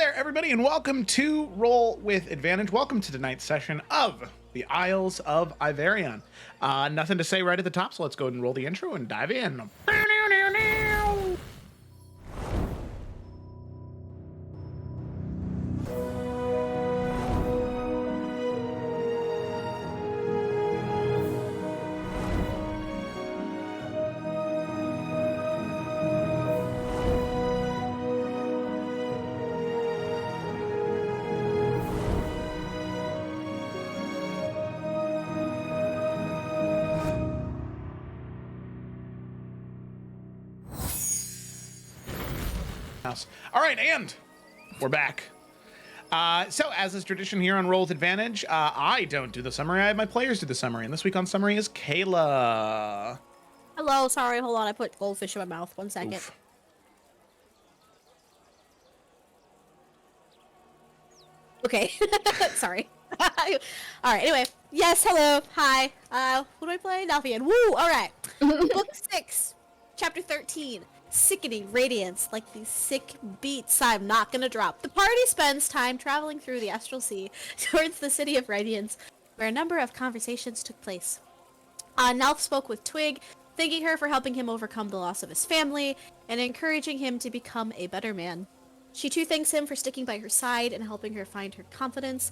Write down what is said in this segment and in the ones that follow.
there, everybody, and welcome to Roll with Advantage. Welcome to tonight's session of the Isles of Iverion. Nothing to say right at the top, so let's go ahead and roll the intro and dive in. All right, and we're back. So as is tradition here on Roll with Advantage, I don't do the summary. I have my players do the summary, and this week on summary is Kayla. Hello, sorry, hold on. I put goldfish in my mouth. 1 second. Oof. Okay, sorry. All right, anyway. Yes, hello, hi. Who do I play? Iverion. Woo, all right. Book 6, Chapter 13. Sickening radiance, like these sick beats I'm not gonna drop. The party spends time traveling through the astral sea towards the city of Radiance, where a number of conversations took place. Nalf spoke with Twig, thanking her for helping him overcome the loss of his family, and encouraging him to become a better man. She too thanks him for sticking by her side and helping her find her confidence.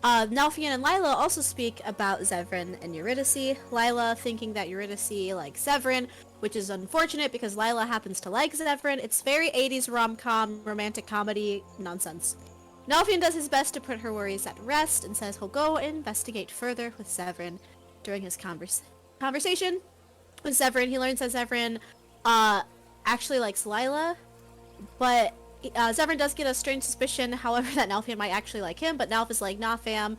Nalfian and Lila also speak about Zevran and Eurydice, Lila thinking that Eurydice likes Zevran, which is unfortunate because Lila happens to like Zevran. It's very 80s rom-com, romantic comedy nonsense. Nalfian does his best to put her worries at rest and says he'll go and investigate further with Zevran. During his conversation with Zevran, he learns that Zevran actually likes Lila, but Zevran does get a strange suspicion, however, that Nalfian might actually like him, but Nalf is like, nah fam,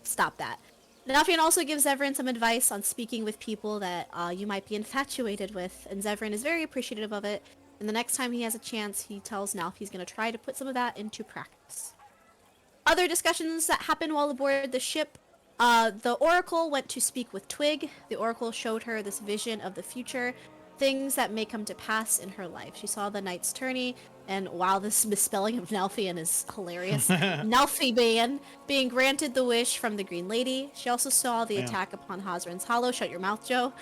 stop that. Nalfian also gives Zevran some advice on speaking with people that you might be infatuated with, and Zevran is very appreciative of it, and the next time he has a chance, he tells Nalf he's going to try to put some of that into practice. Other discussions that happened while aboard the ship, the Oracle went to speak with Twig. The Oracle showed her this vision of the future, things that may come to pass in her life. She saw the Knight's Tourney, and wow, this misspelling of Nalfian is hilarious. Nalfiban being granted the wish from the Green Lady. She also saw the attack upon Hazran's Hollow, shut your mouth, Joe,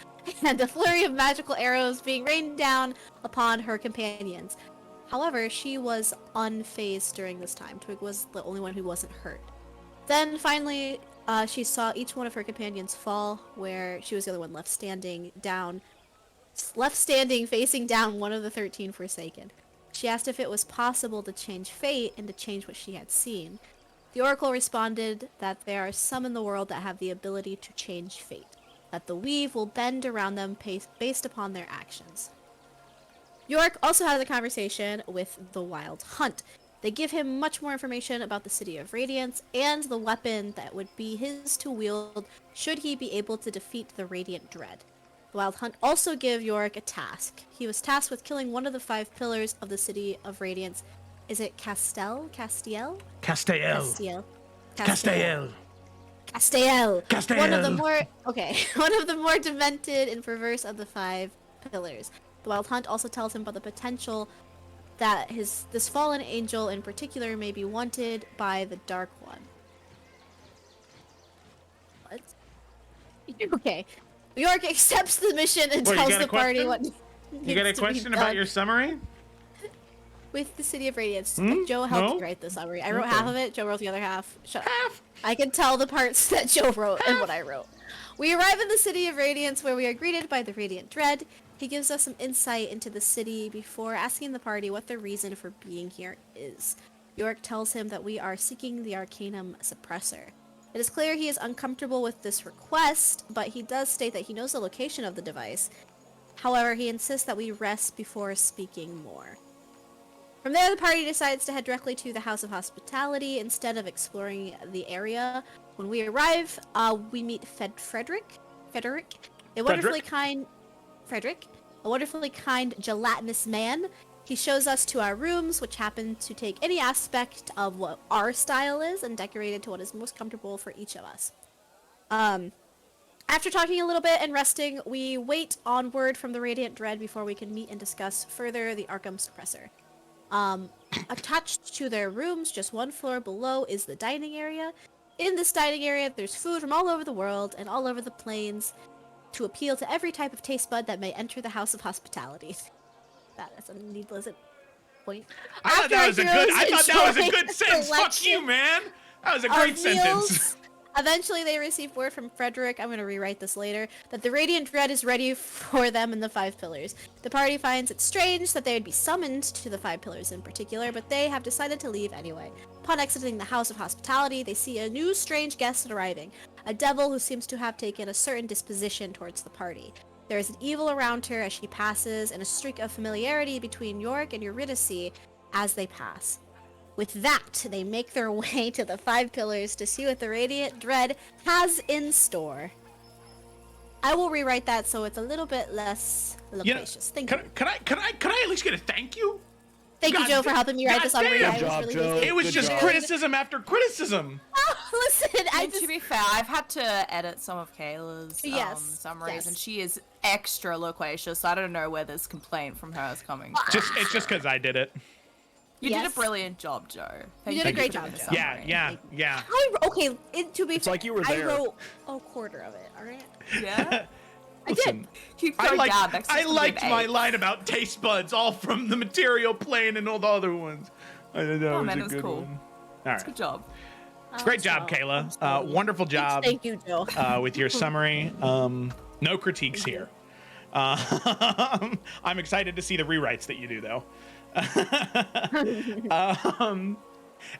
and a flurry of magical arrows being rained down upon her companions. However, she was unfazed during this time. Twig was the only one who wasn't hurt. Then finally, she saw each one of her companions fall, where she was the other one left standing, facing down one of the 13 Forsaken. She asked if it was possible to change fate and to change what she had seen. The Oracle responded that there are some in the world that have the ability to change fate, that the weave will bend around them based upon their actions. York also had a conversation with the Wild Hunt. They give him much more information about the City of Radiance and the weapon that would be his to wield should he be able to defeat the Radiant Dread. The Wild Hunt also gave Yorick a task. He was tasked with killing one of the 5 pillars of the City of Radiance. Is it Castiel? Castiel. One of the more demented and perverse of the 5 pillars. The Wild Hunt also tells him about the potential that this fallen angel in particular may be wanted by the Dark One. What? Okay. York accepts the mission and tells the party what you got a question about your summary? With the City of Radiance. Joe helped me write the summary. I wrote half of it, Joe wrote the other half. Shut up. I can tell the parts that Joe wrote and what I wrote. We arrive in the City of Radiance where we are greeted by the Radiant Dread. He gives us some insight into the city before asking the party what the reason for being here is. York tells him that we are seeking the Arcanum Suppressor. It is clear he is uncomfortable with this request, but he does state that he knows the location of the device. However, he insists that we rest before speaking more. From there, the party decides to head directly to the House of Hospitality instead of exploring the area. When we arrive, we meet Frederick, a wonderfully kind gelatinous man. He shows us to our rooms, which happen to take any aspect of what our style is and decorate it to what is most comfortable for each of us. After talking a little bit and resting, we wait on word from the Radiant Dread before we can meet and discuss further the Arkham Suppressor. Attached to their rooms, just one floor below, is the dining area. In this dining area, there's food from all over the world and all over the plains to appeal to every type of taste bud that may enter the house of hospitality. That is a needless point. I thought that was a good sentence. Fuck you, man. That was a great sentence. Eventually, they receive word from Frederick, I'm going to rewrite this later, that the Radiant Dread is ready for them in the Five Pillars. The party finds it strange that they would be summoned to the Five Pillars in particular, but they have decided to leave anyway. Upon exiting the House of Hospitality, they see a new strange guest arriving, a devil who seems to have taken a certain disposition towards the party. There is an evil around her as she passes, and a streak of familiarity between Yorick and Eurydice as they pass. With that, they make their way to the Five Pillars to see what the Radiant Dread has in store. I will rewrite that so it's a little bit less loquacious. Thank you. Can I at least get a thank you? Thank you, Joe, for helping me write this on damn. rewrite. Good job, Joe. It was just criticism after criticism. Listen, And to be fair, I've had to edit some of Kayla's summaries, yes. and she is extra loquacious, so I don't know where this complaint from her is coming from. It's just because I did it. You did Yes. a brilliant job, Joe. You did a great job, Joe. Yeah. To be fair, like you were I there. wrote a quarter of it, alright? Yeah? I did. Keep I going liked, down. Next I is gonna be liked an my 8. line about taste buds, all from the material plane and all the other ones. I thought that was man, a it was good cool. one. All right. Good job. Great job, Kayla. Wonderful job Thank you, Joe. with your summary. No critiques here. I'm excited to see the rewrites that you do, though.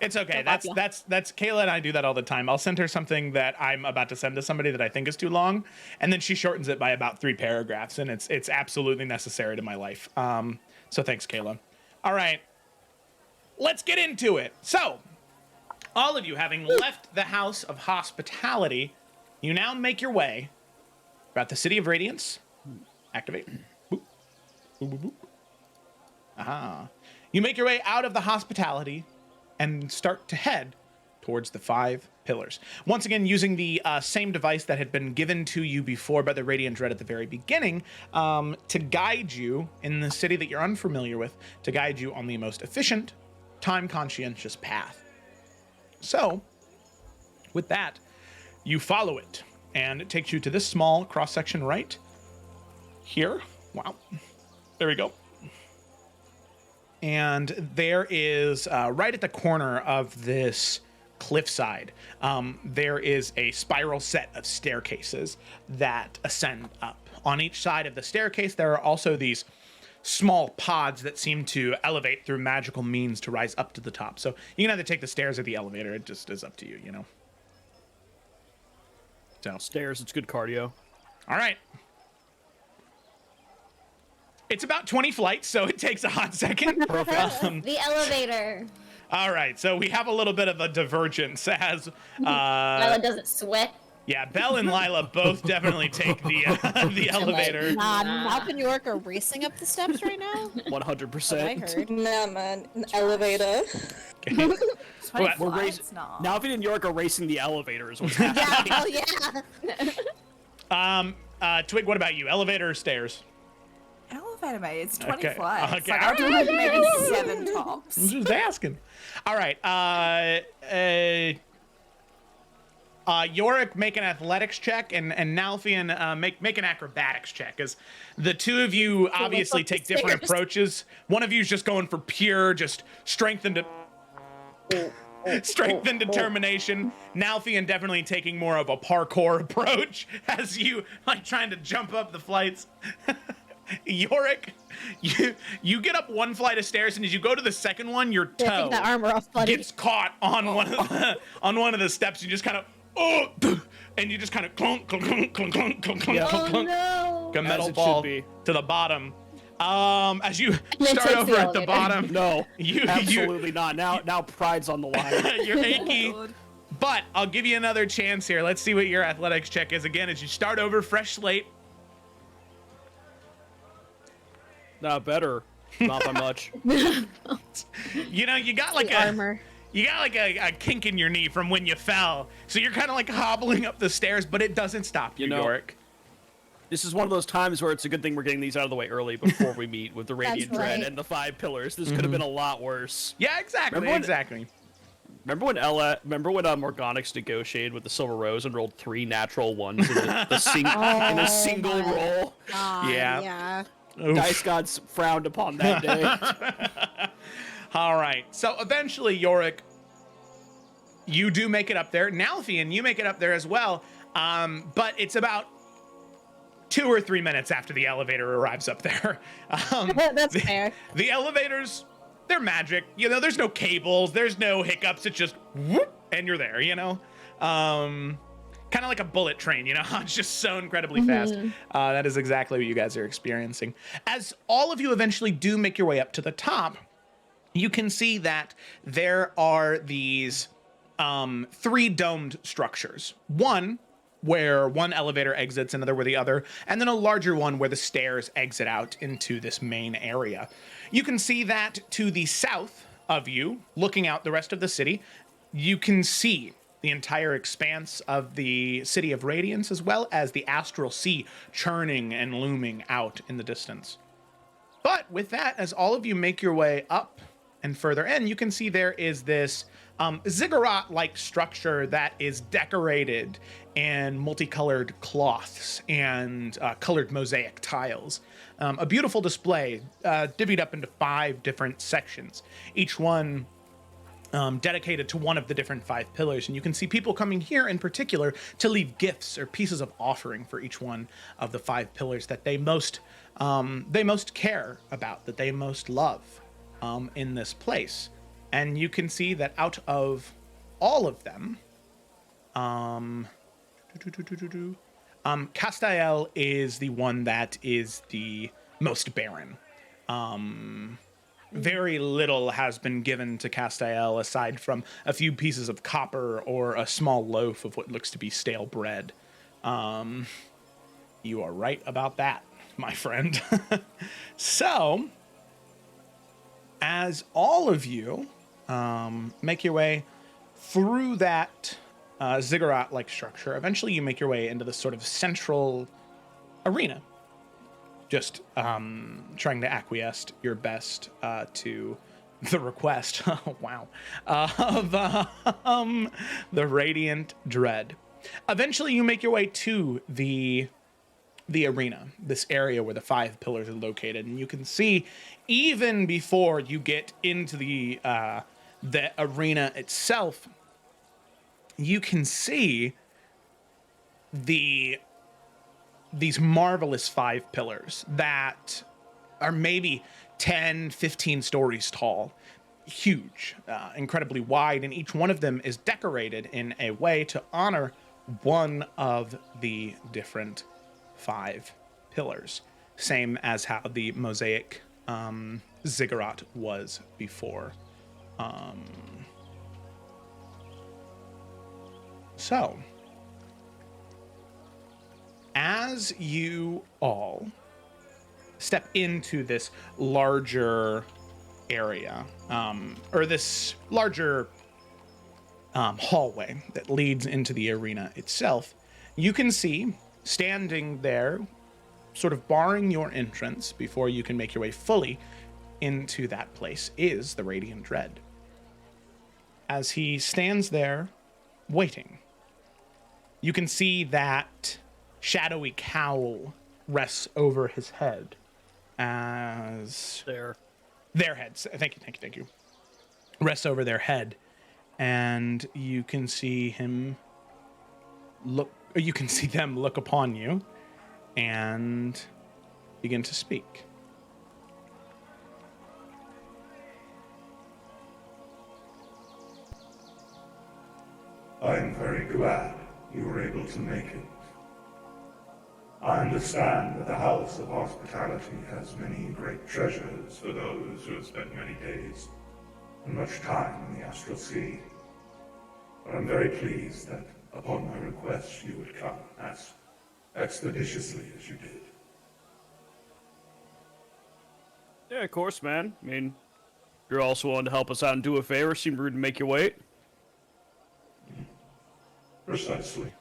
It's okay. That's Kayla and I do that all the time. I'll send her something that I'm about to send to somebody that I think is too long, and then she shortens it by about 3 paragraphs, and it's absolutely necessary to my life. So thanks, Kayla. All right, let's get into it. So, all of you having left the House of Hospitality, you now make your way about the City of Radiance. Activate. Boop. Boop, boop, boop. Aha. You make your way out of the hospitality and start to head towards the 5 pillars. Once again, using the same device that had been given to you before by the Radiant Dread at the very beginning, to guide you in the city that you're unfamiliar with, to guide you on the most efficient, time-conscientious path. So, with that, you follow it, and it takes you to this small cross-section right here. Wow. There we go. And there is, right at the corner of this cliffside, there is a spiral set of staircases that ascend up. On each side of the staircase, there are also these small pods that seem to elevate through magical means to rise up to the top. So you can either take the stairs or the elevator. It just is up to you, you know. So Stairs, it's good cardio. all right. It's about 20 flights, so it takes a hot second. The elevator. All right, so we have a little bit of a divergence as Lila doesn't sweat. yeah, Belle and Lila both definitely take the elevator. Malp and York are racing up the steps right now. 100%. I heard. Nah, man, an elevator. Okay. We're racing. No. Now, if and York are racing the elevator, is what's happening. Yeah. Twig, what about you? Elevator or stairs? Elevator, mate. It's 20 Okay, flights. okay. Like, I'll do like maybe 7 tops. I'm just asking. All right. Yorick, make an athletics check, and Nalfian, make an acrobatics check, as the two of you obviously take different approaches. One of you's just going for pure, just strength and determination. Nalfian definitely taking more of a parkour approach as you like trying to jump up the flights. Yorick, you get up one flight of stairs, and as you go to the second one, your toe Take that armor off, buddy. gets caught on one of the steps. You just kind of and you just kind of clunk, clunk, clunk, clunk, clunk, clunk, clunk, Oh clunk, clunk. no! A metal it ball should be. to the bottom. As you then start takes the over at the elevator. bottom, No, You- absolutely not. Now pride's on the line. you're achy. Good. But I'll give you another chance here. Let's see what your athletics check is again as you start over, fresh slate. Nah, better. Not by much. You know, you got like The armor. a kink in your knee from when you fell, so you're kind of like hobbling up the stairs, but it doesn't stop you, You know- Yorick. This is one of those times where it's a good thing we're getting these out of the way early before we meet with the Radiant That's Dread right. and the 5 pillars. This could have been a lot worse. Yeah, exactly. Remember when- Exactly. Remember when Morgonix negotiated with the Silver Rose and rolled 3 natural ones in in a single roll? Yeah. Yeah. Oof. Dice gods frowned upon that day. All right. So eventually, Yorick, you do make it up there. Nalfian, you make it up there as well. But it's about 2 or 3 minutes after the elevator arrives up there. That's fair. The elevators, they're magic. You know, there's no cables, there's no hiccups. It's just whoop, and you're there, you know? Kind of like a bullet train, you know? It's just so incredibly fast. That is exactly what you guys are experiencing. As all of you eventually do make your way up to the top, you can see that there are these 3 domed structures. One where one elevator exits, another where the other, and then a larger one where the stairs exit out into this main area. You can see that to the south of you, looking out the rest of the city, you can see the entire expanse of the city of Radiance, as well as the astral sea churning and looming out in the distance. But with that, as all of you make your way up and further in, you can see there is this ziggurat-like structure that is decorated in multicolored cloths and colored mosaic tiles. A beautiful display divvied up into 5 different sections, each one dedicated to one of the different 5 pillars. And you can see people coming here in particular to leave gifts or pieces of offering for each one of the 5 pillars that they most care about, that they most love in this place. And you can see that out of all of them, Castael is the one that is the most barren. Very little has been given to Castael aside from a few pieces of copper or a small loaf of what looks to be stale bread. You are right about that, my friend. So, as all of you make your way through that ziggurat-like structure, eventually you make your way into this sort of central arena. Just trying to acquiesce your best to the request, wow, of the Radiant Dread. Eventually you make your way to the arena, this area where the 5 pillars are located, and you can see even before you get into the arena itself, you can see these marvelous 5 pillars that are maybe 10, 15 stories tall, huge, incredibly wide, and each one of them is decorated in a way to honor one of the different 5 pillars, same as how the mosaic ziggurat was before. So, as you all step into this larger area, or this larger hallway that leads into the arena itself, you can see standing there, sort of barring your entrance before you can make your way fully into that place, is the Radiant Dread. As he stands there waiting, you can see that shadowy cowl rests over his head as their heads. Thank you. Rests over their head, and you can see him look. You can see them look upon you, and begin to speak. I'm very glad you were able to make it. I understand that the House of Hospitality has many great treasures for those who have spent many days and much time in the Astral Sea. But I'm very pleased that upon my request you would come as expeditiously as you did. Yeah, of course, man. I mean, you're also willing to help us out and do a favor. Seemed rude to make you wait. Precisely.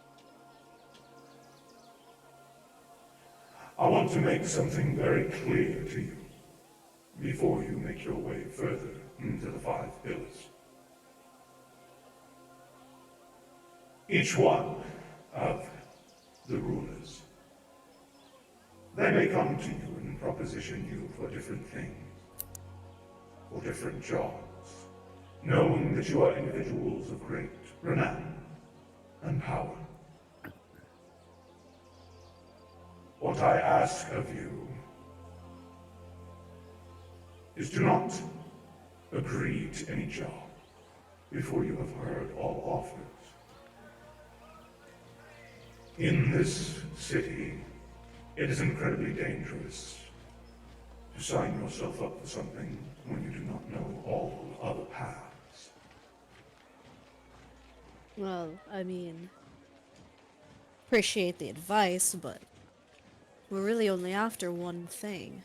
I want to make something very clear to you before you make your way further into the 5 pillars. Each one of the rulers, they may come to you and proposition you for different things, for different jobs, knowing that you are individuals of great renown and power. What I ask of you is do not agree to any job before you have heard all offers. In this city, it is incredibly dangerous to sign yourself up for something when you do not know all other paths. Well, I mean, appreciate the advice, but we're really only after one thing.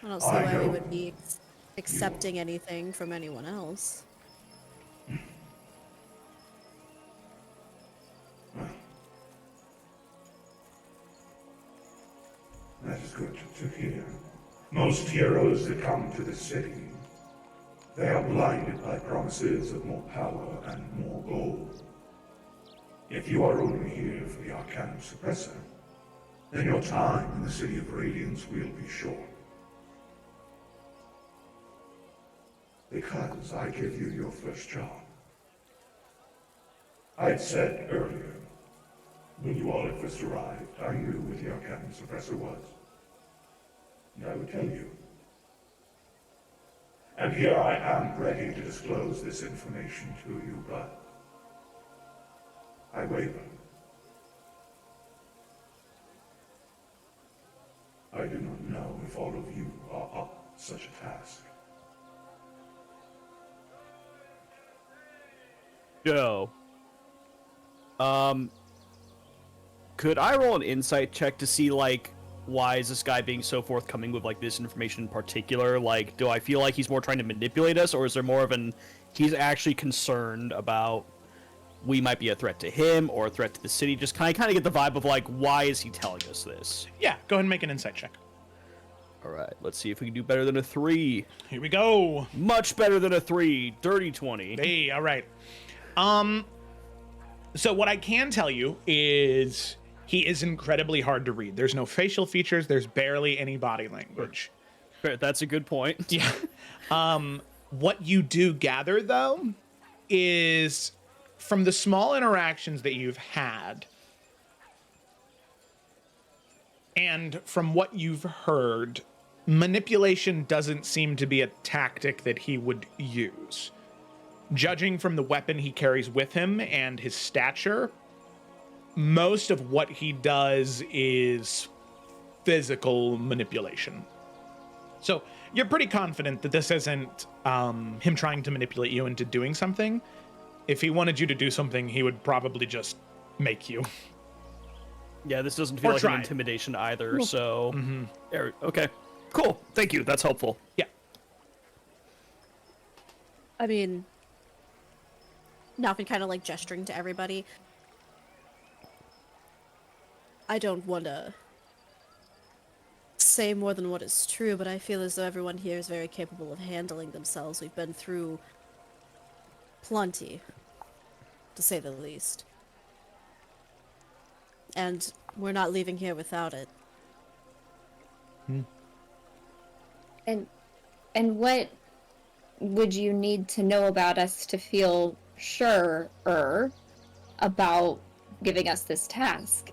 I don't see I why we know. would be accepting anything from anyone else. That is good to hear. Most heroes that come to this city, they are blinded by promises of more power and more gold. If you are only here for the Arcanum Suppressor, then your time in the City of Radiance will be short. Because I give you your first job. I had said earlier, when you all had first arrived, I knew what the Arcanum Suppressor was. And I would tell you. And here I am ready to disclose this information to you, but I waver. I do not know if all of you are up to such a task. Joe. Could I roll an insight check to see, like, why is this guy being so forthcoming with, like, this information in particular? Like, do I feel like he's more trying to manipulate us, or is there more of an, he's actually concerned about we might be a threat to him or a threat to the city? Just kind of get the vibe of, like, why is he telling us this? Yeah, go ahead and make an insight check. All right, let's see if we can do better than a 3. Here we go. Much better than a 3. Dirty 20. Hey, all right. So what I can tell you is he is incredibly hard to read. There's no facial features. There's barely any body language. That's a good point. Yeah. What you do gather, though, is from the small interactions that you've had and from what you've heard, manipulation doesn't seem to be a tactic that he would use. Judging from the weapon he carries with him and his stature, most of what he does is physical manipulation. So you're pretty confident that this isn't him trying to manipulate you into doing something. If he wanted you to do something, he would probably just make you. Yeah, this doesn't feel Or like try. an intimidation either, so... Okay, cool. Thank you, that's helpful. Yeah. I mean, Nalfin kind of like gesturing to everybody. I don't want to say more than what is true, but I feel as though everyone here is very capable of handling themselves. We've been through plenty, to say the least. And we're not leaving here without it. And what would you need to know about us to feel sure about giving us this task?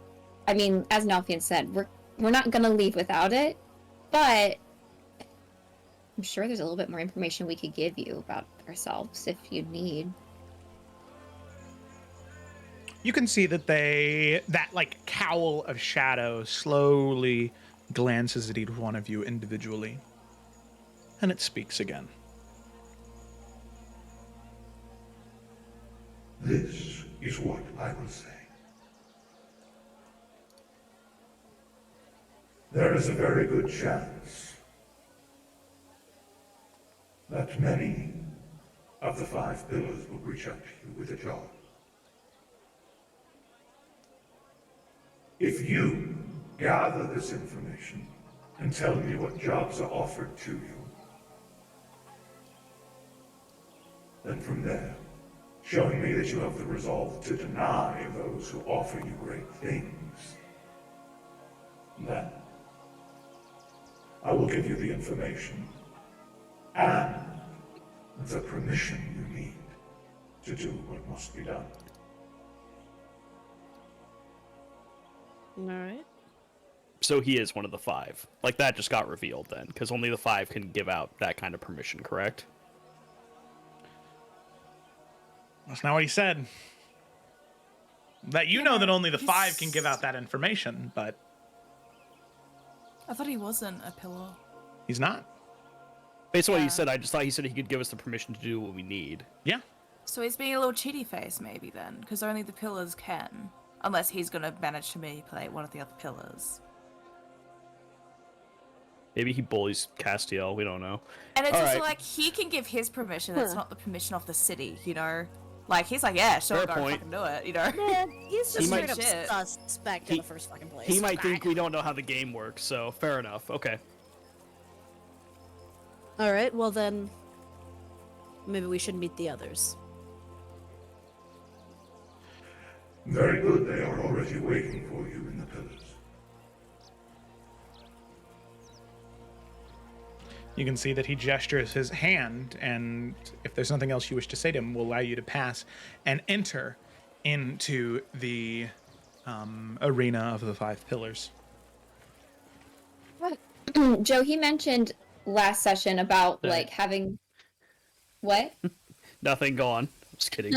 I mean, as Nalfian said, we're not gonna leave without it, but I'm sure there's a little bit more information we could give you about ourselves if you need. You can see that that like cowl of shadow slowly glances at each one of you individually. And it speaks again. This is what I will say. There is a very good chance that many of the 5 pillars will reach out to you with a job. If you gather this information and tell me what jobs are offered to you. Then from there, showing me that you have the resolve to deny those who offer you great things. Then, I will give you the information and the permission you need to do what must be done. All right. So he is one of the 5. Like, that just got revealed then, because only the 5 can give out that kind of permission, correct? That's not what he said. That you know that only the 5 can give out that information, but I thought he wasn't a pillar. he's not. Based on what he said, I just thought he said he could give us the permission to do what we need. Yeah. So he's being a little cheaty face maybe then, because only the pillars can. Unless he's gonna manage to manipulate one of the other pillars. Maybe he bullies Castiel, we don't know. And it's All also right. like, he can give his permission, it's not the permission of the city, you know? Like, he's like, yeah, sure, Fair go point. fucking do it, you know? Man, he's just might- straight up suspect in the first fucking place. He might think we don't know how the game works, so fair enough. Okay. All right, well then, maybe we should meet the others. Very good, they are already waiting for you in the pillars. You can see that he gestures his hand, and if there's nothing else you wish to say to him, will allow you to pass and enter into the arena of the 5 pillars. Joe, he mentioned last session about like having what? Nothing, go on. Just kidding.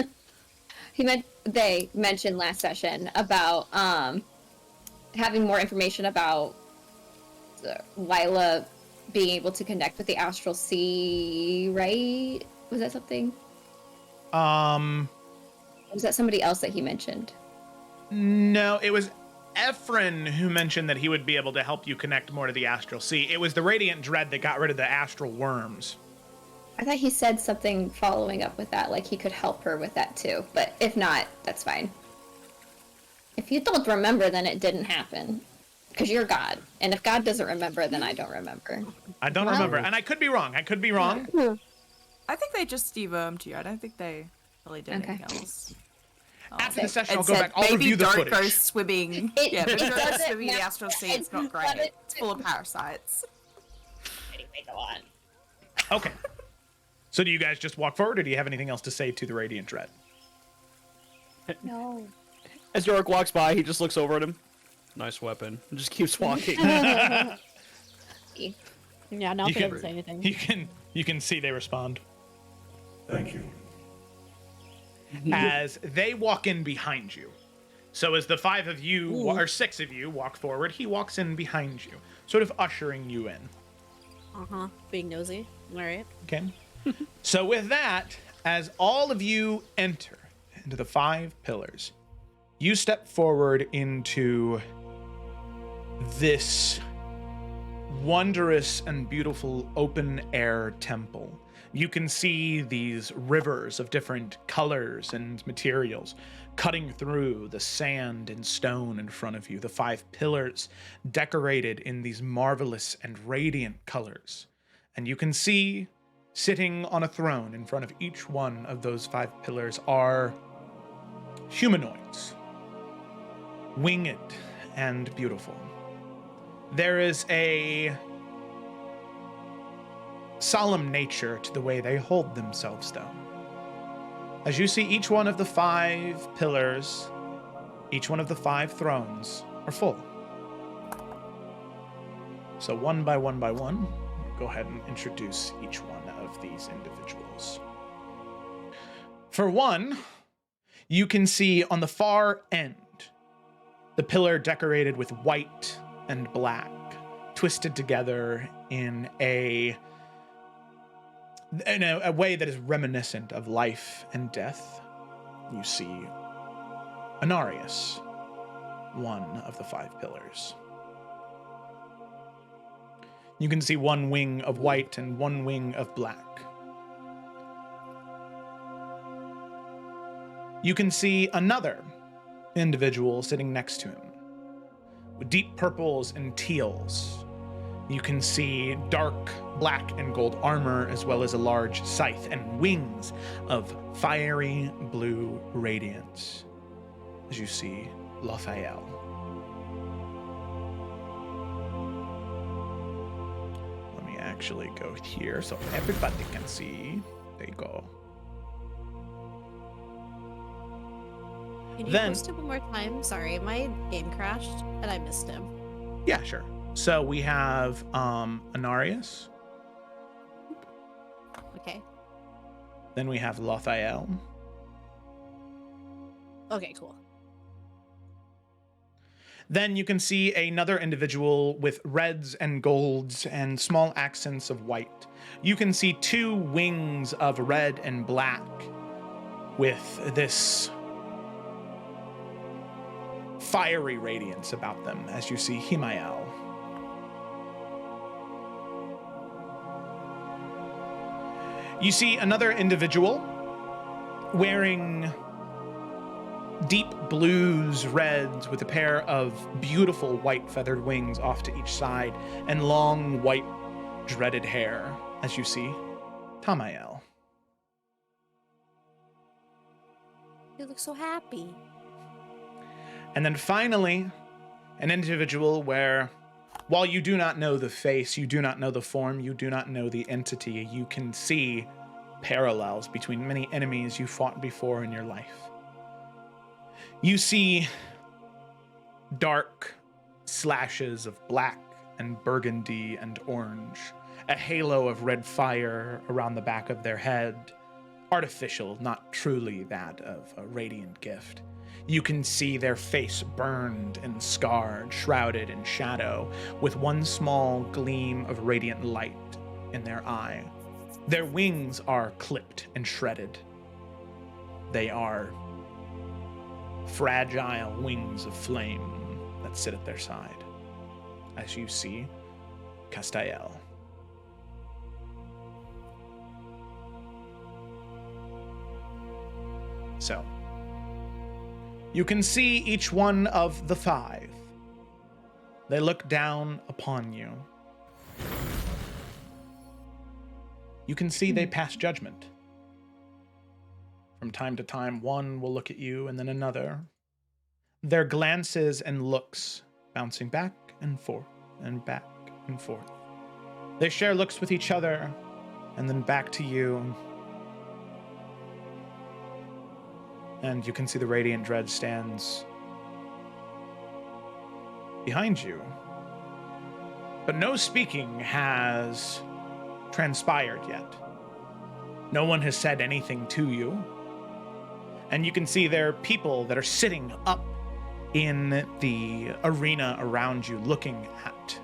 They mentioned last session about having more information about Lila being able to connect with the astral sea, right? Was that something? Or was that somebody else that he mentioned? No, it was Ephron who mentioned that he would be able to help you connect more to the astral sea. It was the Radiant Dread that got rid of the astral worms. I thought he said something following up with that, like he could help her with that too. But if not, that's fine. If you don't remember, then it didn't happen. Because you're God. And if God doesn't remember, then I don't remember. I don't remember, and I could be wrong. I could be wrong. I think they just dewormed you. I don't think they really did Okay. anything else. After the session, I'll It go said, back. I'll maybe review the don't go footage. swimming. It- Yeah, maybe it don't go doesn't swimming in the matter. astral sea. It's not great. But It's full of parasites. Anyway, go on. Okay. So do you guys just walk forward, or do you have anything else to say to the Radiant Dread? No. As Yorick walks by, he just looks over at him. Nice weapon. And just keeps walking. Yeah, now You he can- doesn't say anything. You can see they respond. Thank you. As they walk in behind you. So as the 5 of you, or 6 of you, walk forward, he walks in behind you, sort of ushering you in. Being nosy. All right. Okay? So with that, as all of you enter into the 5 pillars, you step forward into this wondrous and beautiful open air temple. You can see these rivers of different colors and materials cutting through the sand and stone in front of you. The 5 pillars decorated in these marvelous and radiant colors. And you can see sitting on a throne in front of each one of those 5 pillars are humanoids, winged and beautiful. There is a solemn nature to the way they hold themselves, though. As you see, each one of the 5 pillars, each one of the 5 thrones are full. So one by one, go ahead and introduce each one of these individuals. For one, you can see on the far end the pillar decorated with white and black, twisted together in a way that is reminiscent of life and death. You see Anarius, one of the 5 pillars. You can see one wing of white and one wing of black. You can see another individual sitting next to him, deep purples and teals. You can see dark black and gold armor, as well as a large scythe and wings of fiery blue radiance, as you see Lothael. Let me actually go here so everybody can see. There you go. Can you Then- post it one more time? Sorry, my game crashed and I missed him. Yeah, sure. So we have Anarius. Okay. Then we have Lothael. Okay, cool. Then you can see another individual with reds and golds and small accents of white. You can see two wings of red and black with this fiery radiance about them as you see Himael. You see another individual wearing deep blues, reds, with a pair of beautiful white feathered wings off to each side, and long white dreaded hair, as you see Tamael. You look so happy. And then finally, an individual where, while you do not know the face, you do not know the form, you do not know the entity, you can see parallels between many enemies you fought before in your life. You see dark slashes of black and burgundy and orange, a halo of red fire around the back of their head, artificial, not truly that of a radiant gift. You can see their face burned and scarred, shrouded in shadow, with one small gleam of radiant light in their eye. Their wings are clipped and shredded. They are fragile wings of flame that sit at their side, as you see Castael. So, you can see each one of the five. They look down upon you. You can see they pass judgment. From time to time, one will look at you and then another. Their glances and looks bouncing back and forth and back and forth. They share looks with each other and then back to you. And you can see the Radiant Dread stands behind you. But no speaking has transpired yet. No one has said anything to you. And you can see there are people that are sitting up in the arena around you looking at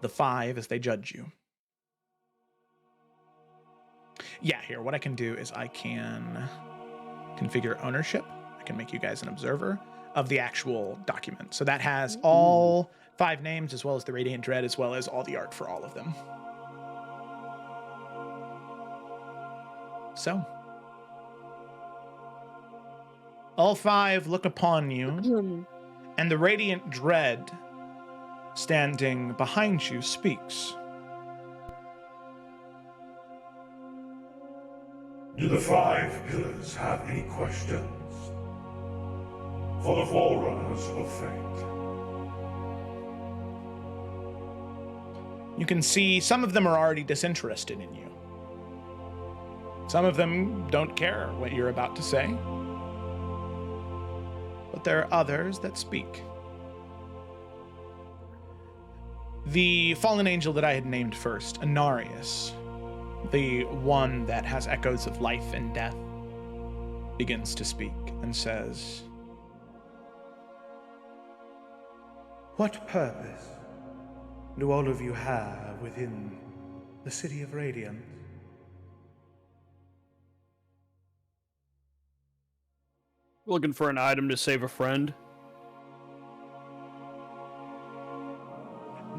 the five as they judge you. Yeah, here, what I can do is I can configure ownership. I can make you guys an observer of the actual document. So that has all five names, as well as the Radiant Dread, as well as all the art for all of them. So, all five look upon you, and the Radiant Dread standing behind you speaks. Do the five pillars have any questions for the forerunners of fate? You can see some of them are already disinterested in you. Some of them don't care what you're about to say. But there are others that speak. The fallen angel that I had named first, Anarius, the one that has echoes of life and death, begins to speak and says, What purpose do all of you have within the City of Radiance? Looking for an item to save a friend.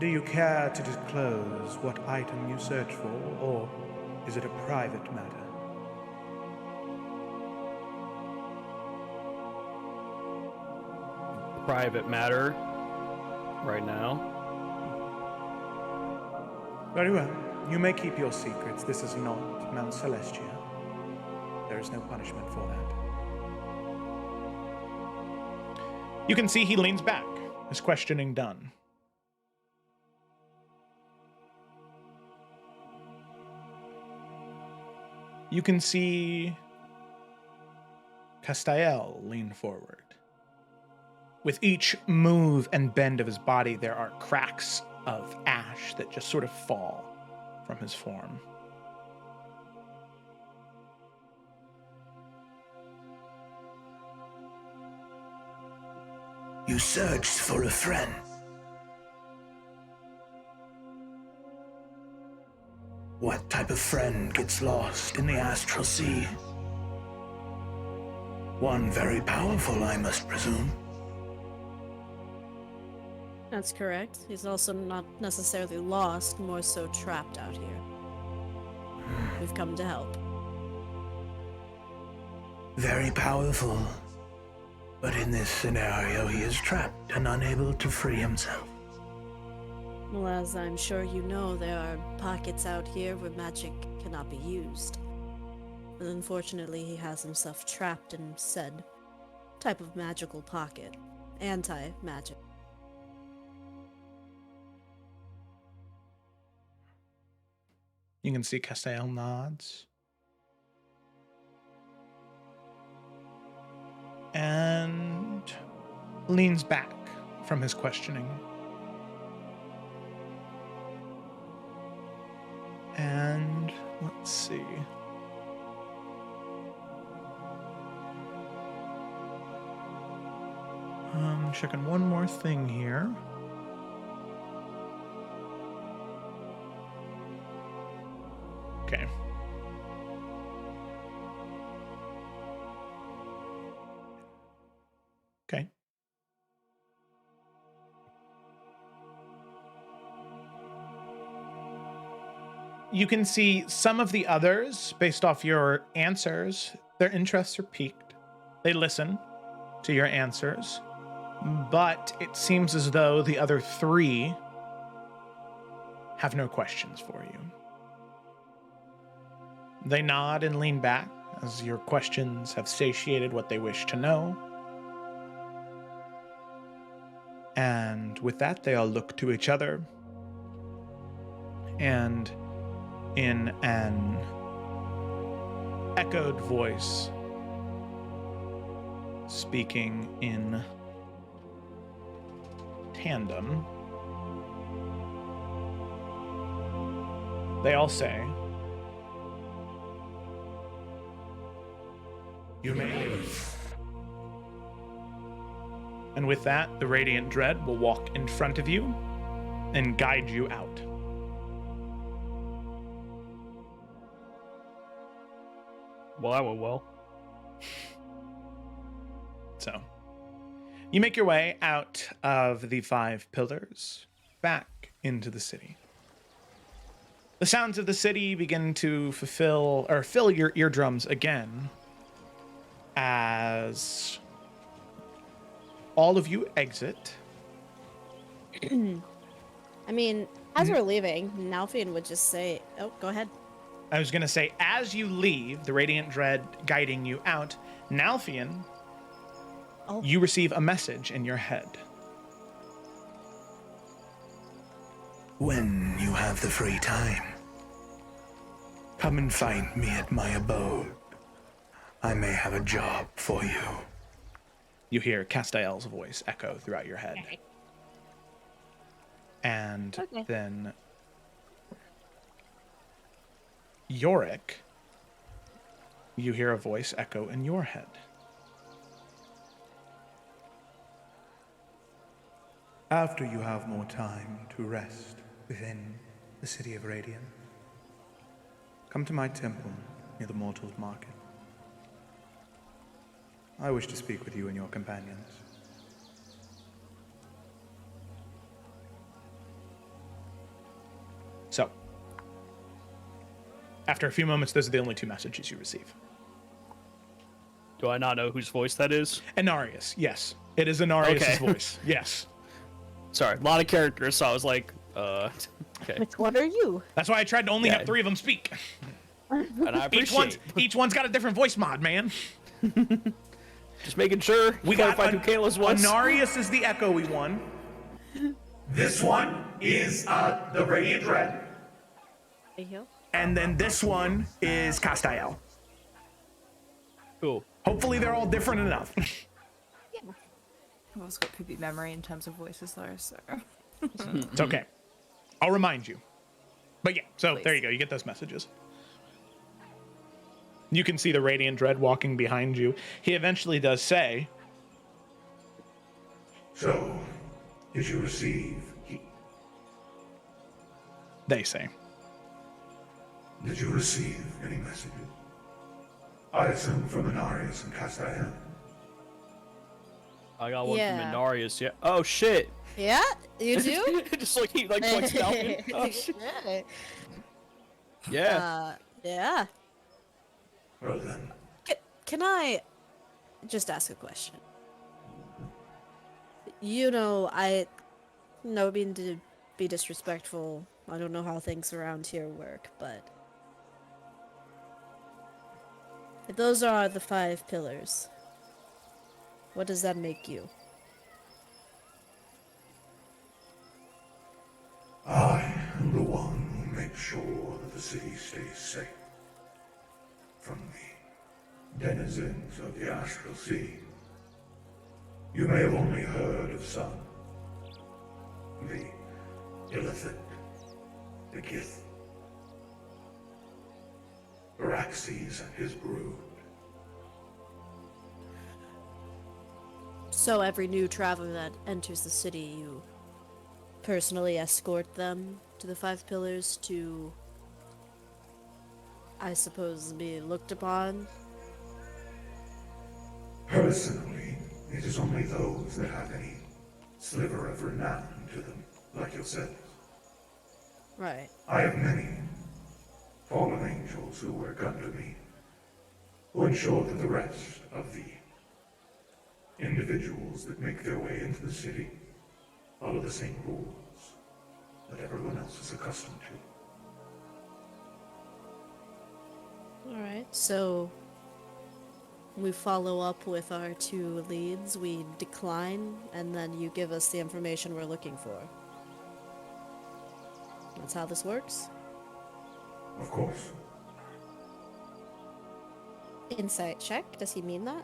Do you care to disclose what item you search for, or is it a private matter? Private matter. right now. Very well. You may keep your secrets. This is not Mount Celestia. There is no punishment for that. You can see he leans back, his questioning done. You can see Castael lean forward. With each move and bend of his body, there are cracks of ash that just sort of fall from his form. You searched for a friend. What type of friend gets lost in the astral sea? One very powerful, I must presume. That's correct. He's also not necessarily lost, more so trapped out here. We've come to help. Very powerful. But in this scenario, he is trapped and unable to free himself. Well, as I'm sure you know, there are pockets out here where magic cannot be used. And unfortunately, he has himself trapped in said type of magical pocket. Anti-magic. You can see Castael nods. And leans back from his questioning. And let's see. I'm checking one more thing here. Okay. Okay. You can see some of the others, based off your answers, their interests are piqued. They listen to your answers, but it seems as though the other three have no questions for you. They nod and lean back as your questions have satiated what they wish to know. And with that, they all look to each other. And in an echoed voice, speaking in tandem, they all say, "You may leave." And with that, the Radiant Dread will walk in front of you and guide you out. Well, that went well. So, you make your way out of the 5 pillars, back into the city. The sounds of the city begin to fill your eardrums again as all of you exit. I mean, as we're leaving, Nalfian would just say, oh, go ahead. I was going to say, as you leave, the Radiant Dread guiding you out, Nalfian, you receive a message in your head. When you have the free time, come and find me at my abode. I may have a job for you. You hear Castael's voice echo throughout your head. Okay. And Okay. then Yorick, you hear a voice echo in your head. After you have more time to rest within the city of Radiant, come to my temple near the Mortals Market. I wish to speak with you and your companions. So, after a few moments, those are the only 2 messages you receive. Do I not know whose voice that is? Anarius, yes. It is Anarius' Okay. voice, yes. Sorry, a lot of characters, so I was like, okay. Which one are you? That's why I tried to only Yeah. have 3 of them speak. And I appreciate Each one's got a different voice mod, man. just making sure We got clarified who Kayla's was. Anarius is the echoey one. This one is the Radiant Red. Thank you. And then this one is Castiel. Cool. Hopefully they're all different enough. I've also got poopy memory in terms of voices though, so. It's okay. I'll remind you. But yeah, so Please. there you go. You get those messages. You can see the Radiant Dread walking behind you. He eventually does say, So, did you receive? they say. Did you receive any messages? I assume from Anarius and Castiel. I got one Yeah. from Inarius, yeah. Oh, shit. Yeah, you do? Just like he points to Falcon. Oh, shit. Yeah. Yeah. Well then, Can I just ask a question? You know, I no mean to be disrespectful. I don't know how things around here work, but if those are the 5 pillars, what does that make you? I am the one who makes sure that the city stays safe from the denizens of the Astral Sea. You may have only heard of some. The Illithid, the Gith, Araxes and his brood. So every new traveler that enters the city, you personally escort them to the 5 pillars to, I suppose, be looked upon? Personally, it is only those that have any sliver of renown to them, like yourself. Right. I have many fallen angels who work under me, who ensure that the rest of the individuals that make their way into the city follow the same rules that everyone else is accustomed to. Alright, so we follow up with our 2 leads, we decline, and then you give us the information we're looking for. That's how this works? Of course. Insight check, does he mean that?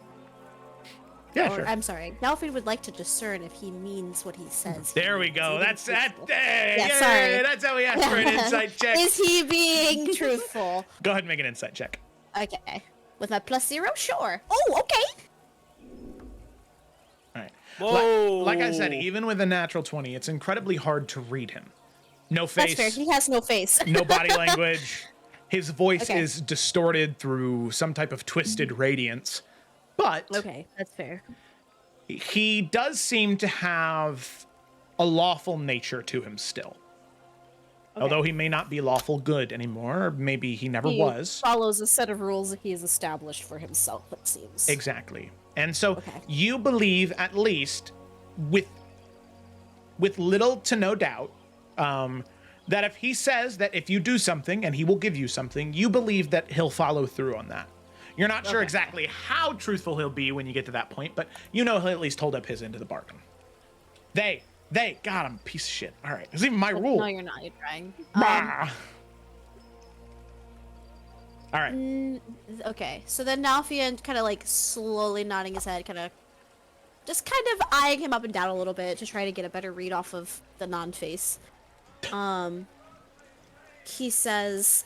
Yeah, Or, sure. I'm sorry, Galfrid would like to discern if he means what he says. There we go. That's that. Hey, Yeah, yeah, sorry. that's how we ask for an insight check. Is he being truthful? Go ahead and make an insight check. Okay. With my +0? Sure. Oh, okay. All right. Whoa. Like I said, even with a natural 20, it's incredibly hard to read him. No face. That's fair. He has no face. No body language. His voice Okay. is distorted through some type of twisted radiance. But Okay, that's fair. he does seem to have a lawful nature to him still. Although he may not be lawful good anymore, or maybe he never He was. follows a set of rules that he has established for himself, it seems. Exactly. And so Okay. you believe, at least with little to no doubt, that if he says that if you do something and he will give you something, you believe that he'll follow through on that. You're not sure exactly how truthful he'll be when you get to that point, but you know he'll at least hold up his end of the bargain. They got him, piece of shit. All right, it's even my rule. No, you're not. You're trying. Bah. All right. Okay, so then Nalfian kind of like slowly nodding his head, kind of eyeing him up and down a little bit to try to get a better read off of the non-face. He says,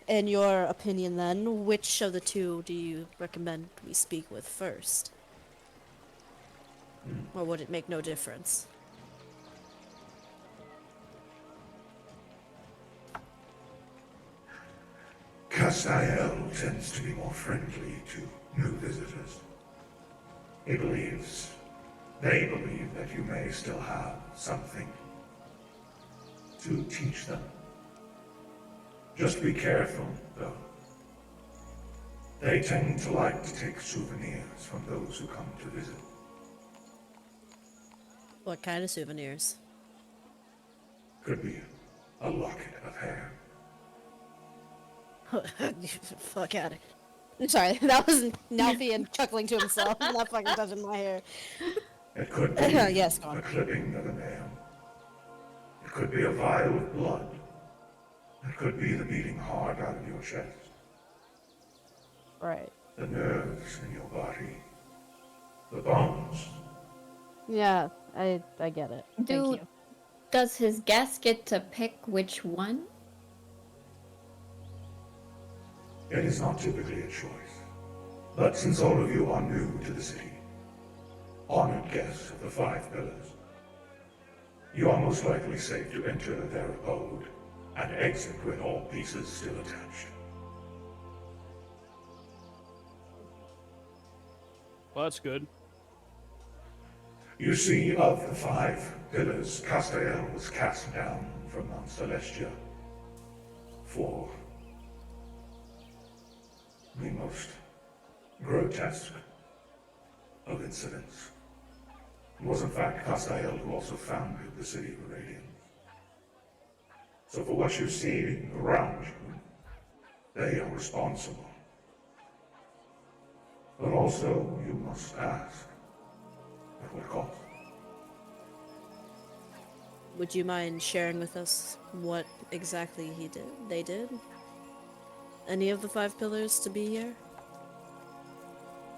in your opinion then, which of the 2 do you recommend we speak with first? Or would it make no difference? Castiel tends to be more friendly to new visitors. They believe that you may still have something to teach them. Just be careful, though. They tend to like to take souvenirs from those who come to visit. What kind of souvenirs? Could be a locket of hair. Fuck out of I'm sorry, that was Nalfian chuckling to himself. I'm not fucking touching my hair. It could be Yes, go on. a clipping of a nail. It could be a vial of blood. It could be the beating heart out of your chest. Right. The nerves in your body. The bones. Yeah, I get it. Thank you. Does his guest get to pick which one? It is not typically a choice. But since all of you are new to the city, honored guests of the Five Pillars, you are most likely safe to enter their abode and exit with all pieces still attached. Well, that's good. You see, of the Five Pillars, Castael was cast down from Mount Celestia for the most grotesque of incidents. It was in fact Castael who also founded the city of Iverion. So for what you see around you, they are responsible. But also, you must ask, at what cost? Would you mind sharing with us what exactly they did? Any of the Five Pillars to be here?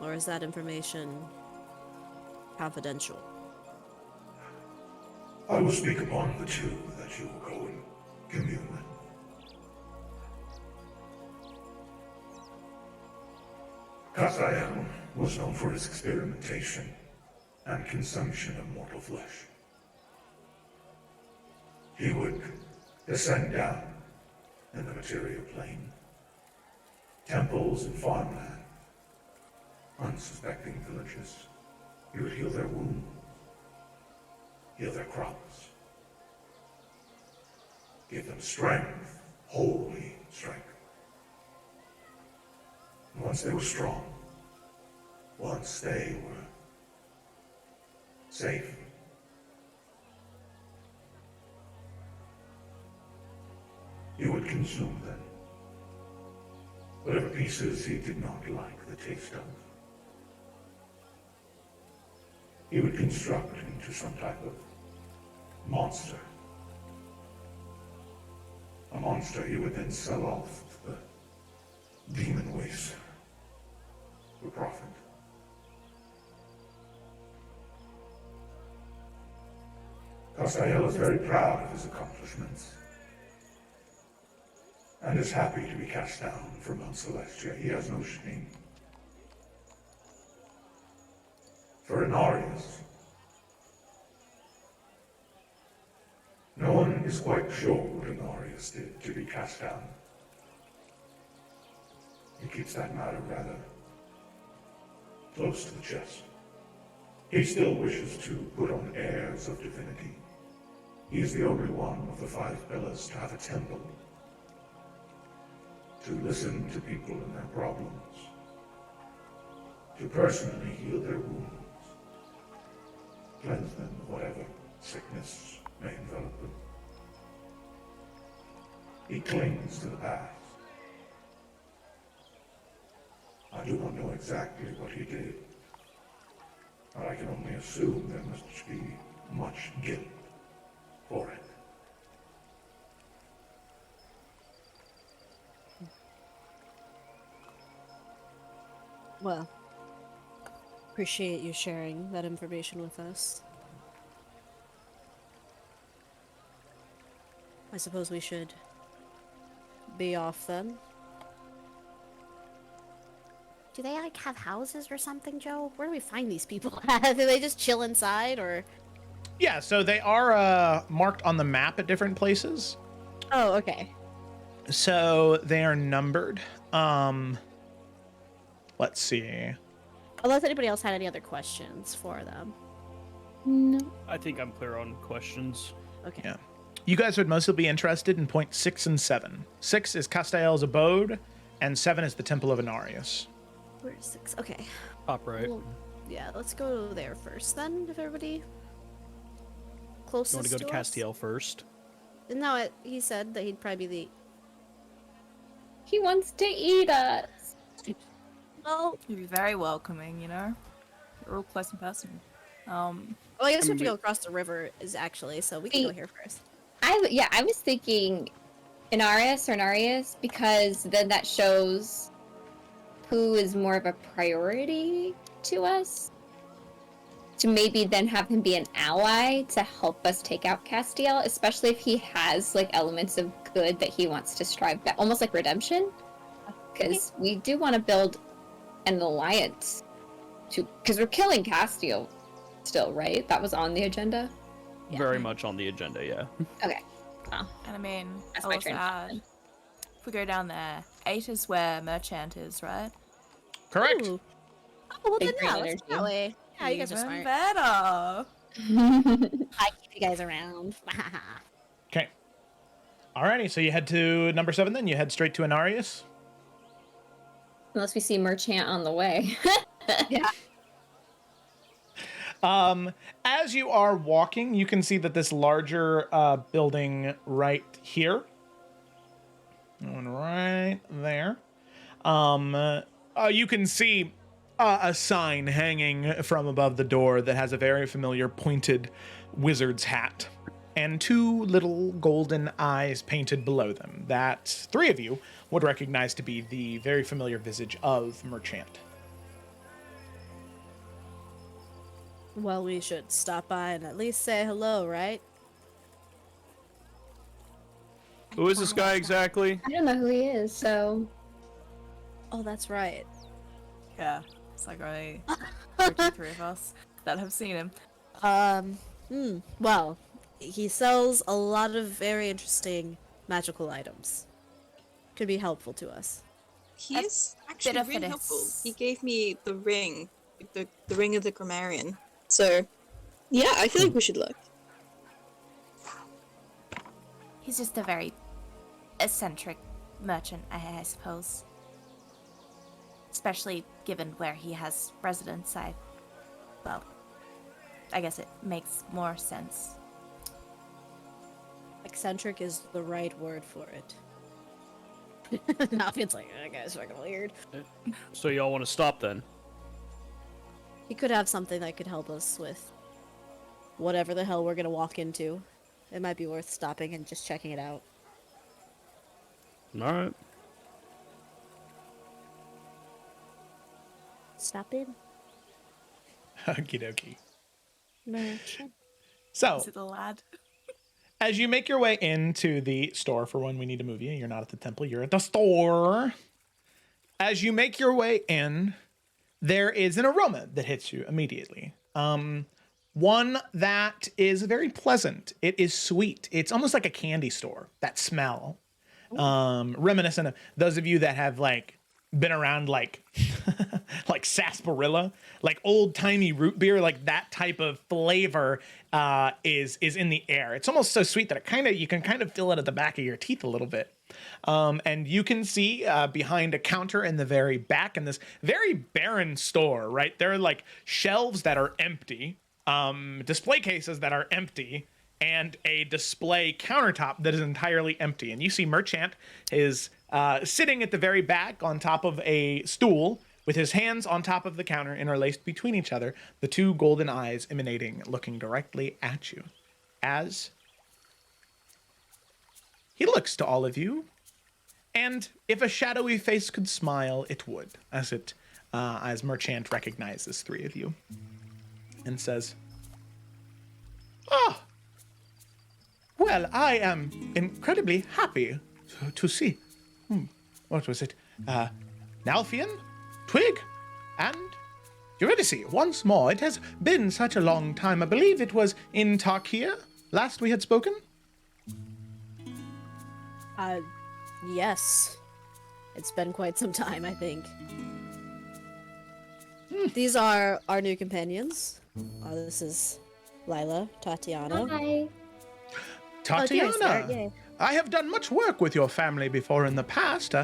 Or is that information confidential? I will speak upon the two that you will go and commune with. Castael was known for his experimentation and consumption of mortal flesh. He would descend down in the material plane, temples and farmland, unsuspecting villagers. He would heal their wounds, heal their crops, give them strength, holy strength. And once they were strong, once they were safe, he would consume them. Whatever pieces he did not like the taste of, he would construct into some type of monster. A monster he would then sell off to the demon waste for profit. Castael is very proud of his accomplishments and is happy to be cast down from Mount Celestia. He has no shame. For Inarius, no one is quite sure what Inarius did to be cast down. He keeps that matter rather close to the chest. He still wishes to put on airs of divinity. He is the only one of the Five Pillars to have a temple, to listen to people and their problems, to personally heal their wounds, cleanse them of whatever sickness may envelop them. He clings to the past. I do not know exactly what he did, but I can only assume there must be much guilt for it. Well, appreciate you sharing that information with us. I suppose we should be off then. Do they like have houses or something, Joe? Where do we find these people at? Do they just chill inside or? Yeah, so they are marked on the map at different places. Oh, okay. So they are numbered. Let's see. Unless anybody else had any other questions for them. No. I think I'm clear on questions. Okay. Yeah. You guys would mostly be interested in point 6 and 7. 6 is Castael's abode, and 7 is the Temple of Inarius. Where's 6? Okay. Top right. Well, yeah, let's go there first then, if everybody closest You want to go to us? Castiel first? No, he said that he'd probably be the... He wants to eat us. Well, You'd be very welcoming, you know? You're all close and personal. well, I guess we have to go across the river, so we can go here first. I was thinking Inarius or Narius, because then that shows who is more of a priority to us. To maybe then have him be an ally to help us take out Castiel, especially if he has like elements of good that he wants to strive back, almost like redemption. Because we do want to build an alliance, because we're killing Castiel still, right? That was on the agenda. Yeah. Very much on the agenda, yeah. Okay. Oh, And I mean, That's I'll my also train of thought. add, if we go down there, 8 is where Merchant is, right? Correct. Ooh. Oh, well Big then brain yeah, let's go that way. Yeah, you guys are Even smart. better. I keep you guys around. Okay. Alrighty, so you head to number 7 then? You head straight to Inarius? Unless we see Merchant on the way. Yeah. As you are walking, you can see that this larger building right here, and right there, you can see a sign hanging from above the door that has a very familiar pointed wizard's hat and 2 little golden eyes painted below them that 3 of you would recognize to be the very familiar visage of Merchant. Well, we should stop by and at least say hello, right? Who is this guy exactly? I don't know who he is, so Oh, that's right. Yeah, it's like only 43 of us that have seen him. Well, he sells a lot of very interesting magical items. Could be helpful to us. He's bit actually of really finesse. helpful. He gave me the ring, the ring of the grammarian. So, yeah, I feel like we should look. He's just a very eccentric merchant, I suppose. Especially given where he has residence, well, I guess it makes more sense. Eccentric is the right word for it. Now it's like, that guy's fucking weird. So y'all want to stop then? He could have something that could help us with whatever the hell we're gonna walk into. It might be worth stopping and just checking it out. Alright. Stop in. Okie dokie. Merchant. So, Is it the lad? as you make your way into the store, for when we need to move you, you're not at the temple, you're at the store. As you make your way in, there is an aroma that hits you immediately. One that is very pleasant. It is sweet. It's almost like a candy store, that smell. Reminiscent of those of you that have like been around like like sarsaparilla, like old timey root beer, like that type of flavor is in the air. It's almost so sweet that you can kind of feel it at the back of your teeth a little bit. And you can see behind a counter in the very back in this very barren store, right? There are like shelves that are empty, display cases that are empty, and a display countertop that is entirely empty. And you see Merchant is sitting at the very back on top of a stool with his hands on top of the counter interlaced between each other, the 2 golden eyes emanating, looking directly at you. As he looks to all of you, and if a shadowy face could smile, it would, as Merchant recognizes 3 of you, and says, "Ah, well, I am incredibly happy to see. What was it? Nalfian, Twig, and Eurydice once more. It has been such a long time. I believe it was in Tarkia last we had spoken." Yes. It's been quite some time, I think. These are our new companions. This is Lila, Tatiana. hi. Tatiana, there, yay. I have done much work with your family before in the past.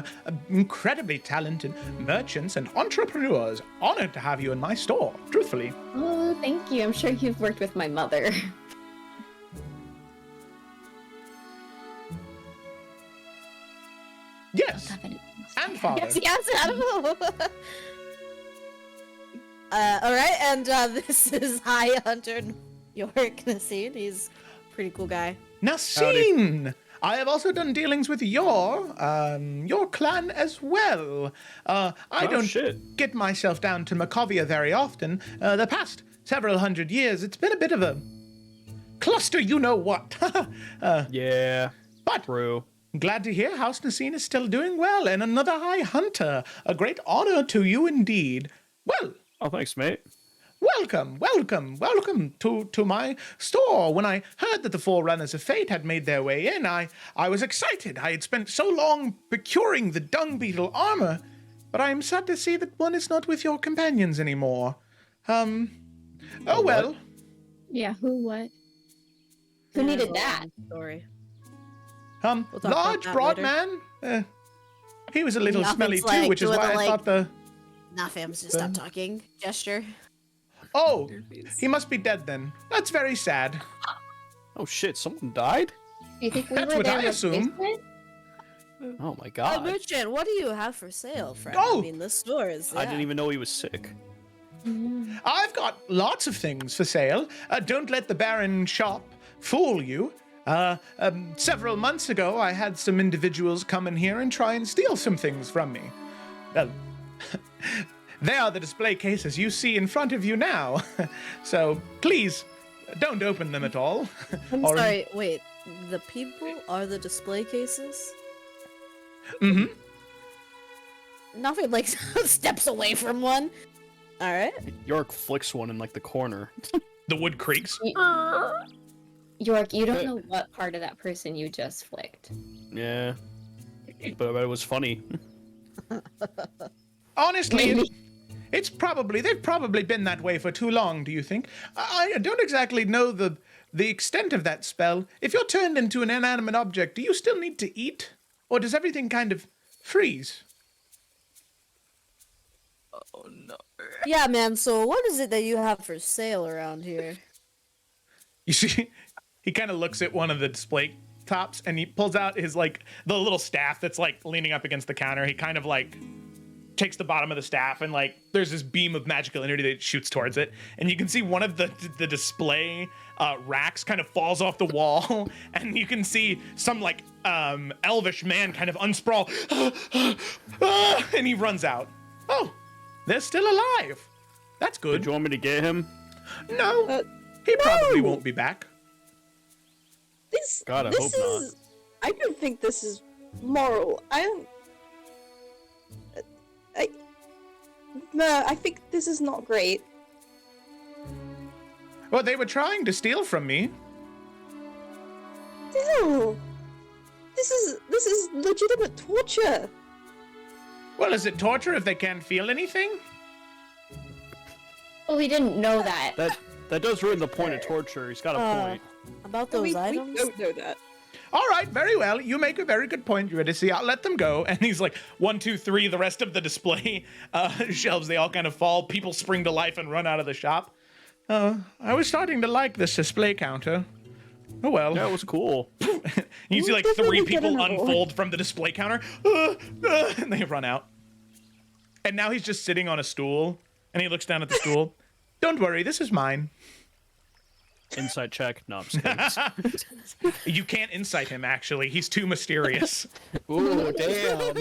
Incredibly talented merchants and entrepreneurs. Honored to have you in my store, truthfully. Oh, thank you. I'm sure you've worked with my mother. Yes, and father. Yes, animal. All right, and this is High Hunter York Nasine. He's a pretty cool guy. Nasine! I have also done dealings with your clan as well. I don't get myself down to Makovia very often. The past several hundred years, it's been a bit of a cluster, you know what. Yeah, but true. Glad to hear House Nasine is still doing well, and another High Hunter. A great honor to you indeed. Well, oh, thanks, mate. welcome to my store. When I heard that the Forerunners of Fate had made their way in, I was excited. I had spent so long procuring the dung beetle armor, but I am sad to see that one is not with your companions anymore. Oh well. Yeah, what? Who needed that? Story. We'll large, broad later. man. He was a little smelly Nothing's too, which is why I thought the... Nah, fam, just stop talking. Gesture. Oh, he must be dead then. That's very sad. Oh shit, someone died? Do you think we That's were what there I assume. Oh my god. Merchant, what do you have for sale, friend? Oh! I mean, the store is. I didn't even know he was sick. I've got lots of things for sale. Don't let the Baron shop fool you. Several months ago, I had some individuals come in here and try and steal some things from me. Well, they are the display cases you see in front of you now. So please, don't open them at all. I'm sorry, wait. The people are the display cases? Mm-hmm. Nothing like steps away from one. All right. York flicks one in like the corner. The wood creaks. York, you don't know what part of that person you just flicked. Yeah. But it was funny. Honestly, they've probably been that way for too long, do you think? I don't exactly know the extent of that spell. If you're turned into an inanimate object, do you still need to eat? Or does everything kind of freeze? Oh no. Yeah, man. So what is it that you have for sale around here? You see, he kind of looks at one of the display tops and he pulls out his, like, the little staff that's, like, leaning up against the counter. He kind of, like, takes the bottom of the staff and, like, there's this beam of magical energy that shoots towards it. And you can see one of the display racks kind of falls off the wall. And you can see some, like, elvish man kind of unsprawl. And he runs out. Oh, they're still alive. That's good. Did you want me to get him? No, he probably won't be back. God, I hope not. I don't think this is moral. No, I think this is not great. Well, they were trying to steal from me. Ew. This is legitimate torture. Well, is it torture if they can't feel anything? Well, we didn't know that. That does ruin the point of torture. He's got a point. About those We items? don't know that. All right, very well. You make a very good point, Eurydice. I'll let them go. And he's like, 1, 2, 3, the rest of the display shelves, they all kind of fall. People spring to life and run out of the shop. I was starting to like this display counter. Oh, well. That was cool. You see, like, 3 people unfold from the display counter. And they run out. And now he's just sitting on a stool. And he looks down at the stool. Don't worry, this is mine. Insight check. No, I'm just kidding. You can't insight him, actually. He's too mysterious. Ooh, damn.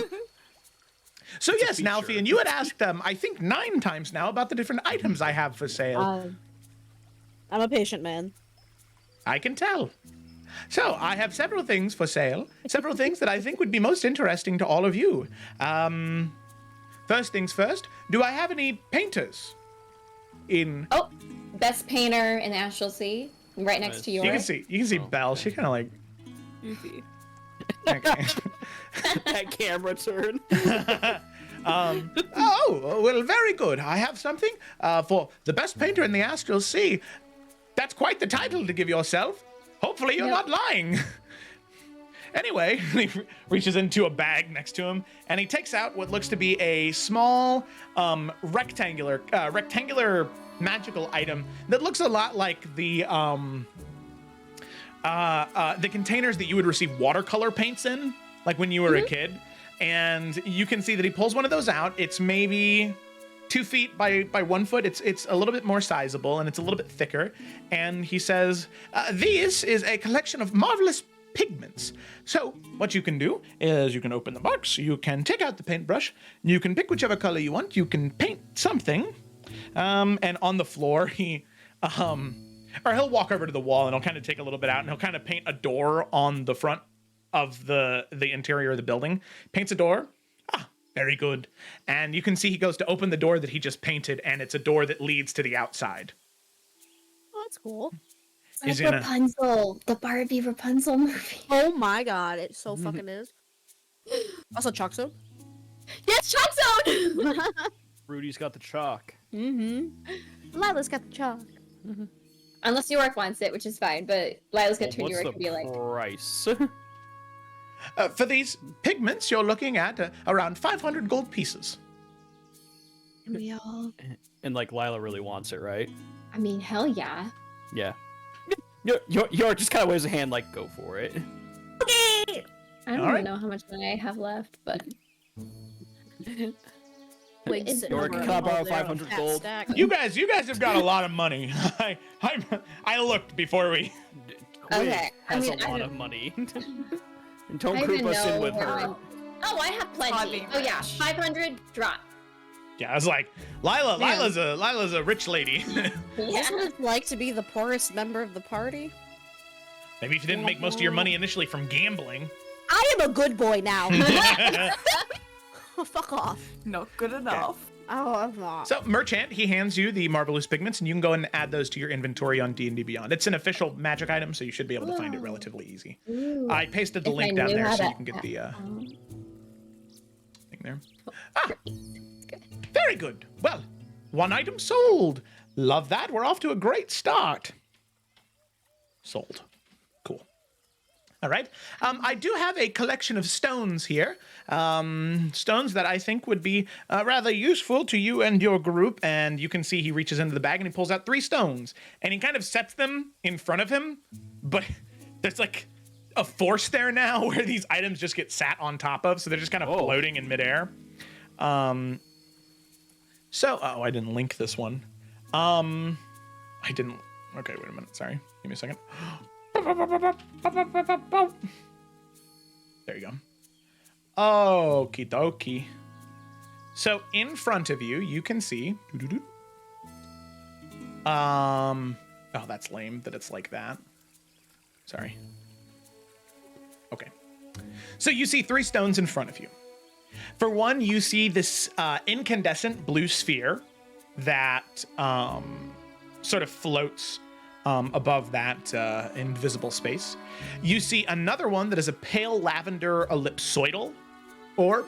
So yes, Nalfian, you had asked I think 9 times now about the different items I have for sale. I'm a patient man. I can tell. So I have several things for sale, several things that I think would be most interesting to all of you. First things first, do I have any painters in... Oh, best painter in the Astral Sea, right next to yours. You can see Belle. She kind of like... Goofy. Okay. That camera turn. Oh, well, very good. I have something for the best painter in the Astral Sea. That's quite the title to give yourself. Hopefully you're not lying. Anyway, he reaches into a bag next to him, and he takes out what looks to be a small, rectangular magical item that looks a lot like the containers that you would receive watercolor paints in, like when you were a kid. And you can see that he pulls one of those out. It's maybe 2 feet by 1 foot. It's a little bit more sizable and it's a little bit thicker. And he says, this is a collection of marvelous pigments. So what you can do is you can open the box, you can take out the paintbrush, you can pick whichever color you want, you can paint something. And on the floor, or he'll walk over to the wall and he'll kind of take a little bit out and he'll kind of paint a door on the front of the interior of the building. Paints a door. Very good. And you can see he goes to open the door that he just painted, and it's a door that leads to the outside. Oh, that's cool. He's Like gonna- Rapunzel, the Barbie Rapunzel movie. Oh my god, it so fucking is. Also, chalk zone. Yes, chalk zone. Rudy's got the chalk. Lila's got the chalk. Unless New York wants it, which is fine. But Lila's gonna turn New What's York the and be like, price? For these pigments, you're looking at around 500 gold pieces. and we all. And like Lila really wants it, right? I mean, hell yeah. Yeah. York just kind of waves a hand like, go for it. I don't All right. even know how much money I have left, but Wait, It's- sitting York, over can I all borrow there on 500 fat gold? stack. You guys have got a lot of money. I looked before we. Quinn Okay, I has mean, a I lot don't- of money. And don't I group even us in know with where her. my- Oh, I have plenty. Hardly Oh yeah, rich. 500 drop. Yeah, I was like, Lila's a rich lady. Yeah. Isn't it like to be the poorest member of the party? Maybe if you didn't make most of your money initially from gambling. I am a good boy now. Fuck off. Not good enough. Oh, I'm not. So, Merchant, he hands you the marvelous pigments, and you can go and add those to your inventory on D&D Beyond. It's an official magic item, so you should be able to find it relatively easy. Ooh. I pasted the If link I down knew there how so to- you can get the thing there. Good. Very good. Well, 1 item sold. Love that. We're off to a great start. Sold. Cool. All right. I do have a collection of stones here. Stones that I think would be rather useful to you and your group. And you can see he reaches into the bag and he pulls out 3 stones. And he kind of sets them in front of him. But there's like a force there now where these items just get sat on top of. So they're just kind of floating in midair. I didn't link this one. I didn't. Okay, wait a minute. Sorry. Give me a second. There you go. Okie dokie. So in front of you, you can see. Oh, that's lame that it's like that. Sorry. Okay. So you see 3 stones in front of you. For one, you see this incandescent blue sphere that sort of floats above that invisible space. You see another one that is a pale lavender ellipsoidal orb.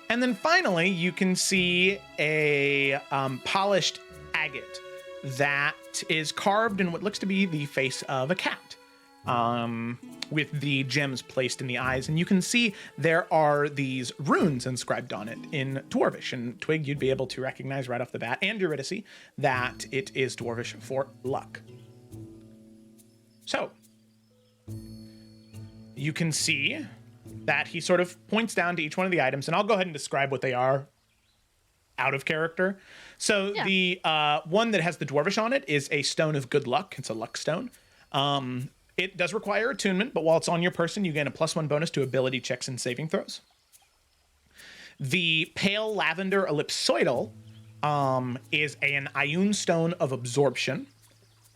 And then finally, you can see a polished agate that is carved in what looks to be the face of a cat. With the gems placed in the eyes. And you can see there are these runes inscribed on it in Dwarvish. And Twig, you'd be able to recognize right off the bat, and Eurydice, that it is Dwarvish for luck. So, you can see that he sort of points down to each one of the items, and I'll go ahead and describe what they are out of character. So the one that has the Dwarvish on it is a stone of good luck. It's a luck stone. It does require attunement, but while it's on your person, you gain a +1 bonus to ability checks and saving throws. The pale lavender ellipsoidal is an Ioun stone of absorption.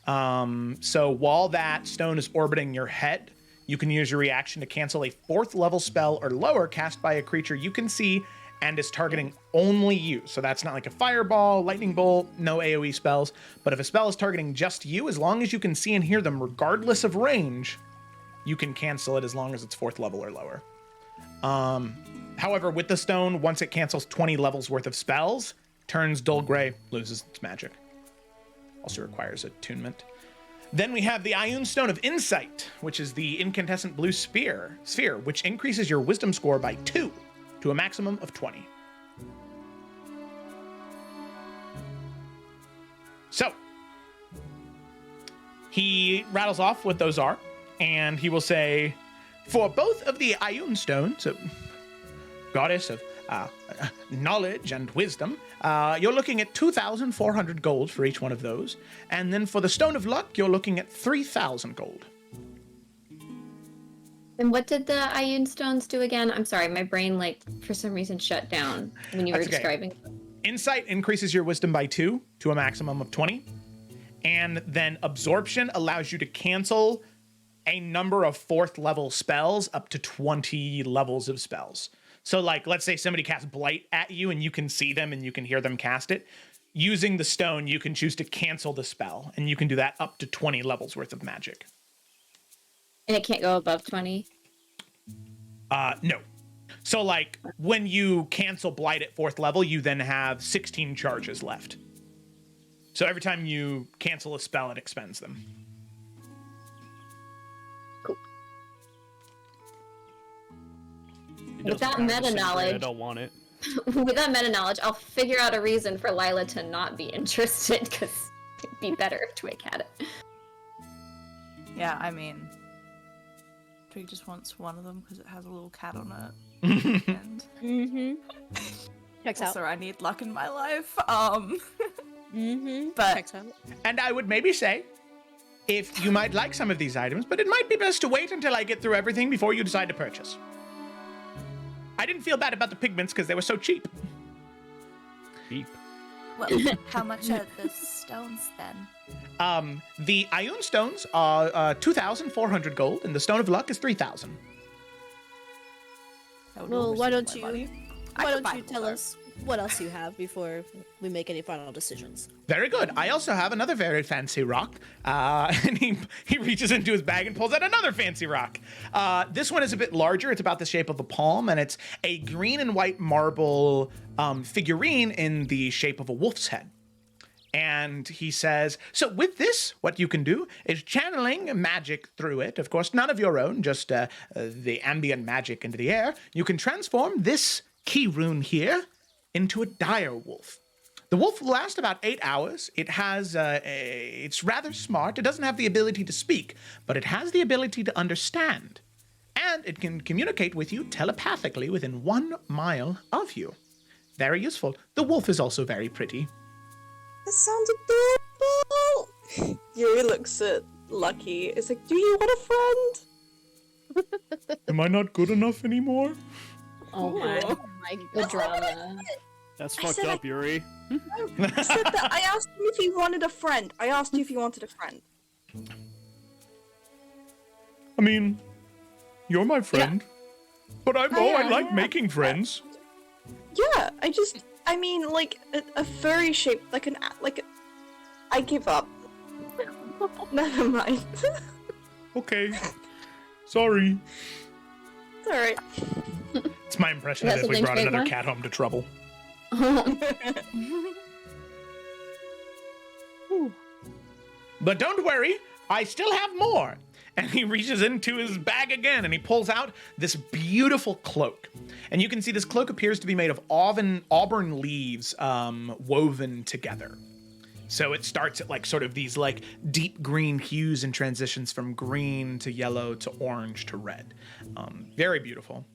So while that stone is orbiting your head, you can use your reaction to cancel a 4th level spell or lower cast by a creature you can see and is targeting only you. So that's not like a fireball, lightning bolt, no AoE spells. But if a spell is targeting just you, as long as you can see and hear them regardless of range, you can cancel it as long as it's 4th level or lower. However, with the stone, once it cancels 20 levels worth of spells, turns dull gray, loses its magic. Also requires attunement. Then we have the Ioun Stone of Insight, which is the incandescent blue sphere, which increases your wisdom score by 2 to a maximum of 20. So, he rattles off what those are, and he will say, for both of the Ioun stones, goddess of knowledge and wisdom, you're looking at 2,400 gold for each one of those. And then for the Stone of Luck, you're looking at 3,000 gold. And what did the Ioun stones do again? I'm sorry, my brain, like, for some reason shut down when you were That's okay. describing. Insight increases your wisdom by 2 to a maximum of 20. And then absorption allows you to cancel a number of 4th level spells up to 20 levels of spells. So, like, let's say somebody casts Blight at you and you can see them and you can hear them cast it. Using the stone, you can choose to cancel the spell, and you can do that up to 20 levels worth of magic. And it can't go above 20? No. So, like, when you cancel Blight at 4th level, you then have 16 charges left. So every time you cancel a spell, it expends them. Cool. With that meta knowledge, I don't want it. with that meta knowledge, I'll figure out a reason for Lila to not be interested, because it'd be better if Twig had it. Yeah, I mean, Twig just wants one of them because it has a little cat on it. And Mm-hmm. Checks out. also, I need luck in my life. Mm-hmm. But Checks out. And I would maybe say, if you might like some of these items, but it might be best to wait until I get through everything before you decide to purchase. I didn't feel bad about the pigments because they were so cheap. Cheap. well, how much are the stones then? The Ioun stones are 2,400 gold, and the Stone of Luck is 3,000. That would Well, almost why equal don't my you money. I why could don't buy you tell more. us what else you have before we make any final decisions? Very good. I also have another very fancy rock. And he reaches into his bag and pulls out another fancy rock. This one is a bit larger. It's about the shape of a palm, and it's a green and white marble figurine in the shape of a wolf's head. And he says, so with this, what you can do is channeling magic through it. Of course, none of your own, just the ambient magic into the air. You can transform this key rune here into a dire wolf. The wolf will last about 8 hours. It has, it's rather smart. It doesn't have the ability to speak, but it has the ability to understand. And it can communicate with you telepathically within 1 mile of you. Very useful. The wolf is also very pretty. That sounds adorable! Yuri looks at Lucky. It's like, do you want a friend? Am I not good enough anymore? Oh my, the drama. That's I fucked said up, Yuri. I said that. I asked him if he wanted a friend. I asked you if you wanted a friend. I mean, you're my friend. But I like yeah. making friends. Yeah, I mean, like, a furry shape, I give up. Never mind. Okay. Sorry. It's alright. It's my impression of That's if we the brought big another one? cat home to trouble. But don't worry, I still have more. And he reaches into his bag again and he pulls out this beautiful cloak. And you can see this cloak appears to be made of auburn leaves woven together. So it starts at like sort of these like deep green hues and transitions from green to yellow to orange to red. Very beautiful.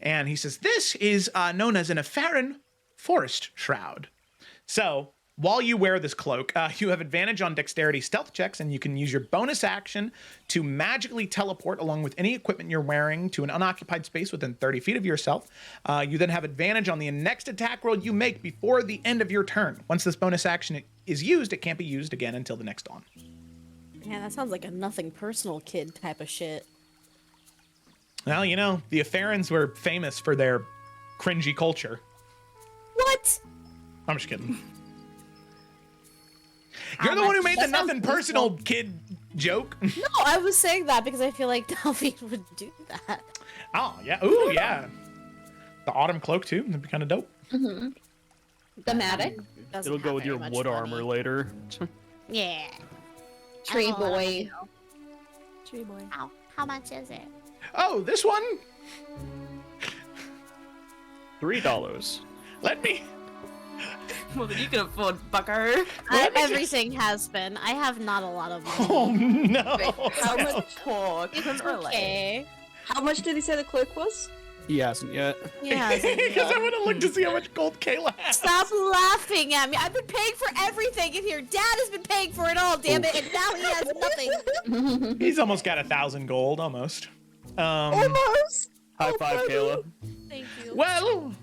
And he says, this is known as an Iverion forest shroud. So while you wear this cloak, you have advantage on dexterity stealth checks, and you can use your bonus action to magically teleport along with any equipment you're wearing to an unoccupied space within 30 feet of yourself. You then have advantage on the next attack roll you make before the end of your turn. Once this bonus action is used, it can't be used again until the next dawn. Yeah, that sounds like a nothing personal kid type of shit. Well, you know, the Iverions were famous for their cringy culture. What? I'm just kidding. You're the one who made the nothing personal kid joke. No, I was saying that because I feel like Delphine would do that. Oh, yeah. Ooh, yeah. The autumn cloak, too. That'd be kind of dope. Mm-hmm. Thematic. Doesn't It'll go have with your very wood much armor money. later. Yeah. Tree Oh, I don't boy. know. Tree boy. How much is it? Oh, this one? $3. Let me... More than you can afford, bucko. Everything has been. I have not a lot of money. Oh, no. How much pork? It's okay. How much did he say the cloak was? He hasn't yet. Yeah. Because I want to look to see how much gold Kayla has. Stop laughing at me. I've been paying for everything in here. Dad has been paying for it all, damn it, and now he has nothing. He's almost got 1,000 gold, almost. Almost. High five, Kayla. Thank you. Well,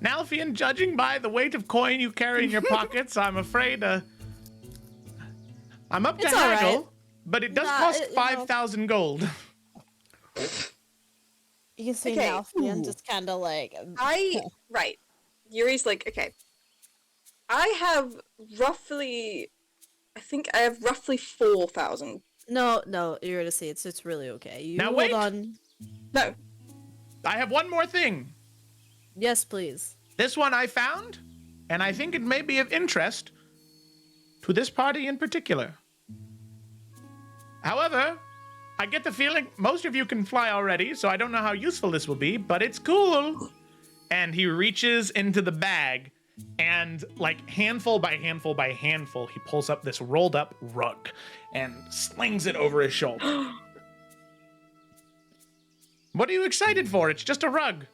Nalfian, judging by the weight of coin you carry in your pockets, I'm afraid I'm up to It's all right. haggle, but it does cost 5,000 gold. You can see Okay. Nalfian just kind of like. Right. Yuri's like, okay. I have roughly 4,000. No, you're gonna see it's really okay. You Now hold wait. on. No. I have one more thing. Yes, please. This one I found, and I think it may be of interest to this party in particular. However, I get the feeling most of you can fly already, so I don't know how useful this will be, but it's cool. And he reaches into the bag, and like handful by handful by handful, he pulls up this rolled up rug and slings it over his shoulder. What are you excited for? It's just a rug.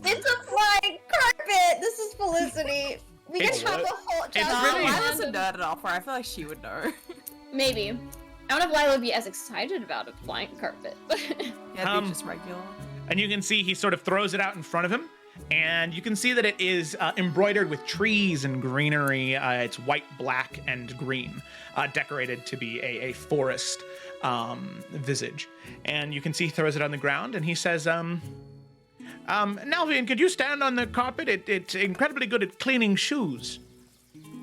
It's a flying carpet! This is Felicity. We It's can have a whole it's job. really- I was a nerd enough where I feel like she would know. Maybe. I don't know if Lila would be as excited about a flying carpet. Yeah, it'd be just regular. And you can see he sort of throws it out in front of him. And you can see that it is embroidered with trees and greenery. It's white, black, and green, decorated to be a forest visage. And you can see he throws it on the ground and he says, Nalvian, could you stand on the carpet? It's incredibly good at cleaning shoes.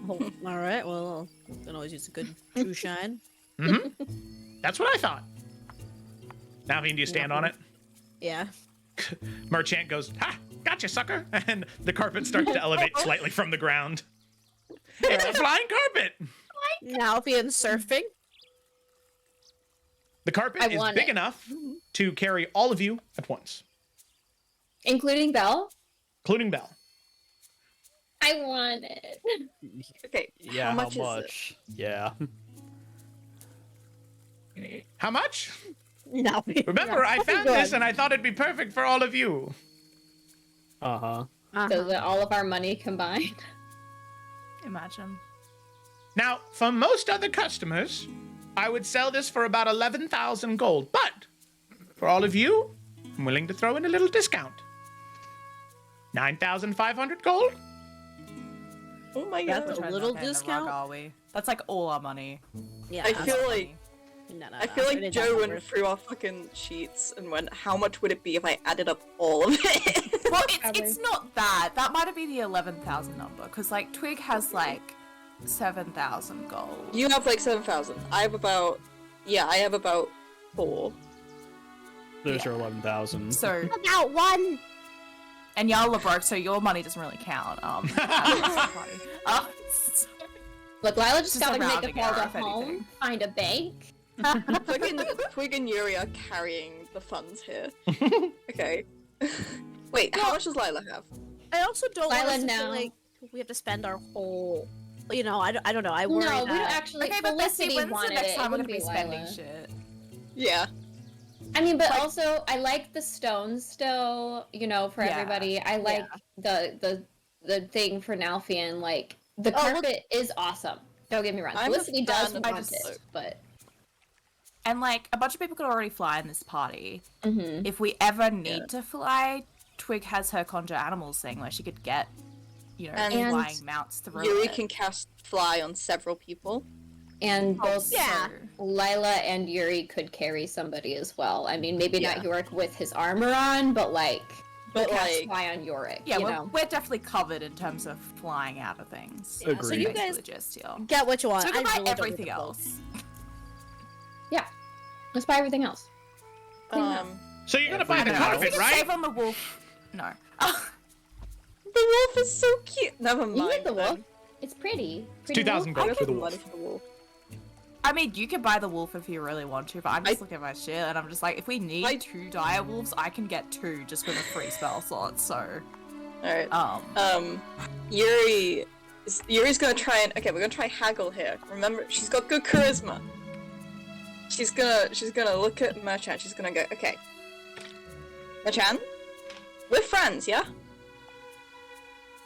Oh, all right. Well, I can always use a good shoe shine. That's what I thought. Nalvian, do you stand on it? Yeah. Merchant goes, ha, gotcha, sucker. And the carpet starts to elevate slightly from the ground. It's a flying carpet. Nalfian surfing. The carpet I is want big it. enough to carry all of you at once, Including Belle? including Belle. I want it. Okay. Yeah, how much is it? much? Yeah. How much? Nalfian. Remember, I found this and I thought it'd be perfect for all of you. Uh-huh. So that all of our money combined. Imagine. Now, for most other customers, I would sell this for about 11,000 gold. But for all of you, I'm willing to throw in a little discount. 9,500 gold? Oh my That's god. a We're little not paying the discount? rug, are we? That's like all our money. Yeah. I that's feel fine. like No, I feel it like is Joe not went worth- through our fucking sheets and went, how much would it be if I added up all of it? Well, Probably. it's not that. That might have been the 11,000 number, because like Twig has like 7,000 gold. You have like 7,000. I have about 4. There's your 11,000. So, About one. and y'all are broke, so your money doesn't really count. Look, Lila just Just gotta a make a rounding call error, to if home, anything. find a bank. Twig and Yuri are carrying the funds here. Okay. Wait, how much does Lila have? I also don't want Lila, us to feel no. like we have to spend our whole. You know, I don't know. I worry No, we don't that. actually. Okay, but let's see, Felicity when's the wanted next it. time It we're gonna wouldn't be spending Lila. shit? Yeah. I mean, but also I like the stones still. You know, for Yeah. everybody. I like the thing for Nalfian. Like the Oh, look- carpet is awesome. Don't get me wrong. I'm a Felicity does fan of want this. it, but And like, a bunch of people could already fly in this party. mhm. If we ever need to fly, Twig has her conjure animals thing where she could get, you know, And flying mounts through Yuri it. can cast fly on several people. And both Yeah. Lila and Yuri could carry somebody as well. I mean, maybe not Yeah. Yorick with his armor on, but like, But, cast like- fly on Yorick. Yeah, you we're, know. we're definitely covered in terms of flying out of things. Yeah, so Agreed. you Basically guys just here. get what you want. So we can I buy really don't everything need the clothes. else. Yeah. Let's buy everything else. So you're going to buy the Everything I else. carpet, think right? save on the wolf. No. The wolf is so cute. Never mind. You get the wolf. then. It's pretty. It's 2,000 I gold for put the money wolf. for the wolf. I mean, you can buy the wolf if you really want to, but I'm just looking at my shit and I'm just like, if we need I- 2 dire wolves, I can get 2 just with a free spell slot. So, Alright. um, Yuri's gonna try and, okay, we're gonna try haggle here. Remember, she's got good charisma. she's gonna look at Merchant. She's gonna go, okay, Merchant, we're friends, yeah?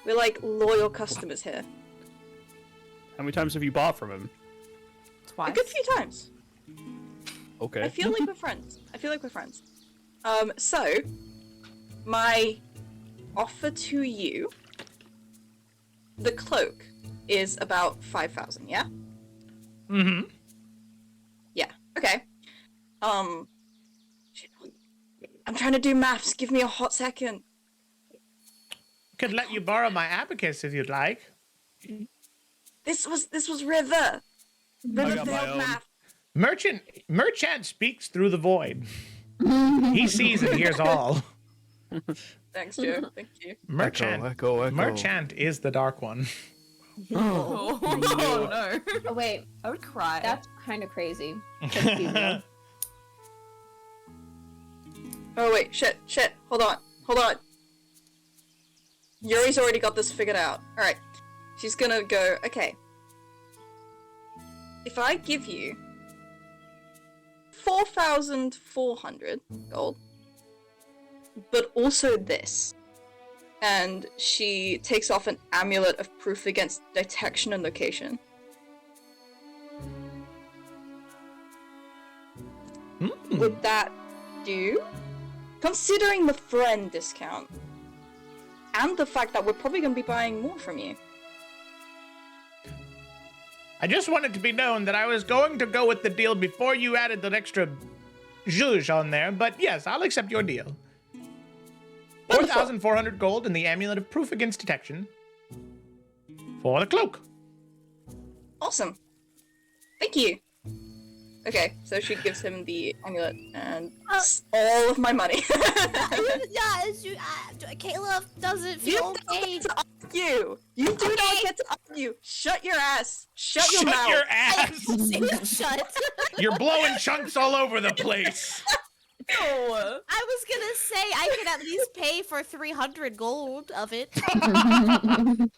We're like loyal customers here. How many times have you bought from him? Twice. A good few times. Okay. I feel like we're friends. So, my offer to you, the cloak, is about 5,000, yeah? Mm-hmm. Yeah, okay. Shit, I'm trying to do maths, give me a hot second. Could let you borrow my abacus if you'd like. This was River. River got my failed own. math. Merchant speaks through the void. He sees and hears all. Thanks, Joe. Thank you. Merchant. Echo. Merchant is the dark one. Oh, no. Oh wait, I would cry. that's kind of crazy. Just female. Oh wait, shit. Hold on. Yuri's already got this figured out. Alright. She's gonna go, okay. If I give you 4,400 gold, but also this, and she takes off an amulet of proof against detection and location. Would that do? Considering the friend discount, and the fact that we're probably going to be buying more from you. I just want it to be known that I was going to go with the deal before you added that extra zhuzh on there, but yes, I'll accept your deal. 4,400 gold and the amulet of proof against detection for the cloak. Awesome. Thank you. Okay, so she gives him the amulet and all of my money. Caleb doesn't You feel don't okay. get to argue. You do not get to argue. Shut your ass. Shut your Shut mouth. your ass! Shut. You're blowing chunks all over the place. I was gonna say I could at least pay for 300 gold of it. Well,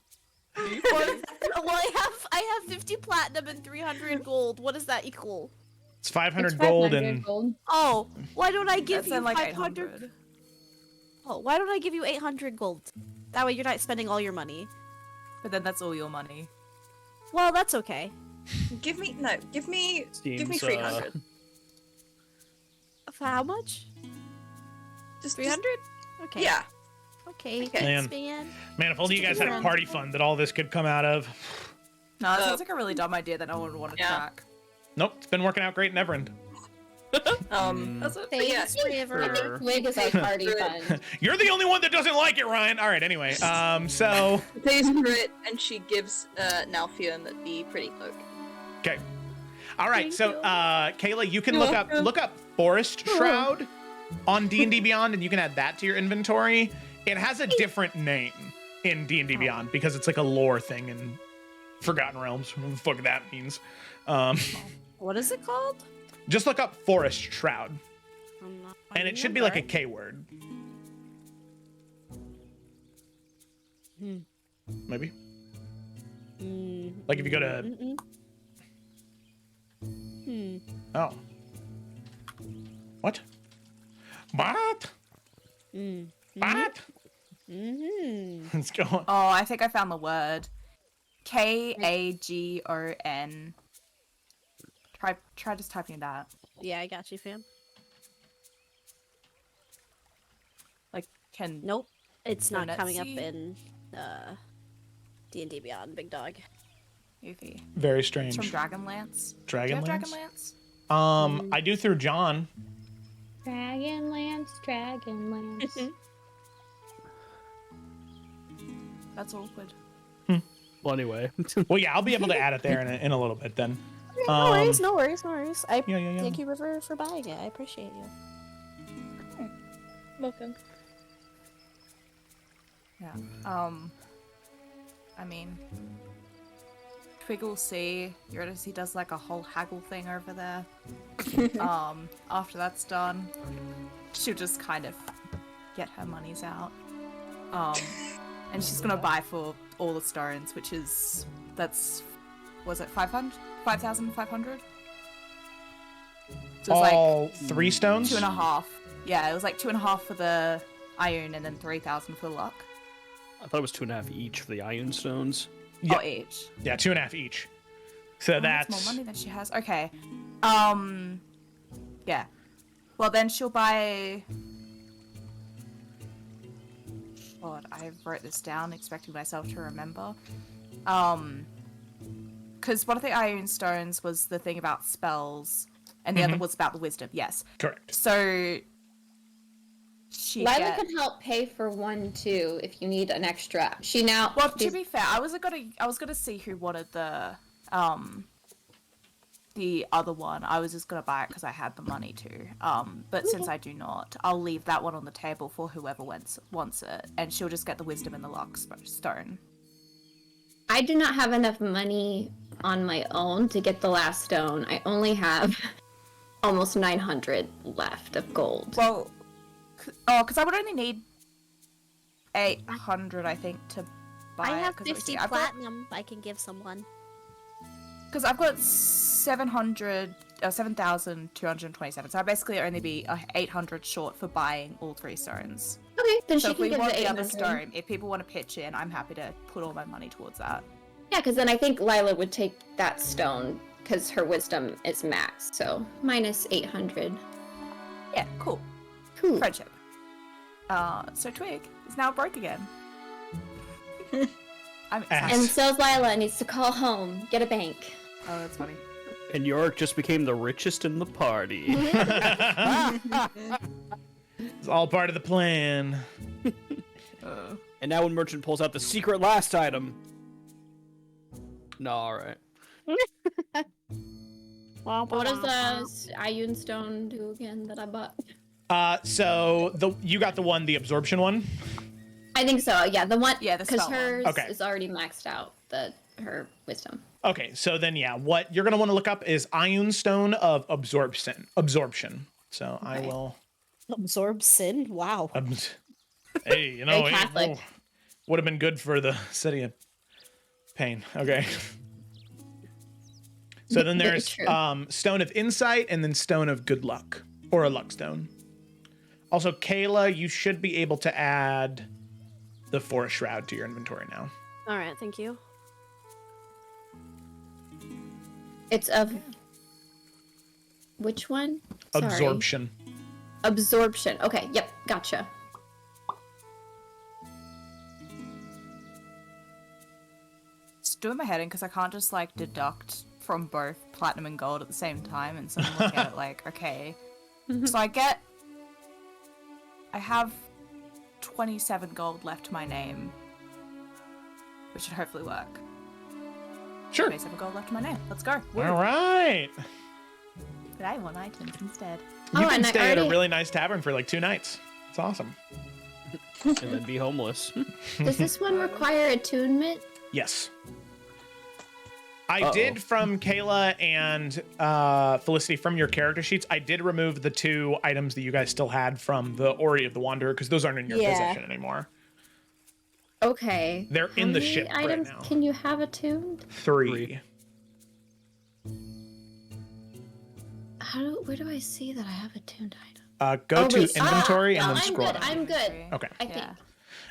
I have 50 platinum and 300 gold. What does that equal? It's 500 It's gold 500 and gold. Oh, why don't I give That's you in like 500? 800. Oh, why don't I give you 800 gold? That way you're not spending all your money. But then that's all your money. Well, that's okay. Give me 300. For how much? Just 300? Okay. Yeah. Okay. Okay. Thanks, man. man, if only you guys had a Around. party fund that all this could come out of. No, that sounds like a really dumb idea that no one would want to Yeah. track. Nope, it's been working out great in Everend. That's it. But yeah, Thanks, River. Sure. Wig is like party fun. You're the only one that doesn't like it, Ryan. All right, anyway, so she pays for it and she gives Nalfion the pretty cloak. okay. All right, Thank so you. Kayla, you can You're look up Forest Shroud on D&D Beyond, and you can add that to your inventory. It has a different name in D&D Beyond because it's like a lore thing in Forgotten Realms. What the fuck that means? What is it called? Just look up Forest Shroud, I'm not and it should be like a K word. Maybe. Like if you go to oh, what? What? What? Let's go on. Oh, I think I found the word. Kagon. Try just typing it out. Yeah, I got you, fam. Like, can Nope. It's not Donut coming up seed? in D&D Beyond, big dog. Yuffie. Very It's from strange. Dragonlance. Do you have Dragonlance? Dragonlance? I do through John. Dragonlance. That's awkward. Well, anyway. Well, yeah, I'll be able to add it there in a little bit then. No worries, no worries. I Yeah. thank you, River, for buying it. I appreciate you. Welcome. Yeah. I mean, Twiggle C, he does like a whole haggle thing over there. After that's done, she'll just kind of get her monies out. And she's gonna buy for all the stones, which was it 500? 5,500? So it was All 3 stones? 2.5. Yeah, it was like 2.5 for the Ioun and then 3,000 for the luck. I thought it was 2.5 each for the Ioun stones. Yeah. Oh, each. Yeah, 2.5 each. So that's more money than she has. Okay. Yeah. Well, then she'll buy. God, I wrote this down, expecting myself to remember. Because one of the Ioun stones was the thing about spells, and the other was about the wisdom. Yes. correct. So. Lila can help pay for one too if you need an extra. She now. Well, to be fair, I was gonna see who wanted the other one. I was just gonna buy it because I had the money to. But since I do not, I'll leave that one on the table for whoever wants it, and she'll just get the wisdom and the luck stone. I do not have enough money on my own to get the last stone. I only have almost 900 left of gold. Well, because I would only need 800, I think, to buy I it. have 'cause 50 I've got- platinum I can give someone. Because I've got 7,227, so I basically only be 800 short for buying all 3 stones. Okay, then So she if can we give want the the other 800. stone, if people want to pitch in, I'm happy to put all my money towards that. Yeah, because then I think Lila would take that stone because her wisdom is maxed. So minus 800. Yeah, cool. Cool. Friendship. So Twig is now broke again. I'm excited. And so's Lila and needs to call home, get a bank. Oh, that's funny. And Yorick just became the richest in the party. It's all part of the plan. And now when Merchant pulls out the secret last item. No, alright. What does the Ioun stone do again that I bought? So you got the absorption one? I think so. Yeah, the one. Yeah, the because spell one. hers Okay. is already maxed out. Her wisdom. Okay, so then yeah, what you're gonna want to look up is Ioun Stone of Absorption. So I will. Absorb sin? Wow. Hey, you know, Very Catholic. would have been good for the city of pain. Okay. So then Very there's true. Stone of Insight and then Stone of Good Luck, or a Luck Stone. Also, Kayla, you should be able to add the Forest Shroud to your inventory now. All right, thank you. It's of which one? Sorry. Absorption. Absorption. Okay. Yep. Gotcha. Just doing my head in because I can't just like deduct from both platinum and gold at the same time, and so I'm looking at it like, okay. So I have 27 gold left to my name, which should hopefully work. Sure. 27 gold left to my name. Let's go. Woo. All right. But I want items instead. You Oh, can and I stay at a already- really nice tavern for like 2 nights. It's awesome. And then be homeless. Does this one require attunement? Yes. I did from Kayla and Felicity from your character sheets. I did remove the 2 items that you guys still had from the Ori of the Wanderer because those aren't in your possession anymore. Okay. They're in the ship How right many items now. can you have attuned? 3. Where do I see that I have attuned items? Go to wait. inventory No, and then I'm scroll good. down. I'm good. Okay. I think.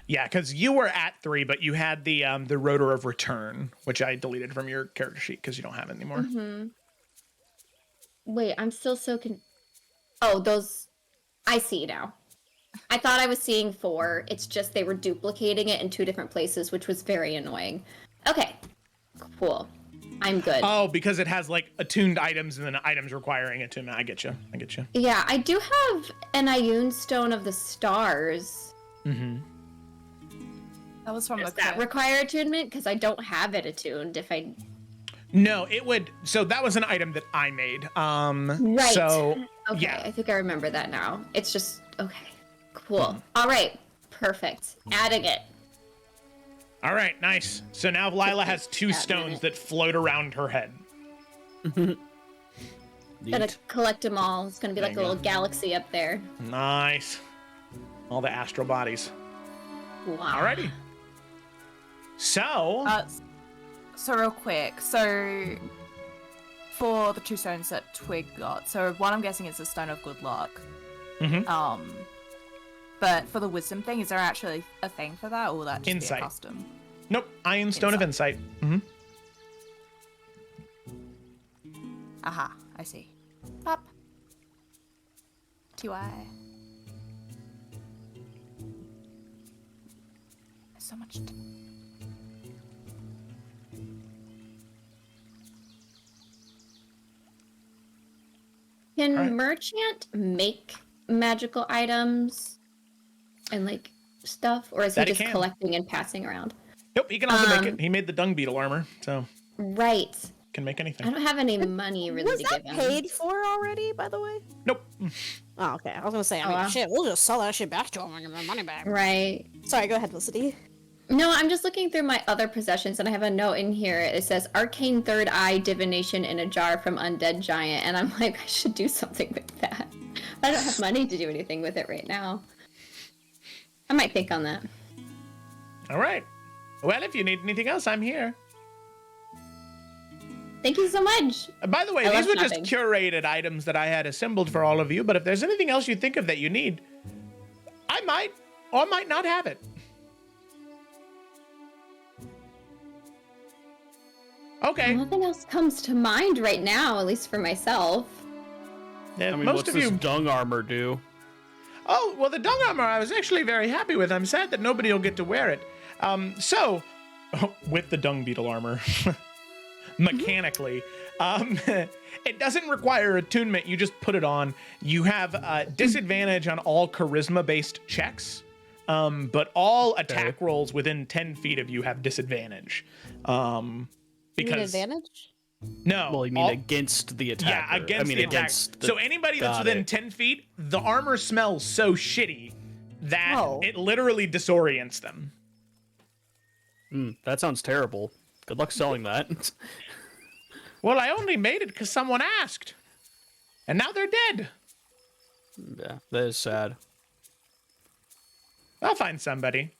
Yeah, because you were at 3, but you had the Rotor of Return, which I deleted from your character sheet because you don't have it anymore. Mm-hmm. Wait, I'm still so Oh, those. I see now. I thought I was seeing 4. It's just they were duplicating it in 2 different places, which was very annoying. Okay. Cool. I'm good. Oh, because it has like attuned items and then items requiring attunement. I get you. Yeah, I do have an Ioun Stone of the Stars. Mm-hmm. That was from Does the that require attunement? Because I don't have it attuned. If I No, it would. So that was an item that I made. Right. So Okay, yeah. I think I remember that now. It's just okay. Cool. All right. Perfect. Adding it. All right, nice. So now Lila has 2 stones that float around her head. Gotta collect them all. It's gonna be like a There you little galaxy up there. Nice. All the astral bodies. Wow. Alrighty. So So real quick, so for the 2 stones that Twig got. So one I'm guessing is the Stone of Good Luck. Mm-hmm. But for the wisdom thing, is there actually a thing for that, or will that just Insight. be a custom? Nope. Iron Stone of Insight. Mm-hmm. Aha, I see. Pop. TY. So much. Can Alright. merchant make magical items and like stuff, or is he That he just can. collecting and passing around? Nope, he can also make it. He made the dung beetle armor, so Right. can make anything. I don't have any money really Was to that give him. paid for already, by the way? Nope. Oh, okay. I was gonna say, I Oh, mean, wow. shit, we'll just sell that shit back to him and give him the money back. Right. Sorry, go ahead, Felicity. No, I'm just looking through my other possessions, and I have a note in here. It says Arcane Third Eye Divination in a Jar from Undead Giant, and I'm like, I should do something with that. But I don't have money to do anything with it right now. I might think on that. All right. Well, if you need anything else, I'm here. Thank you so much. By the way, I these love were just shopping. curated items that I had assembled for all of you, but if there's anything else you think of that you need, I might or might not have it. Okay. Nothing else comes to mind right now, at least for myself. Yeah, I mean, most what's of this you. dung armor do? Oh, well, the dung armor I was actually very happy with. I'm sad that nobody will get to wear it. With the dung beetle armor, mechanically, it doesn't require attunement. You just put it on. You have disadvantage on all charisma-based checks, but all attack rolls within 10 feet of you have disadvantage. You need Because advantage? no, Well, you mean all- against the attacker? yeah, against the attack. against the- So anybody that's Got within it. 10 feet, the armor smells so shitty that Oh. it literally disorients them. That sounds terrible. Good luck selling that. Well, I only made it because someone asked. And now they're dead. Yeah, that is sad. I'll find somebody.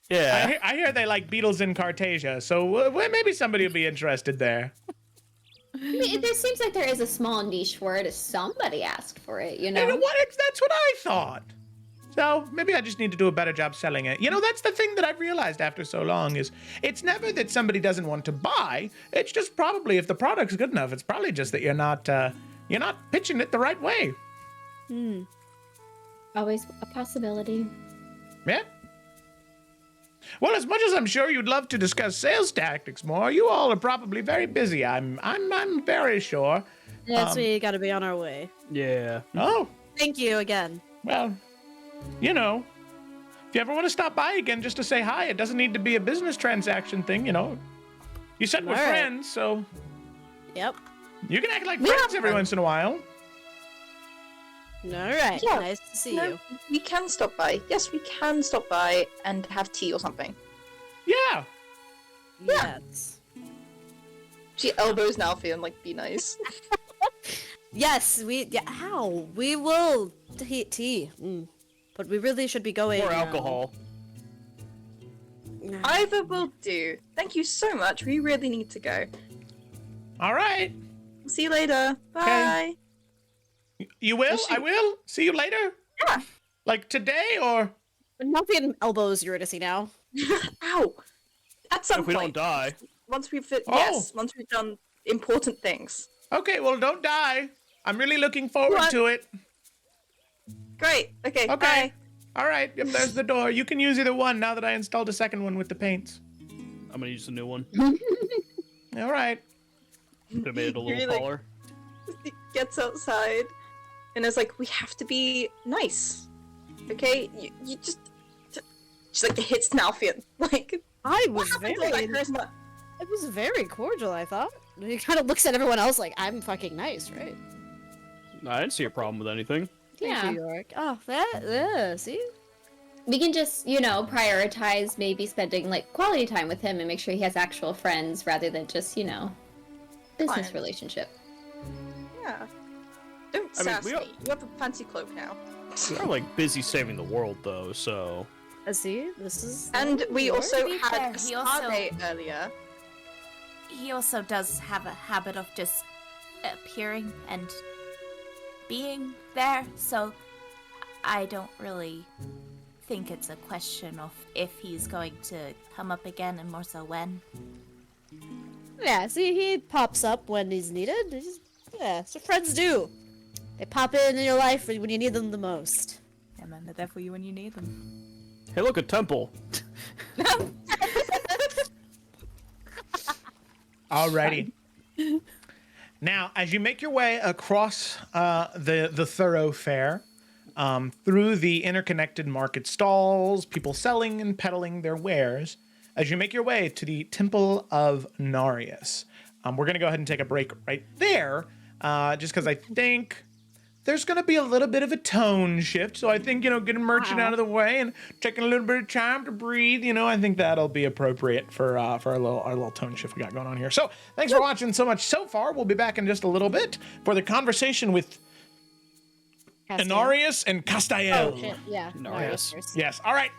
Yeah. I hear they like beetles in Cartasia, so well, maybe somebody will be interested there. I mean, there seems like there is a small niche for it if somebody asked for it, you know? And that's what I thought. So maybe I just need to do a better job selling it. You know, that's the thing that I've realized after so long is it's never that somebody doesn't want to buy. It's just probably if the product's good enough, it's probably just that you're not pitching it the right way. Always a possibility. Yeah. Well, as much as I'm sure you'd love to discuss sales tactics more, you all are probably very busy. I'm very sure. Yes, we gotta be on our way. Yeah. Oh, Thank you again. well, you know, if you ever want to stop by again just to say hi, it doesn't need to be a business transaction thing, you know. You said we're All right. friends, so Yep. you can act like We friends are every friends. once in a while. All right. Yeah. Nice to see No, you. we can stop by. Yes, we can stop by and have tea or something. Yeah. Yes. She elbows Nalfi and like, be nice. Yes, how? We will tea. But we really should be going. Or alcohol. Either will do. Thank you so much. We really need to go. All right. See you later. Bye. You will? I will. See you later? Yeah. Like today or? Nothing elbows Eurydice now. Ow. At some If we don't point. die. Once we've Oh. yes, once we've done important things. Okay, well, don't die. I'm really looking forward What? to it. Great. Okay. Okay. Bye. All right. Yep, there's the door. You can use either one now that I installed a second one with the paints. I'm gonna use the new one. All right. Could have made it a little Really? taller. He gets outside and is like, we have to be nice. Okay? You just like hits Nalfian. Like I what was happened to all that very. charisma? It was very cordial. I thought. He kind of looks at everyone else like I'm fucking nice, right? I didn't see a problem with anything. Thank Yeah. you, York. Oh, that. See. We can just, prioritize maybe spending like quality time with him and make sure he has actual friends rather than just, business Fine. relationship. Yeah. Don't I mean, sass we me. are- You have a fancy cloak now. We're like busy saving the world though, so See, this is. And we also be had fair, a he spa also- day earlier. he also does have a habit of just appearing and being there, so I don't really think it's a question of if he's going to come up again, and more so when. Yeah, see, he pops up when he's needed. Yeah, that's what friends do. They pop in your life when you need them the most. And then they're there for you when you need them. Hey, look, a temple. Alrighty. Now, as you make your way across the thoroughfare, through the interconnected market stalls, people selling and peddling their wares, as you make your way to the Temple of Narius, we're going to go ahead and take a break right there, just because I think there's going to be a little bit of a tone shift. So I think, getting merchant out of the way and taking a little bit of time to breathe, I think that'll be appropriate for our little tone shift we got going on here. So thanks for watching so much so far. We'll be back in just a little bit for the conversation with Inarius and Castael. Oh, shit. Yeah. Narius. Narius. Yes. All right.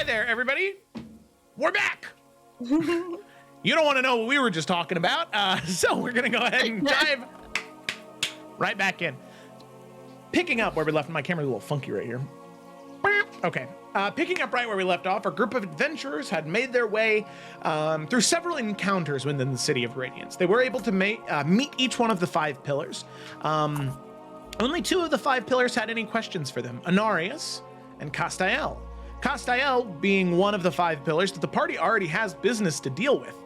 Hi there, everybody. We're back. You don't want to know what we were just talking about, so we're going to go ahead and dive right back in. Picking up where we left, my camera's a little funky right here. Okay. Picking up right where we left off, a group of adventurers had made their way through several encounters within the city of Radiance. They were able to meet each one of the 5 pillars. Only 2 of the 5 pillars had any questions for them, Anarius and Castael. Castael being one of the 5 pillars that the party already has business to deal with.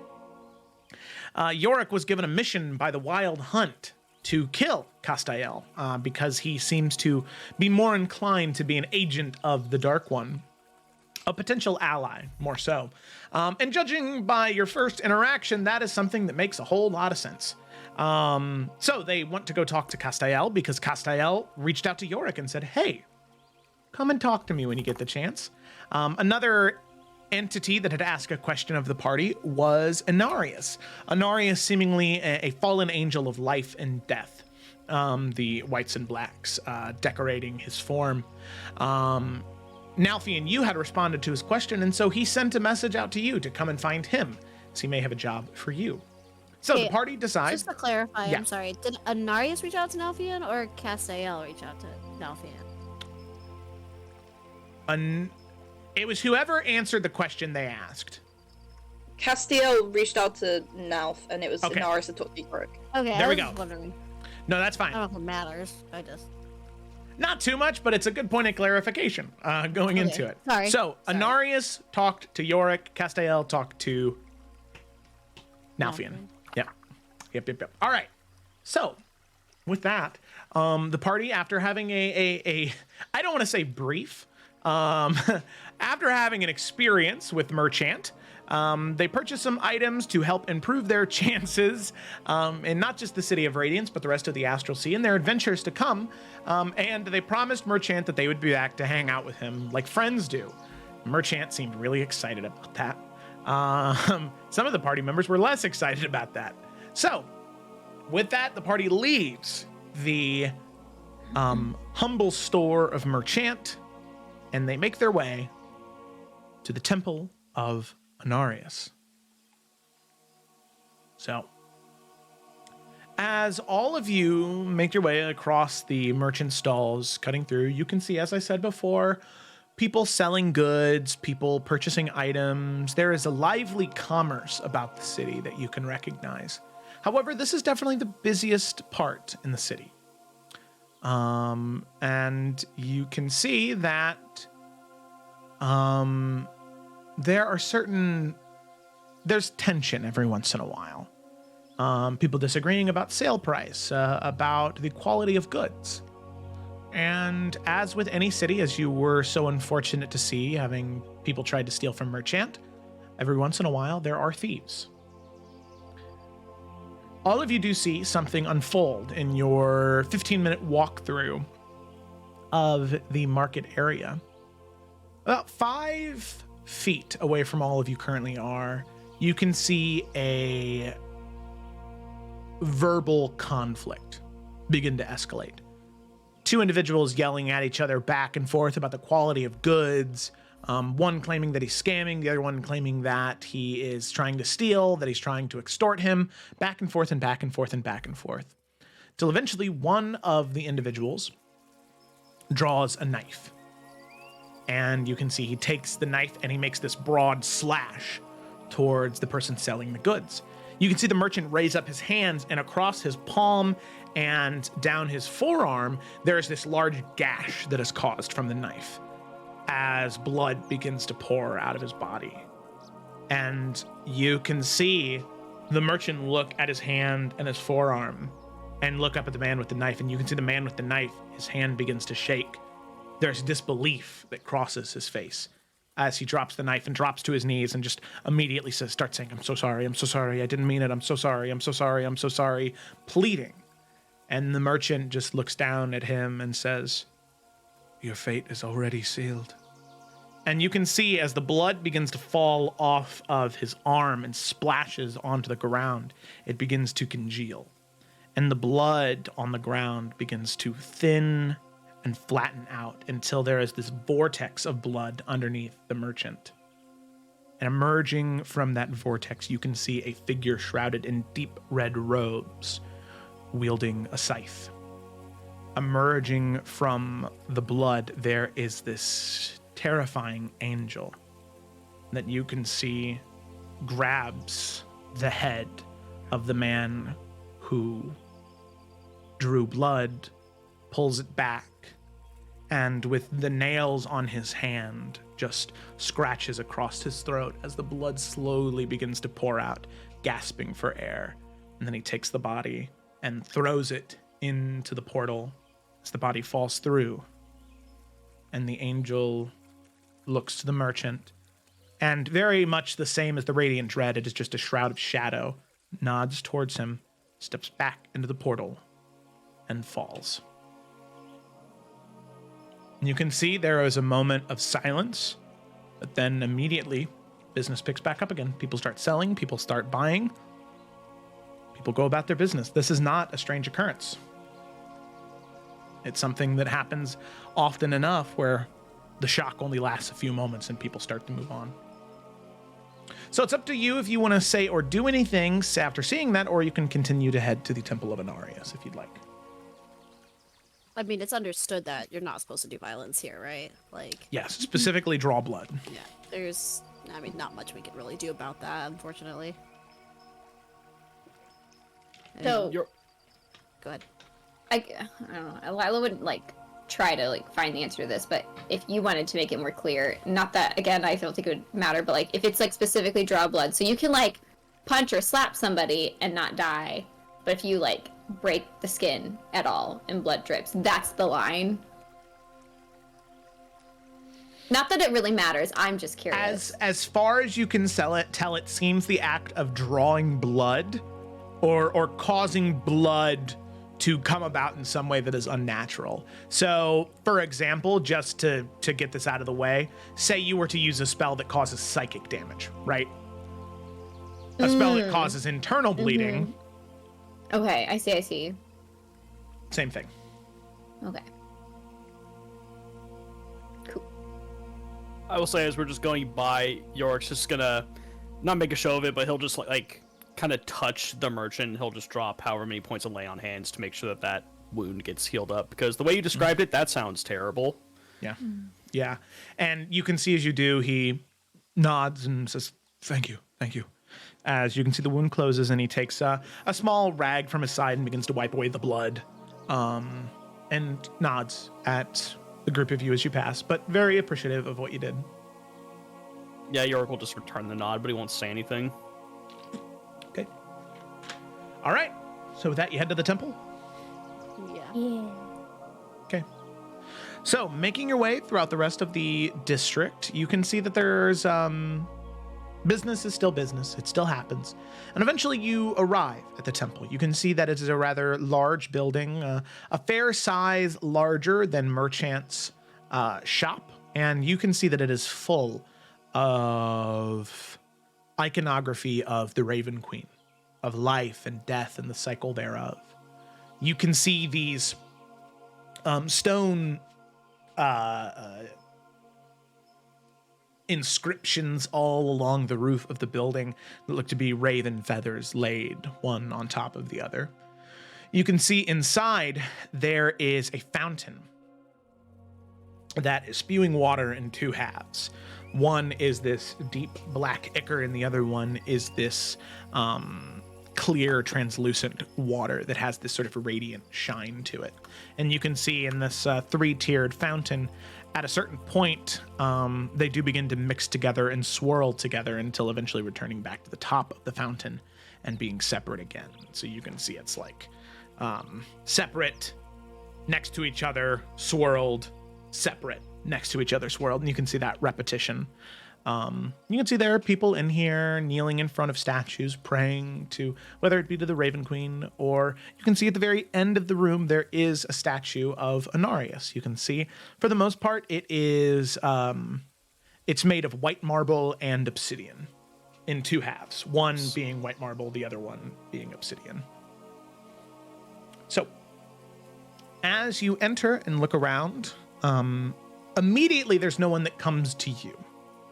Yorick was given a mission by the Wild Hunt to kill Castael because he seems to be more inclined to be an agent of the Dark One, a potential ally, more so. And judging by your first interaction, that is something that makes a whole lot of sense. So they want to go talk to Castael because Castael reached out to Yorick and said, hey, come and talk to me when you get the chance. Another entity that had asked a question of the party was Anarius. Anarius, seemingly a fallen angel of life and death. The whites and blacks decorating his form. Nalfian, you had responded to his question, and so he sent a message out to you to come and find him, so he may have a job for you. So the party decides... Just to clarify, Yeah. I'm sorry. Did Anarius reach out to Nalfian or Castael reach out to Nalfian? It was whoever answered the question they asked. Castiel reached out to Nalf, and it was Okay. Inaris that talked to Yorick. Okay, There I we was go. just wondering. No, that's fine. I don't know if it matters. I just... Not too much, but it's a good point of clarification going Okay, into it. sorry. So, Sorry. Anarius talked to Yorick, Castael talked to Nalfian. Yep. All right. So, with that, the party, after having a I don't want to say brief, after having an experience with Merchant, they purchased some items to help improve their chances in not just the City of Radiance, but the rest of the Astral Sea and their adventures to come. And they promised Merchant that they would be back to hang out with him like friends do. Merchant seemed really excited about that. Some of the party members were less excited about that. So, with that, the party leaves the humble store of Merchant, and they make their way to the Temple of Anarius. So, as all of you make your way across the merchant stalls, cutting through, you can see, as I said before, people selling goods, people purchasing items. There is a lively commerce about the city that you can recognize. However, this is definitely the busiest part in the city. And you can see that there's tension every once in a while. People disagreeing about sale price, about the quality of goods. And as with any city, as you were so unfortunate to see, having people tried to steal from Merchant, every once in a while there are thieves. All of you do see something unfold in your 15-minute walkthrough of the market area. About 5 feet away from all of you currently are, you can see a verbal conflict begin to escalate. 2 individuals yelling at each other back and forth about the quality of goods. One claiming that he's scamming, the other one claiming that he is trying to steal, that he's trying to extort him, back and forth and back and forth and back and forth. Till eventually one of the individuals draws a knife. And you can see he takes the knife and he makes this broad slash towards the person selling the goods. You can see the merchant raise up his hands, and across his palm and down his forearm, there's this large gash that is caused from the knife as blood begins to pour out of his body. And you can see the merchant look at his hand and his forearm and look up at the man with the knife, and you can see the man with the knife, his hand begins to shake. There's disbelief that crosses his face as he drops the knife and drops to his knees and just immediately starts saying, I'm so sorry, I didn't mean it, I'm so sorry, pleading. And the merchant just looks down at him and says, your fate is already sealed. And you can see as the blood begins to fall off of his arm and splashes onto the ground, it begins to congeal. And the blood on the ground begins to thin and flatten out until there is this vortex of blood underneath the merchant. And emerging from that vortex, you can see a figure shrouded in deep red robes, wielding a scythe. Emerging from the blood, there is this terrifying angel that you can see grabs the head of the man who drew blood, pulls it back, and with the nails on his hand, just scratches across his throat as the blood slowly begins to pour out, gasping for air. And then he takes the body and throws it into the portal as the body falls through. And the angel looks to the merchant, and very much the same as the Radiant Dread, it is just a shroud of shadow, nods towards him, steps back into the portal, and falls. And you can see there is a moment of silence, but then immediately business picks back up again. People start selling, people start buying, people go about their business. This is not a strange occurrence. It's something that happens often enough where the shock only lasts a few moments and people start to move on. So it's up to you if you want to say or do anything after seeing that, or you can continue to head to the Temple of Inarius if you'd like. I mean, it's understood that you're not supposed to do violence here, right? Like, Yes, specifically draw blood. yeah, there's, I mean, not much we can really do about that, unfortunately. So, You're- go ahead. I don't know. Lila wouldn't try to find the answer to this, but if you wanted to make it more clear, not that again, I don't think it would matter, but if it's specifically draw blood, so you can punch or slap somebody and not die, but if you break the skin at all and blood drips, that's the line. Not that it really matters. I'm just curious. As far as you can tell, it seems the act of drawing blood or causing blood to come about in some way that is unnatural. So, for example, just to get this out of the way, say you were to use a spell that causes psychic damage, right? A spell that causes internal bleeding. Okay, I see. Same thing. Okay. Cool. I will say, as we're just going by, Yorick's just gonna not make a show of it, but he'll just kind of touch the merchant. He'll just drop however many points of lay on hands to make sure that wound gets healed up. Because the way you described it, that sounds terrible. Yeah. Yeah. And you can see as you do, he nods and says, thank you. As you can see, the wound closes and he takes a small rag from his side and begins to wipe away the blood. And nods at the group of you as you pass, but very appreciative of what you did. Yeah, Yorick will just return the nod, but he won't say anything. Okay. All right. So with that, you head to the temple? Yeah. Okay. So making your way throughout the rest of the district, you can see that there's business is still business. It still happens. And eventually you arrive at the temple. You can see that it is a rather large building, a fair size larger than Merchant's shop. And you can see that it is full of iconography of the Raven Queen, of life and death and the cycle thereof. You can see these stone inscriptions all along the roof of the building that look to be raven feathers laid one on top of the other. You can see inside there is a fountain that is spewing water in two halves. One is this deep black ichor, and the other one is this clear, translucent water that has this sort of radiant shine to it. And you can see in this three-tiered fountain, at a certain point, they do begin to mix together and swirl together until eventually returning back to the top of the fountain and being separate again. So you can see it's separate, next to each other, swirled, separate, next to each other, swirled. And you can see that repetition. You can see there are people in here kneeling in front of statues, praying to, whether it be to the Raven Queen, or you can see at the very end of the room, there is a statue of Inarius. You can see, for the most part, it is, it's made of white marble and obsidian in two halves. One being white marble, the other one being obsidian. So, As you enter and look around, immediately there's no one that comes to you,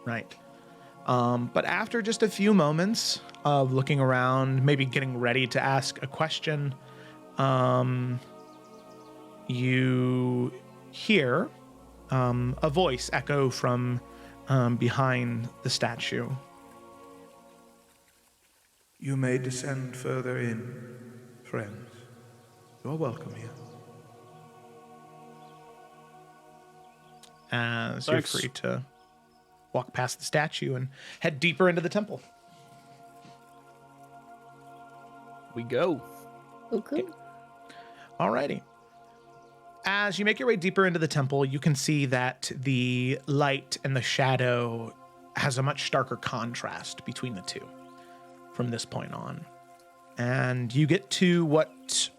right? But after just a few moments of looking around, maybe getting ready to ask a question, you hear a voice echo from behind the statue. You may descend further in, friends. You're welcome here. As Thanks. you're free to walk past the statue and head deeper into the temple. We go. Okay. Alrighty. As you make your way deeper into the temple, you can see that the light and the shadow has a much starker contrast between the two from this point on. And you get to what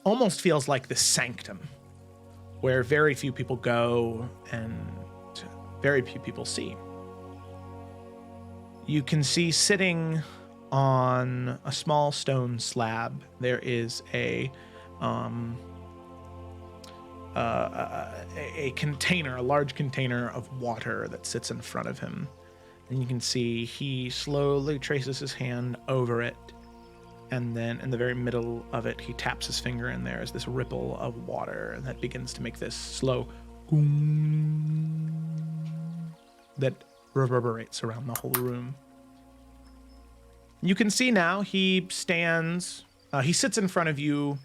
almost feels like the sanctum, where very few people go and very few people see. You can see sitting on a small stone slab, there is a container, a large container of water that sits in front of him. And you can see he slowly traces his hand over it. And then in the very middle of it, he taps his finger, and there is this ripple of water that begins to make this slow boom that reverberates around the whole room. You can see now he stands, he sits in front of you,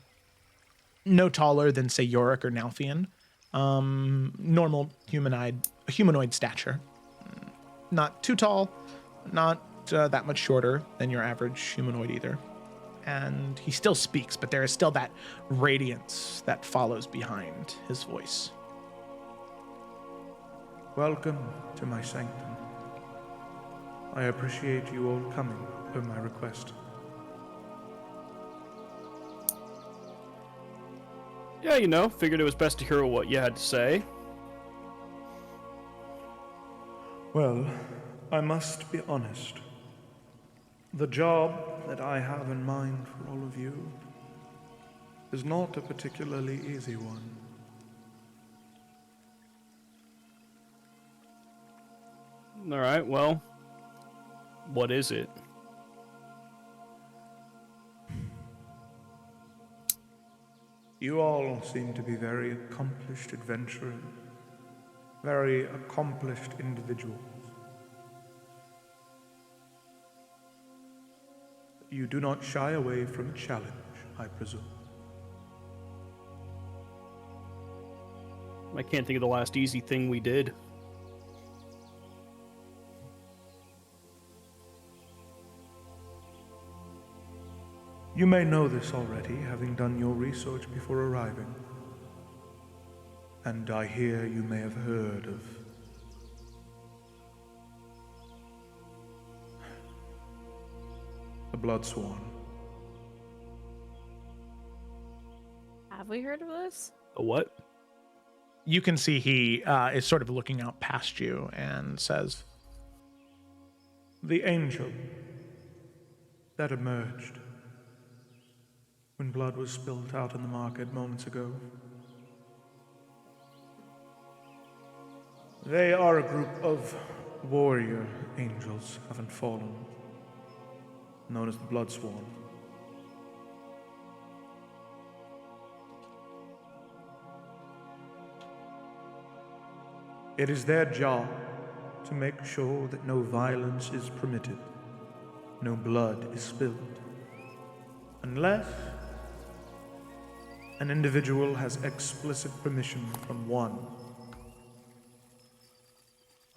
no taller than, say, Yorick or Nalfian. Normal humanoid stature. Not too tall, not that much shorter than your average humanoid either. And he still speaks, but there is still that radiance that follows behind his voice. Welcome to my sanctum. I appreciate you all coming per my request. Yeah, figured it was best to hear what you had to say. Well, I must be honest. The job that I have in mind for all of you is not a particularly easy one. All right, well, what is it? You all seem to be very accomplished adventurers, very accomplished individuals. You do not shy away from a challenge, I presume. I can't think of the last easy thing we did. You may know this already, having done your research before arriving. And I hear you may have heard of the Blood Swan. Have we heard of this? A what? You can see he is sort of looking out past you and says, The angel that emerged when blood was spilled out in the market moments ago. They are a group of warrior angels, haven't fallen, known as the Blood Swan. It is their job to make sure that no violence is permitted, no blood is spilled, unless an individual has explicit permission from one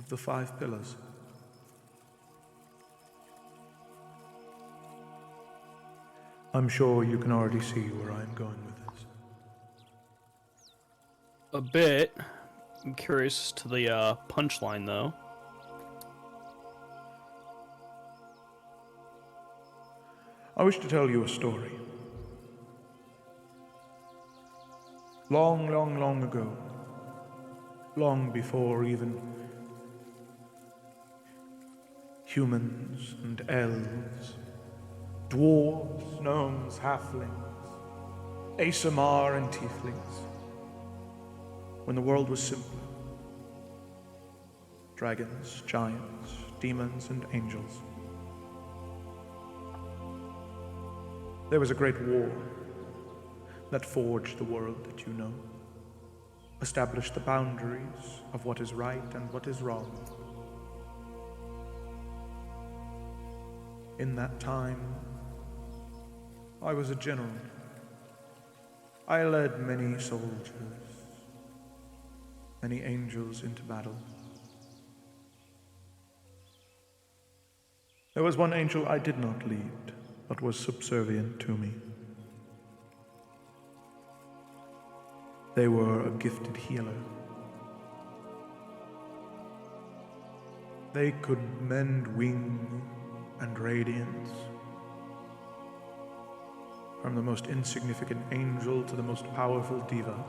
of the 5 pillars. I'm sure you can already see where I'm going with this. A bit. I'm curious to the punchline, though. I wish to tell you a story. Long, long, long ago, long before even humans and elves, dwarves, gnomes, halflings, ASMR and tieflings when the world was simpler. Dragons, giants, demons, and angels. There was a great war that forged the world that you know, established the boundaries of what is right and what is wrong. In that time, I was a general. I led many soldiers, many angels into battle. There was one angel I did not lead, but was subservient to me. They were a gifted healer. They could mend wing and radiance. From the most insignificant angel to the most powerful diva.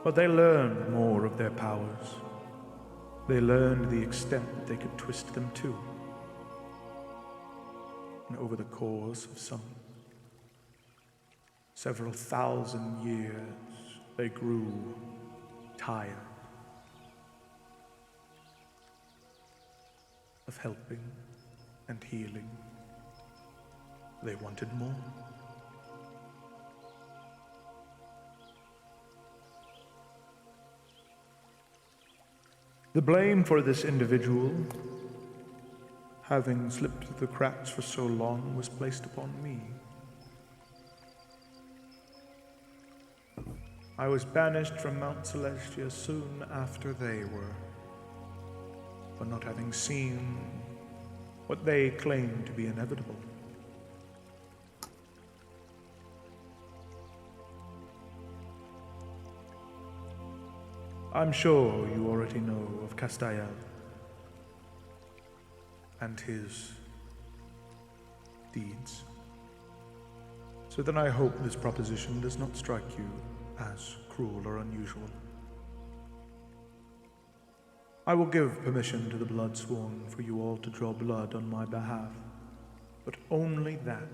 But they learned more of their powers. They learned the extent that they could twist them to. And over the course of some several thousand years, they grew tired of helping and healing. They wanted more. The blame for this individual, having slipped through the cracks for so long, was placed upon me. I was banished from Mount Celestia soon after they were, for not having seen what they claimed to be inevitable. I'm sure you already know of Castael and his deeds. So then I hope this proposition does not strike you as cruel or unusual. I will give permission to the Bloodsworn for you all to draw blood on my behalf, but only that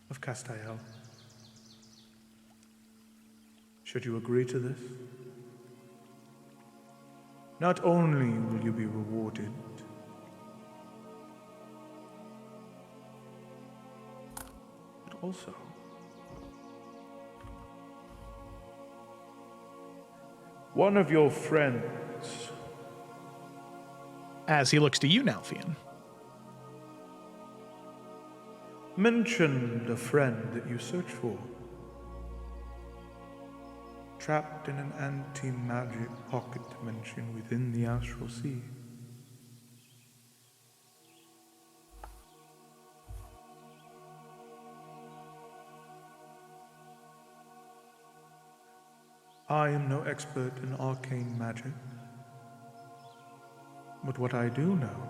of Castael. Should you agree to this, not only will you be rewarded, but also one of your friends. As he looks to you, Nalfian. Mentioned a friend that you search for. Trapped in an anti-magic pocket dimension within the Astral Sea. I am no expert in arcane magic, but what I do know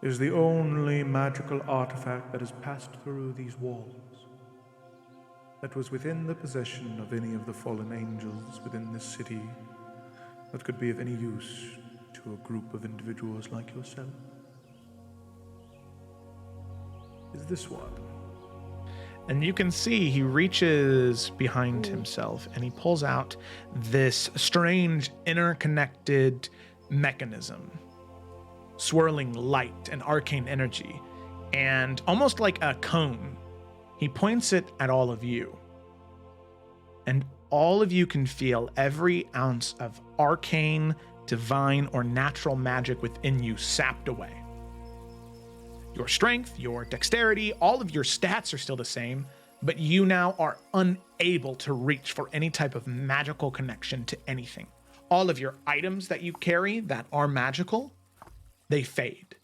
is the only magical artifact that has passed through these walls that was within the possession of any of the fallen angels within this city that could be of any use to a group of individuals like yourself is this one. And you can see he reaches behind himself and he pulls out this strange interconnected mechanism, swirling light and arcane energy, and almost like a cone. He points it at all of you. And all of you can feel every ounce of arcane, divine, or natural magic within you sapped away. Your strength, your dexterity, all of your stats are still the same, but you now are unable to reach for any type of magical connection to anything. All of your items that you carry that are magical, they fade.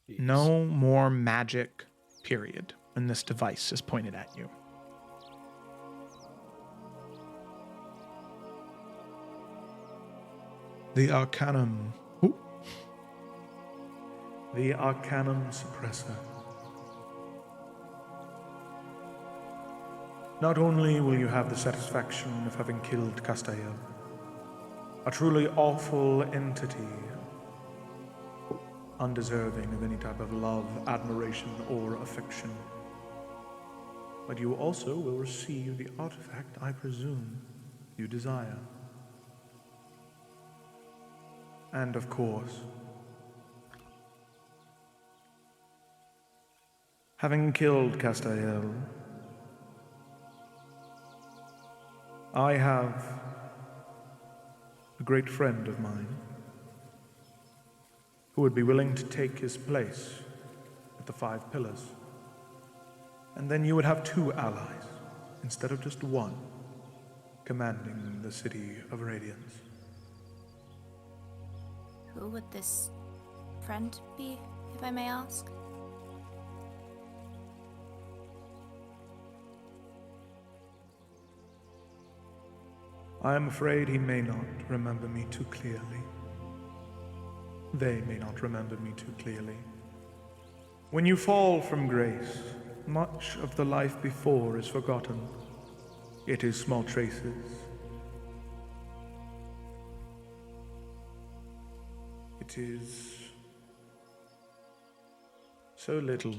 Jeez. No more magic, period, when this device is pointed at you. The Arcanum. Ooh. The Arcanum Suppressor. Not only will you have the satisfaction of having killed Castael, a truly awful entity undeserving of any type of love, admiration, or affection. But you also will receive the artifact I presume you desire. And of course, having killed Castael, I have a great friend of mine who would be willing to take his place at the Five Pillars. And then you would have 2 allies, instead of just 1, commanding the city of Radiance. Who would this friend be, if I may ask? I am afraid he may not remember me too clearly. They may not remember me too clearly. When you fall from grace, much of the life before is forgotten. It is small traces. It is so little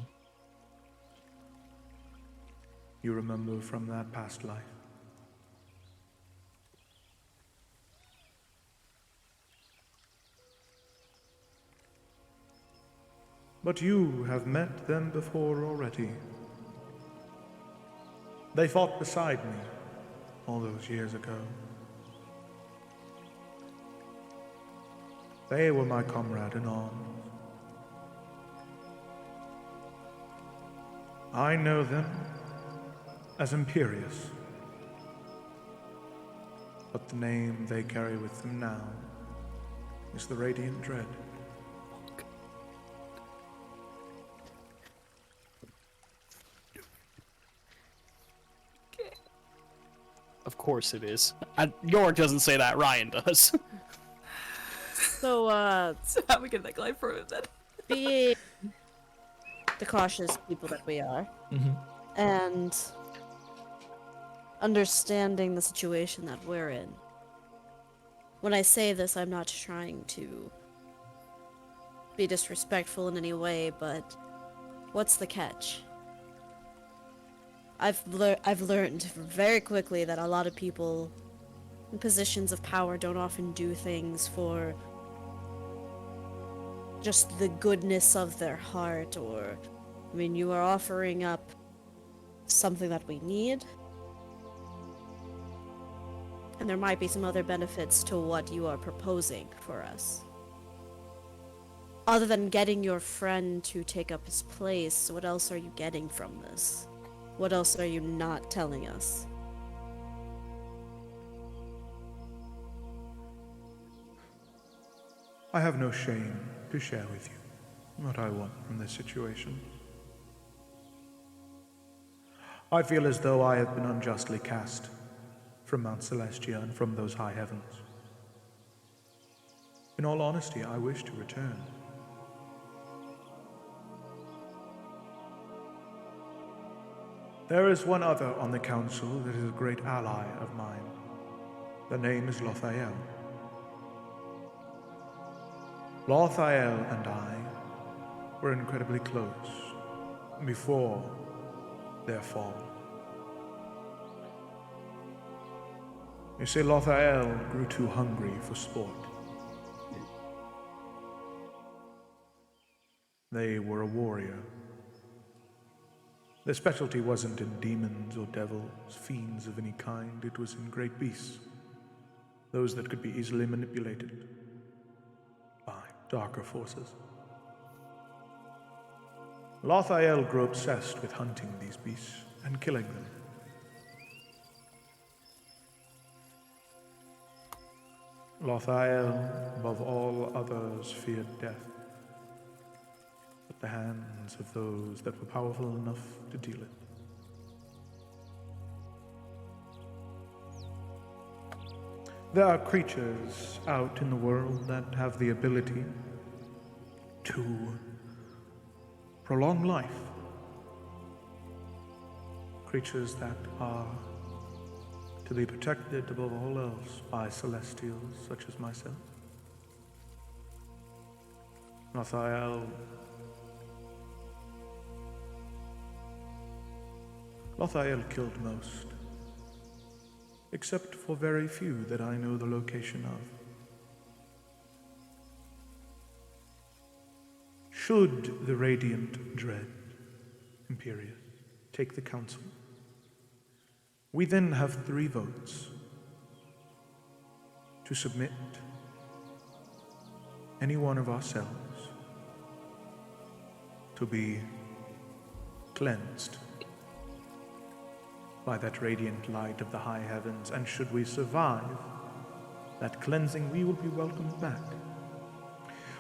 you remember from that past life. But you have met them before already. They fought beside me all those years ago. They were my comrade in arms. I know them as Imperious, but the name they carry with them now is the Radiant Dread. Of course it is. York doesn't say that, Ryan does. So, So how we get that guy from him then? being the cautious people that we are, and understanding the situation that we're in. When I say this, I'm not trying to be disrespectful in any way, but what's the catch? I've learned very quickly that a lot of people in positions of power don't often do things for just the goodness of their heart, or, I mean, you are offering up something that we need, and there might be some other benefits to what you are proposing for us. Other than getting your friend to take up his place, what else are you getting from this? What else are you not telling us? I have no shame to share with you what I want from this situation. I feel as though I have been unjustly cast from Mount Celestia and from those high heavens. In all honesty, I wish to return. There is one other on the council that is a great ally of mine. The name is Lothael. Lothael and I were incredibly close before their fall. You see, Lothael grew too hungry for sport. They were a warrior. Their specialty wasn't in demons or devils, fiends of any kind. It was in great beasts, those that could be easily manipulated by darker forces. Lothael grew obsessed with hunting these beasts and killing them. Lothael, above all others, feared death at the hands of those that were powerful enough to deal it. There are creatures out in the world that have the ability to prolong life. Creatures that are to be protected above all else by celestials such as myself. Lothael killed most, except for very few that I know the location of. Should the Radiant Dread Imperius take the council, we then have 3 votes to submit any one of ourselves to be cleansed by that radiant light of the high heavens, and should we survive that cleansing, we will be welcomed back.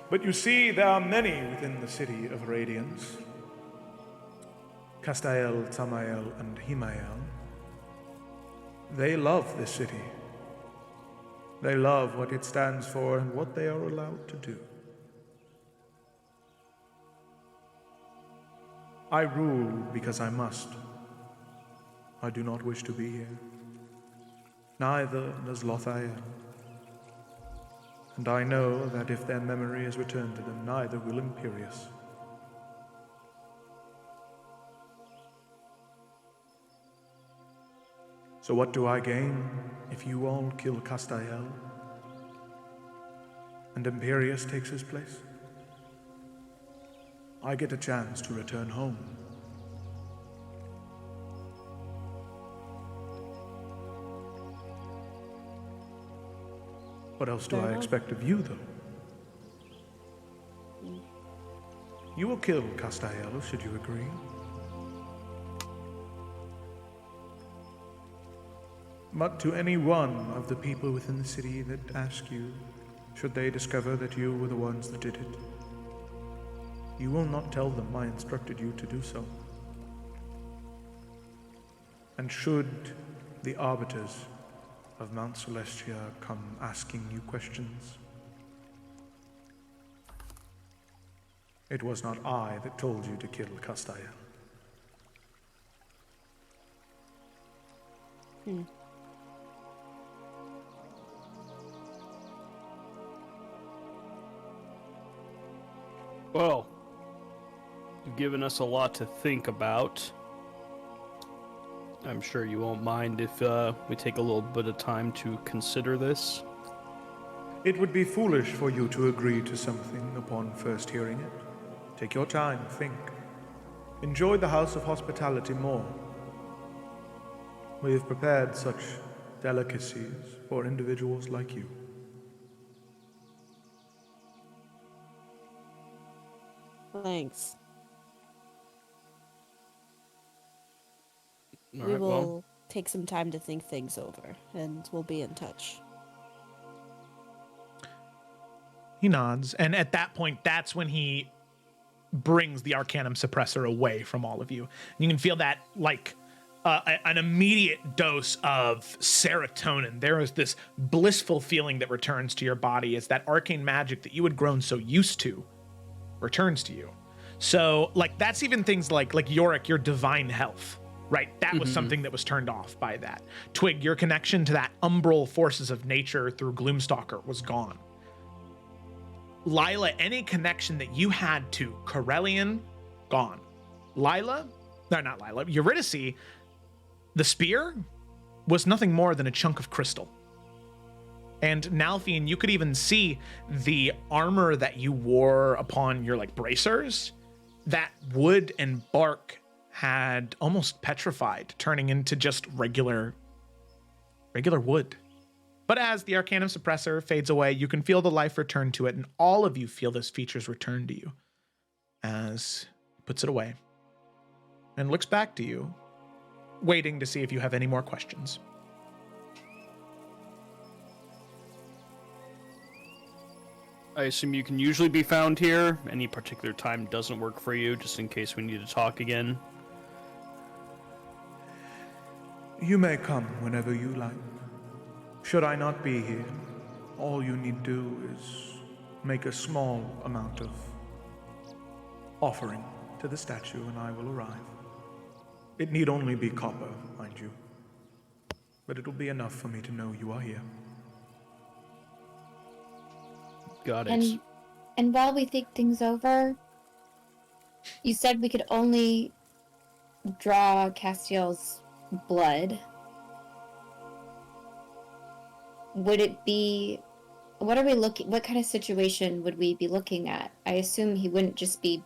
But you see, there are many within the city of Radiance. Castael, Tamael, and Himael. They love this city. They love what it stands for and what they are allowed to do. I rule because I must. I do not wish to be here. Neither does Lothael. And I know that if their memory is returned to them, neither will Imperius. So what do I gain if you all kill Castael and Imperius takes his place? I get a chance to return home. What else do I expect of you, though? You will kill Castael, should you agree. But to any one of the people within the city that ask you, should they discover that you were the ones that did it, you will not tell them I instructed you to do so. And should the arbiters of Mount Celestia come asking you questions, it was not I that told you to kill Castael. Well, you've given us a lot to think about. I'm sure you won't mind if we take a little bit of time to consider this. It would be foolish for you to agree to something upon first hearing it. Take your time, think. Enjoy the House of Hospitality more. We have prepared such delicacies for individuals like you. Thanks. All We right, will well, take some time to think things over, and we'll be in touch. He nods, and at that point, that's when he brings the Arcanum Suppressor away from all of you. You can feel that, like, an immediate dose of serotonin. There is this blissful feeling that returns to your body as that arcane magic that you had grown so used to returns to you. So, like, that's even things like Yorick, your divine health, right? That was something that was turned off by that. Twig, your connection to that umbral forces of nature through Gloomstalker was gone. Lila, any connection that you had to Corellian, gone. Eurydice, the spear was nothing more than a chunk of crystal. And Nalfian, you could even see the armor that you wore upon your, like, bracers. That wood and bark had almost petrified, turning into just regular wood. But as the Arcanum Suppressor fades away, you can feel the life return to it, and all of you feel those features return to you as he puts it away and looks back to you, waiting to see if you have any more questions. I assume you can usually be found here. Any particular time doesn't work for you, just in case we need to talk again. You may come whenever you like. Should I not be here, all you need do is make a small amount of offering to the statue and I will arrive. It need only be copper, mind you, but it'll be enough for me to know you are here. Got it. And And while we think things over, you said we could only draw Castiel's blood. Would it be... What are we looking... What kind of situation would we be looking at? I assume he wouldn't just be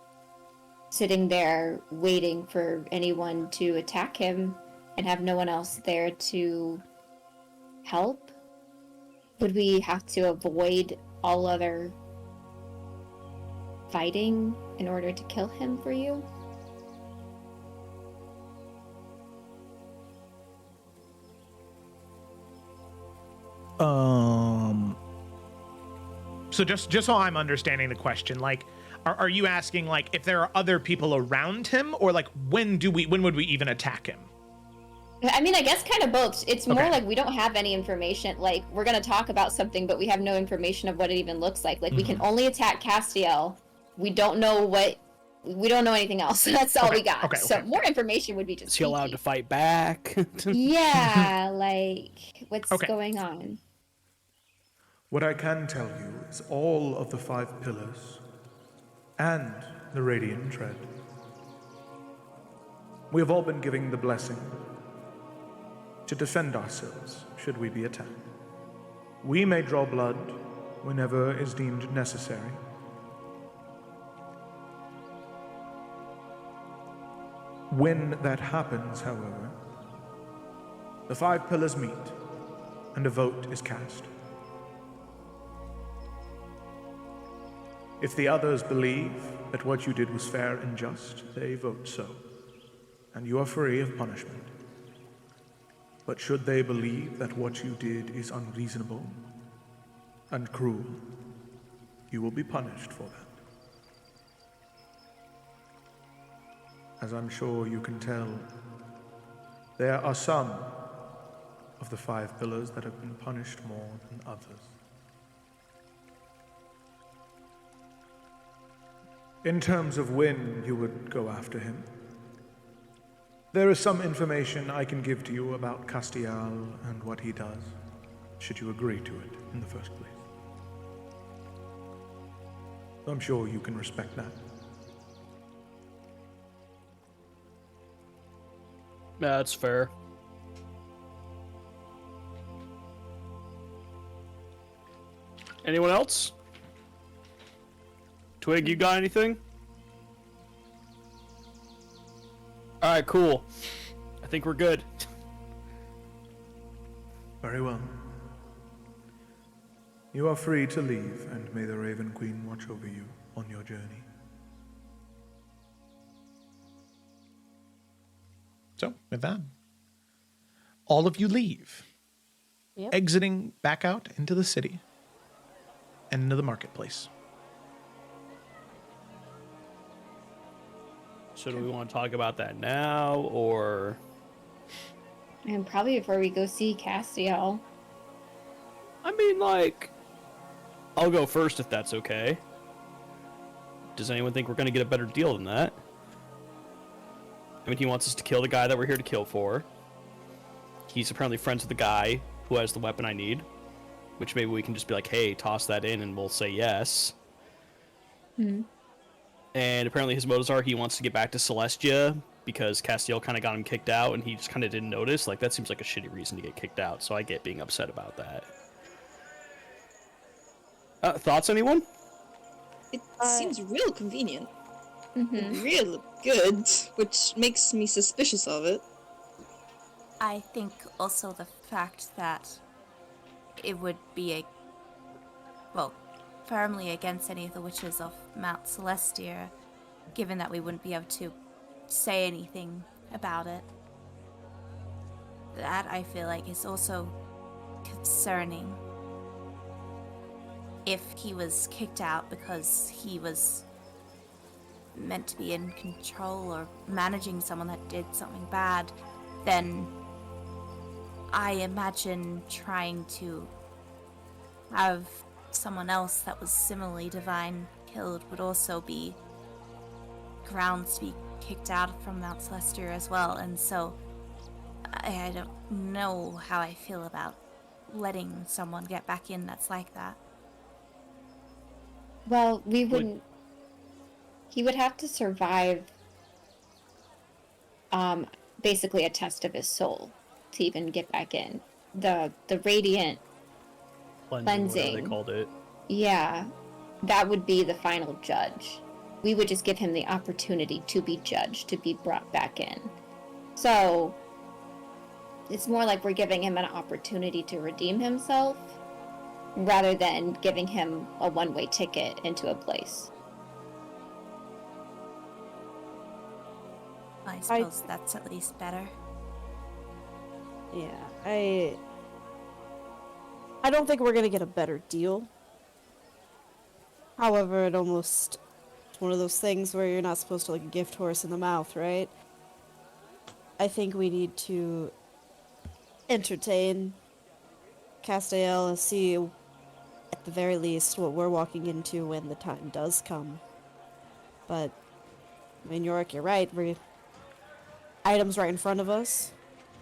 sitting there waiting for anyone to attack him and have no one else there to help? Would we have to avoid all other fighting in order to kill him for you? So just so I'm understanding the question, like, are you asking, like, if there are other people around him, or like when would we even attack him? I mean, I guess kind of both. It's more Okay. like we don't have any information. Like, we're going to talk about something, but we have no information of what it even looks like. Like, we can only attack Castiel. We don't know anything else. That's all we got. Okay, So okay. more information would be just Is he allowed to sneaky. fight back? Yeah, like, what's Okay. going on? What I can tell you is all of the 5 pillars and the Radiant Tread. We have all been given the blessing to defend ourselves should we be attacked. We may draw blood whenever is deemed necessary. When that happens, however, the 5 pillars meet and a vote is cast. If the others believe that what you did was fair and just, they vote so, and you are free of punishment. But should they believe that what you did is unreasonable and cruel, you will be punished for that. As I'm sure you can tell, there are some of the 5 pillars that have been punished more than others. In terms of when you would go after him, there is some information I can give to you about Castiel and what he does, should you agree to it in the first place. I'm sure you can respect that. That's fair. Anyone else? Twig, you got anything? Alright, cool. I think we're good. Very well. You are free to leave, and may the Raven Queen watch over you on your journey. So with that, all of you leave, exiting back out into the city and into the marketplace. So do we want to talk about that now, or... And probably before we go see Castiel. I mean, like... I'll go first if that's okay. Does anyone think we're going to get a better deal than that? I mean, he wants us to kill the guy that we're here to kill for. He's apparently friends with the guy who has the weapon I need. Which maybe we can just be like, hey, toss that in and we'll say yes. And apparently his motives are he wants to get back to Celestia because Castiel kind of got him kicked out and he just kind of didn't notice. Like, that seems like a shitty reason to get kicked out, so I get being upset about that. Thoughts, anyone? It seems real convenient. Real good, which makes me suspicious of it. I think also the fact that it would be firmly against any of the witches of Mount Celestia, given that we wouldn't be able to say anything about it. That, I feel like, is also concerning. If he was kicked out because he was meant to be in control or managing someone that did something bad, then I imagine trying to have someone else that was similarly divine killed would also be grounds to be kicked out from Mount Celestia as well, and so I don't know how I feel about letting someone get back in that's like that. Well, we wouldn't. He would have to survive. Basically a test of his soul to even get back in. The radiant Cleansing, whatever they cleansing. called it. Yeah, that would be the final judge. We would just give him the opportunity to be judged, to be brought back in. So, it's more like we're giving him an opportunity to redeem himself, rather than giving him a one-way ticket into a place. I suppose that's at least better. Yeah, I don't think we're gonna get a better deal. However, it's one of those things where you're not supposed to like a gift horse in the mouth, right? I think we need to entertain Castiel and see, at the very least, what we're walking into when the time does come. But, I mean, Yorick, you're right. Items right in front of us,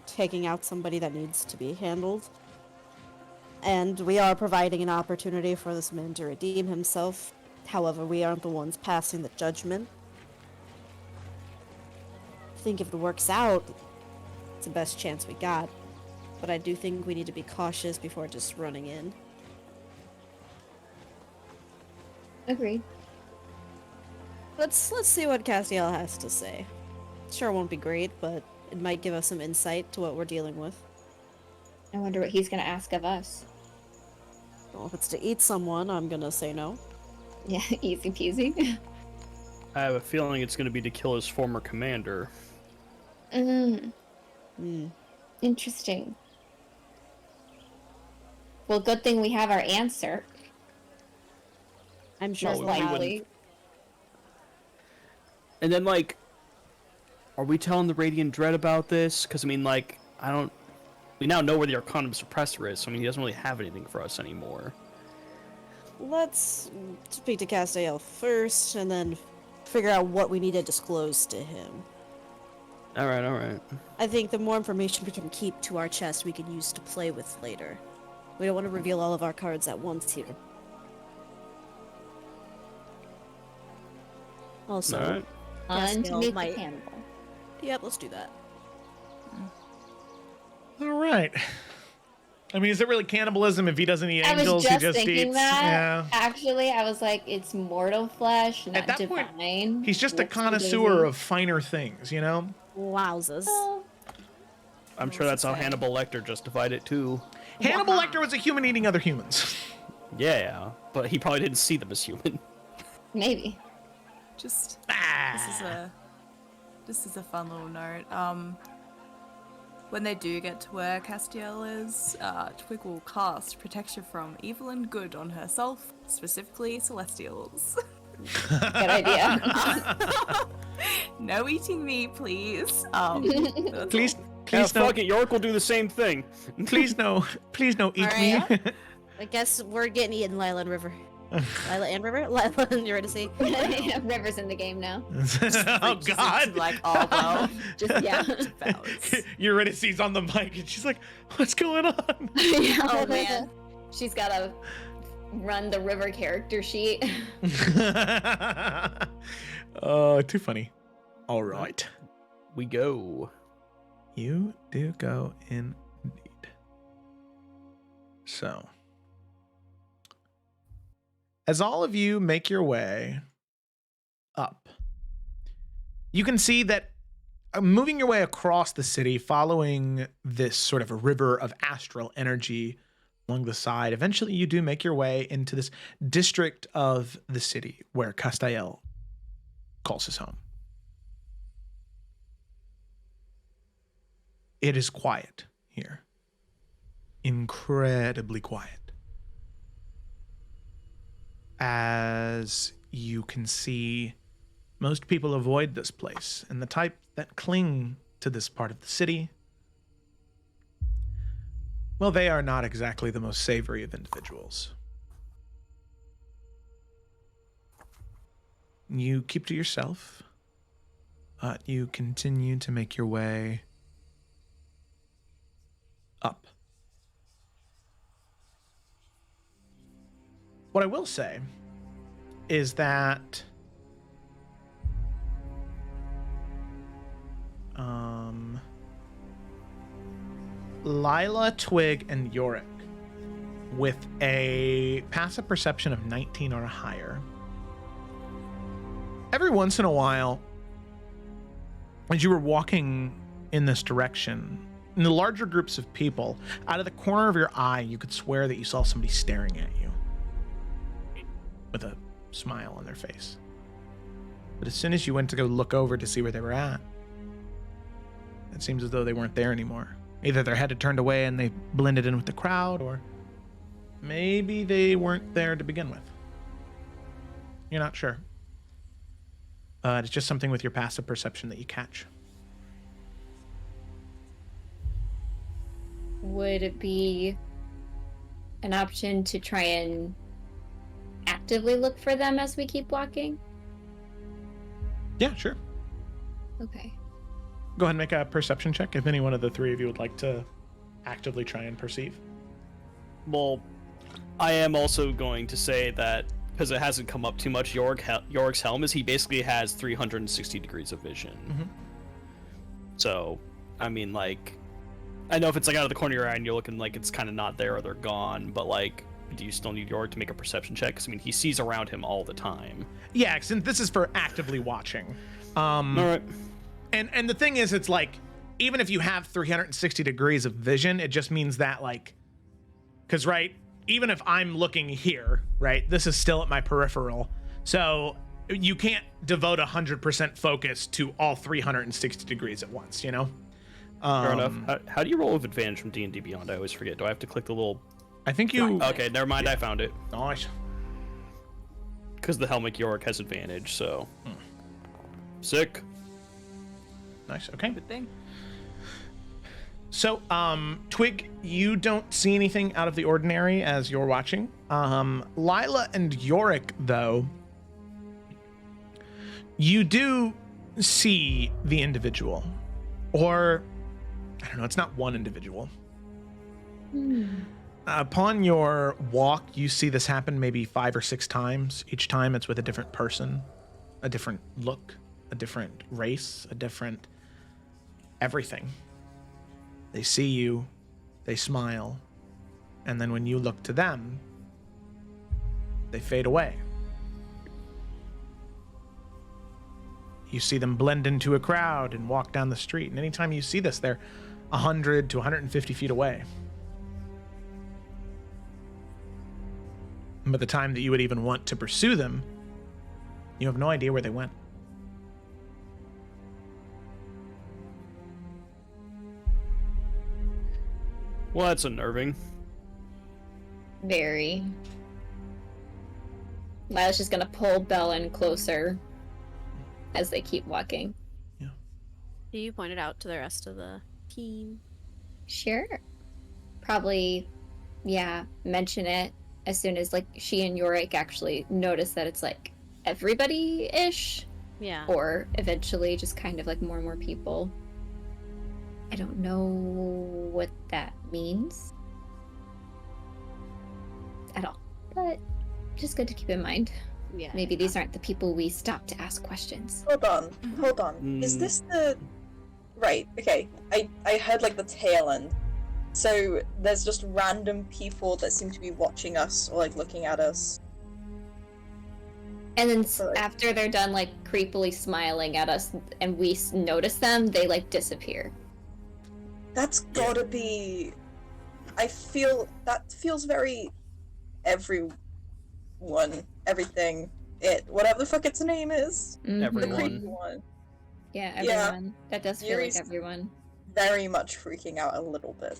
taking out somebody that needs to be handled. And we are providing an opportunity for this man to redeem himself. However, we aren't the ones passing the judgment. I think if it works out, it's the best chance we got. But I do think we need to be cautious before just running in. Agreed. Let's see what Castiel has to say. Sure, it won't be great, but it might give us some insight to what we're dealing with. I wonder what he's gonna ask of us. Well, if it's to eat someone, I'm gonna say no. Yeah, easy peasy. I have a feeling it's going to be to kill his former commander. Interesting. Well, good thing we have our answer. I'm sure Most we'll likely. And then, like, are we telling the Radiant Dread about this? Because, I mean, like, we now know where the Arcanum Suppressor is, so, I mean, he doesn't really have anything for us anymore. Let's speak to Castiel first, and then figure out what we need to disclose to him. Alright. I think the more information we can keep to our chest, we can use to play with later. We don't want to reveal all of our cards at once here. Also, Alright. On to Castiel meet the might... cannibal. Yep, let's do that. All right. I mean, is it really cannibalism if he doesn't eat I was angels? just He just thinking eats. that. Yeah. Actually, I was like, it's mortal flesh, not At that divine. point, he's just a Whoopsie connoisseur daisy. of finer things, you know? Wowzers. Oh, I'm sure that's how Hannibal Lecter justified it, too. Hannibal Lecter was a human eating other humans. Yeah, but he probably didn't see them as human. maybe. Just Ah. this is a fun little note. When they do get to where Castiel is, Twig will cast protection from evil and good on herself, specifically Celestials. Good idea. No eating me, please. That's Please, all. Yeah, please no. fuck it, York will do the same thing. Please no. Please no eat me. Alright. I guess we're getting eaten, Lila and River. Lila and River? Lila and Eurydice. River's in the game now. Oh God! Like, oh well. Just, yeah. Eurydice's on the mic and she's like, "What's going on?" Oh, man. She's gotta run the River character sheet. Oh, too funny. All right, We go. you do go indeed. So, as all of you make your way up, you can see that moving your way across the city, following this sort of a river of astral energy along the side, eventually you do make your way into this district of the city where Castiel calls his home. It is quiet here. Incredibly quiet. As you can see, most people avoid this place, and the type that cling to this part of the city, well, they are not exactly the most savory of individuals. You keep to yourself, but you continue to make your way up. What I will say is that Lila, Twig, and Yorick, with a passive perception of 19 or higher, every once in a while, as you were walking in this direction, in the larger groups of people, out of the corner of your eye, you could swear that you saw somebody staring at you with a smile on their face. But as soon as you went to go look over to see where they were at, it seems as though they weren't there anymore. Either their head had turned away and they blended in with the crowd, or maybe they weren't there to begin with. You're not sure. It's just something with your passive perception that you catch. Would it be an option to try and actively look for them as we keep walking? Yeah, sure. Okay. Go ahead and make a perception check if any one of the three of you would like to actively try and perceive. Well, I am also going to say that, because it hasn't come up too much, Yorick's helm is he basically has 360 degrees of vision. Mm-hmm. So, I mean, like, I know if it's like out of the corner of your eye and you're looking like it's kind of not there or they're gone, but like, do you still need Yorick to make a perception check? Because I mean, he sees around him all the time. Yeah, since this is for actively watching. All right. And the thing is, it's like, even if you have 360 degrees of vision, it just means that, like, because, right, even if I'm looking here, right, this is still at my peripheral. So you can't devote 100% focus to all 360 degrees at once, you know? Fair enough. How do you roll with advantage from D&D Beyond? I always forget. Do I have to click the little... I think you... Okay, never mind. I found it. Nice. Because the Helmic Yorick has advantage, so... Sick. Nice, okay. Good thing. So, Twig, you don't see anything out of the ordinary as you're watching. Lila and Yorick, though, you do see the individual. Or, I don't know, it's not one individual. Upon your walk, you see this happen maybe 5 or 6 times. Each time it's with a different person, a different look, a different race, a different everything. They see you, they smile, and then when you look to them, they fade away. You see them blend into a crowd and walk down the street, and anytime you see this, they're 100 to 150 feet away. And by the time that you would even want to pursue them, you have no idea where they went. Well, that's unnerving. Very. Lila's just gonna pull Belle in closer as they keep walking. Do you point it out to the rest of the team? Sure. Probably, yeah, mention it as soon as, like, she and Yorick actually notice that it's, like, everybody-ish. Yeah. Or eventually just kind of, like, more and more people. I don't know what that means at all, but just good to keep in mind. Yeah. Maybe these aren't the people we stop to ask questions. Hold on. Is this the... Right, okay. I heard, like, the tail end. So there's just random people that seem to be watching us or, like, looking at us. And then after they're done, like, creepily smiling at us and we notice them, they, like, disappear. That's gotta be... I feel... That feels very... everything. Whatever the fuck its name is. Mhm. Everyone. The creepy one. Yeah, everyone. Yeah. That does feel Yuri's like everyone. very much freaking out a little bit.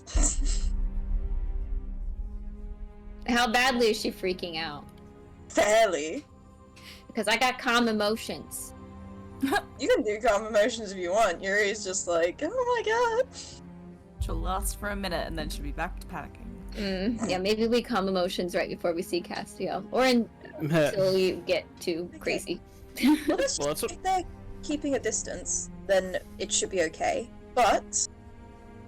How badly is she freaking out? Fairly. Because I got calm emotions. You can do calm emotions if you want. Yuri's just like, oh my god. She'll last for a minute and then she'll be back to panicking. Yeah, maybe we calm emotions right before we see Castiel. Or until you get too crazy. Well, that's if they're keeping a distance, then it should be okay. But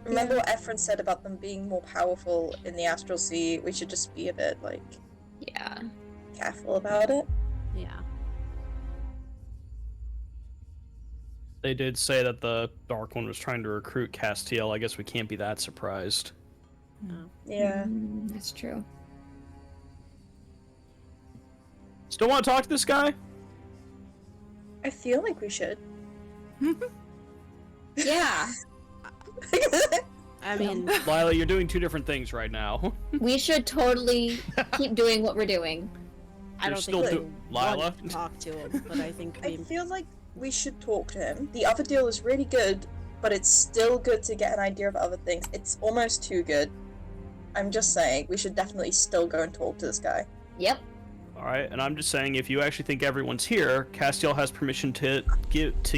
remember what Ephron said about them being more powerful in the Astral Sea? We should just be a bit, like, Yeah. careful about it. Yeah. They did say that the Dark One was trying to recruit Castiel. I guess we can't be that surprised. Yeah. That's true. Still want to talk to this guy? I feel like we should. Yeah. I mean, Lila, you're doing two different things right now. We should totally keep doing what we're doing. I don't still think do- we Lila? want to talk to him, but I think I we. feel like we should talk to him. The other deal is really good, but it's still good to get an idea of other things. It's almost too good. I'm just saying, we should definitely still go and talk to this guy. Yep. Alright, and I'm just saying, if you actually think everyone's here, Castiel has permission to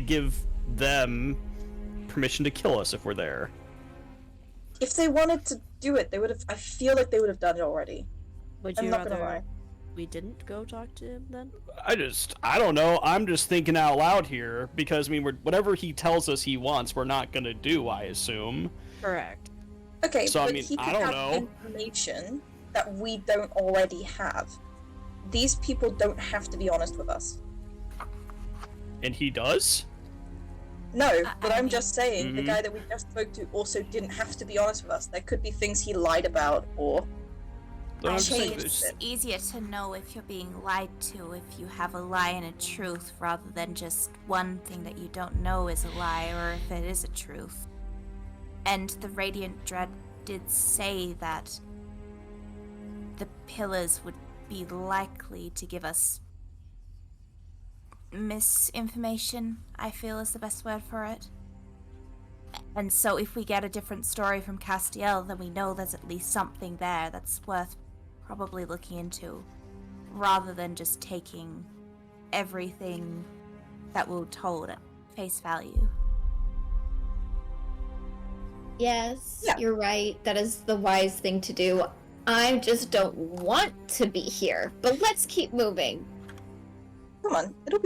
give them permission to kill us if we're there. If they wanted to do it, they would have. I feel like they would have done it already. Would I'm you not gonna rather lie. we didn't go talk to him then? I don't know. I'm just thinking out loud here because I mean, whatever he tells us he wants, we're not gonna do. I assume. Correct. Okay, So, I but mean, he could I don't have know. information that we don't already have. These people don't have to be honest with us. And he does. No, but I I'm mean- just saying, the Mhm. guy that we just spoke to also didn't have to be honest with us. There could be things he lied about, or So I'm I just think saying, changed it's it. easier to know if you're being lied to if you have a lie and a truth rather than just one thing that you don't know is a lie or if it is a truth. And the Radiant Dread did say that the pillars would be likely to give us misinformation, I feel is the best word for it. And so if we get a different story from Castiel, then we know there's at least something there that's worth probably looking into, rather than just taking everything that we're told at face value. Yes, Yeah. you're right. That is the wise thing to do. I just don't want to be here. But let's keep moving. Come on, it'll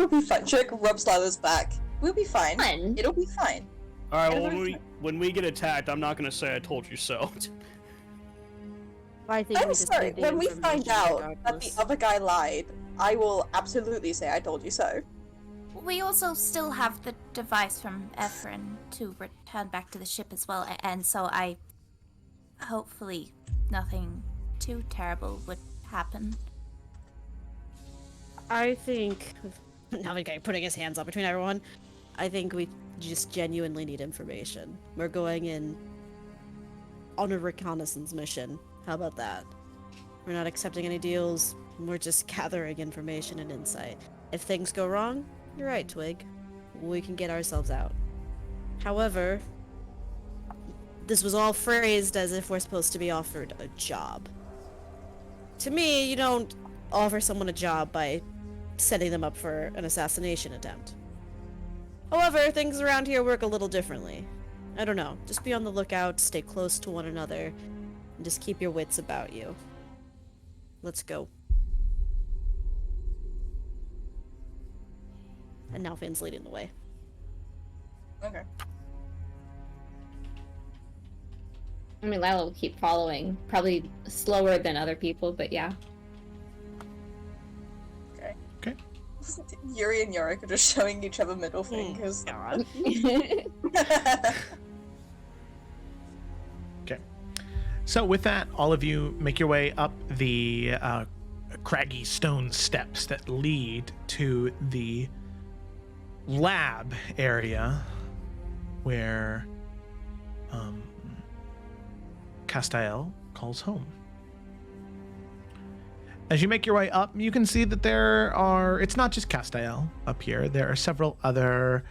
be fine. Trick rubs Lila's back. We'll be fine. Fun. It'll be fine. all right. Well, Everything- when we get attacked, I'm not gonna say I told you so. I think we I'm just sorry. need the When we find information out that regardless. the other guy lied, I will absolutely say I told you so. We also still have the device from Ephron to return back to the ship as well, and so hopefully nothing too terrible would happen. I think now the guy putting his hands up between everyone. I think we just genuinely need information. We're going in on a reconnaissance mission. How about that? We're not accepting any deals. We're just gathering information and insight. If things go wrong, you're right, Twig. We can get ourselves out. However, this was all phrased as if we're supposed to be offered a job. To me, you don't offer someone a job by setting them up for an assassination attempt. However, things around here work a little differently. I don't know. Just be on the lookout, stay close to one another, and just keep your wits about you. Let's go. And now Finn's leading the way. Okay. I mean, Lila will keep following. Probably slower than other people, but yeah. Okay. Okay. Yuri and Yorick are just showing each other middle fingers. God. Okay. So with that, all of you make your way up the craggy stone steps that lead to the lab area where Castiel calls home. As you make your way up, you can see that it's not just Castiel up here. There are several other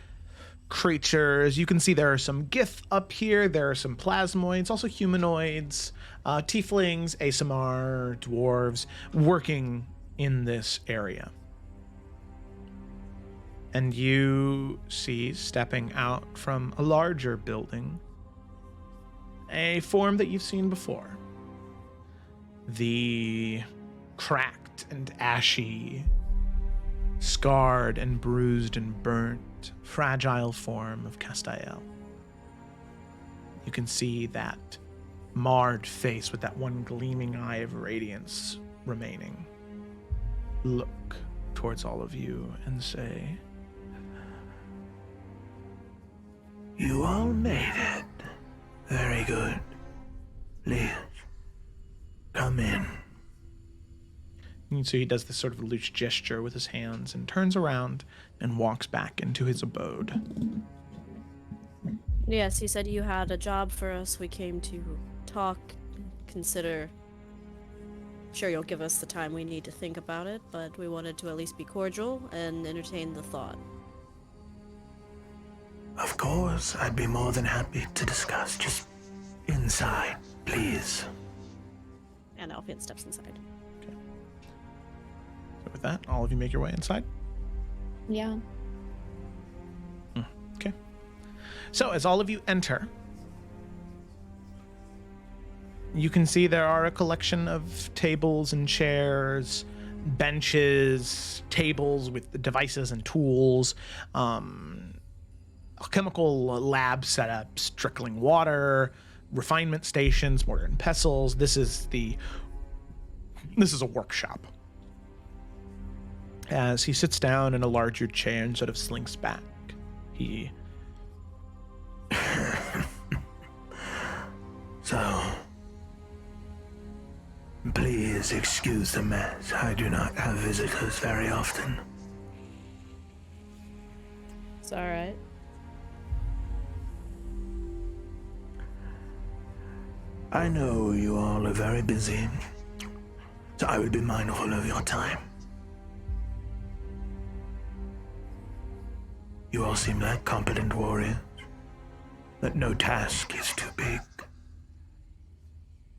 creatures. You can see there are some Gith up here. There are some plasmoids, also humanoids, tieflings, ASMR, dwarves, working in this area. And you see, stepping out from a larger building, a form that you've seen before. The cracked and ashy, scarred and bruised and burnt, fragile form of Castiel. You can see that marred face with that one gleaming eye of radiance remaining. Look towards all of you and say, "You all made it. Very good. Please, come in." And so he does this sort of loose gesture with his hands and turns around and walks back into his abode. Yes, he said you had a job for us. We came to talk, consider. Sure, you'll give us the time we need to think about it, but we wanted to at least be cordial and entertain the thought. Of course, I'd be more than happy to discuss. Just inside, please. And Alfian steps inside. So with that, all of you make your way inside. Yeah. Okay. So as all of you enter, you can see there are a collection of tables and chairs, benches, tables with devices and tools, chemical lab setups, trickling water, refinement stations, mortar and pestles. This is a workshop. As he sits down in a larger chair and sort of slinks back, he... So, please excuse the mess. I do not have visitors very often. It's alright. I know you all are very busy, so I would be mindful of your time. You all seem like competent warriors, that no task is too big.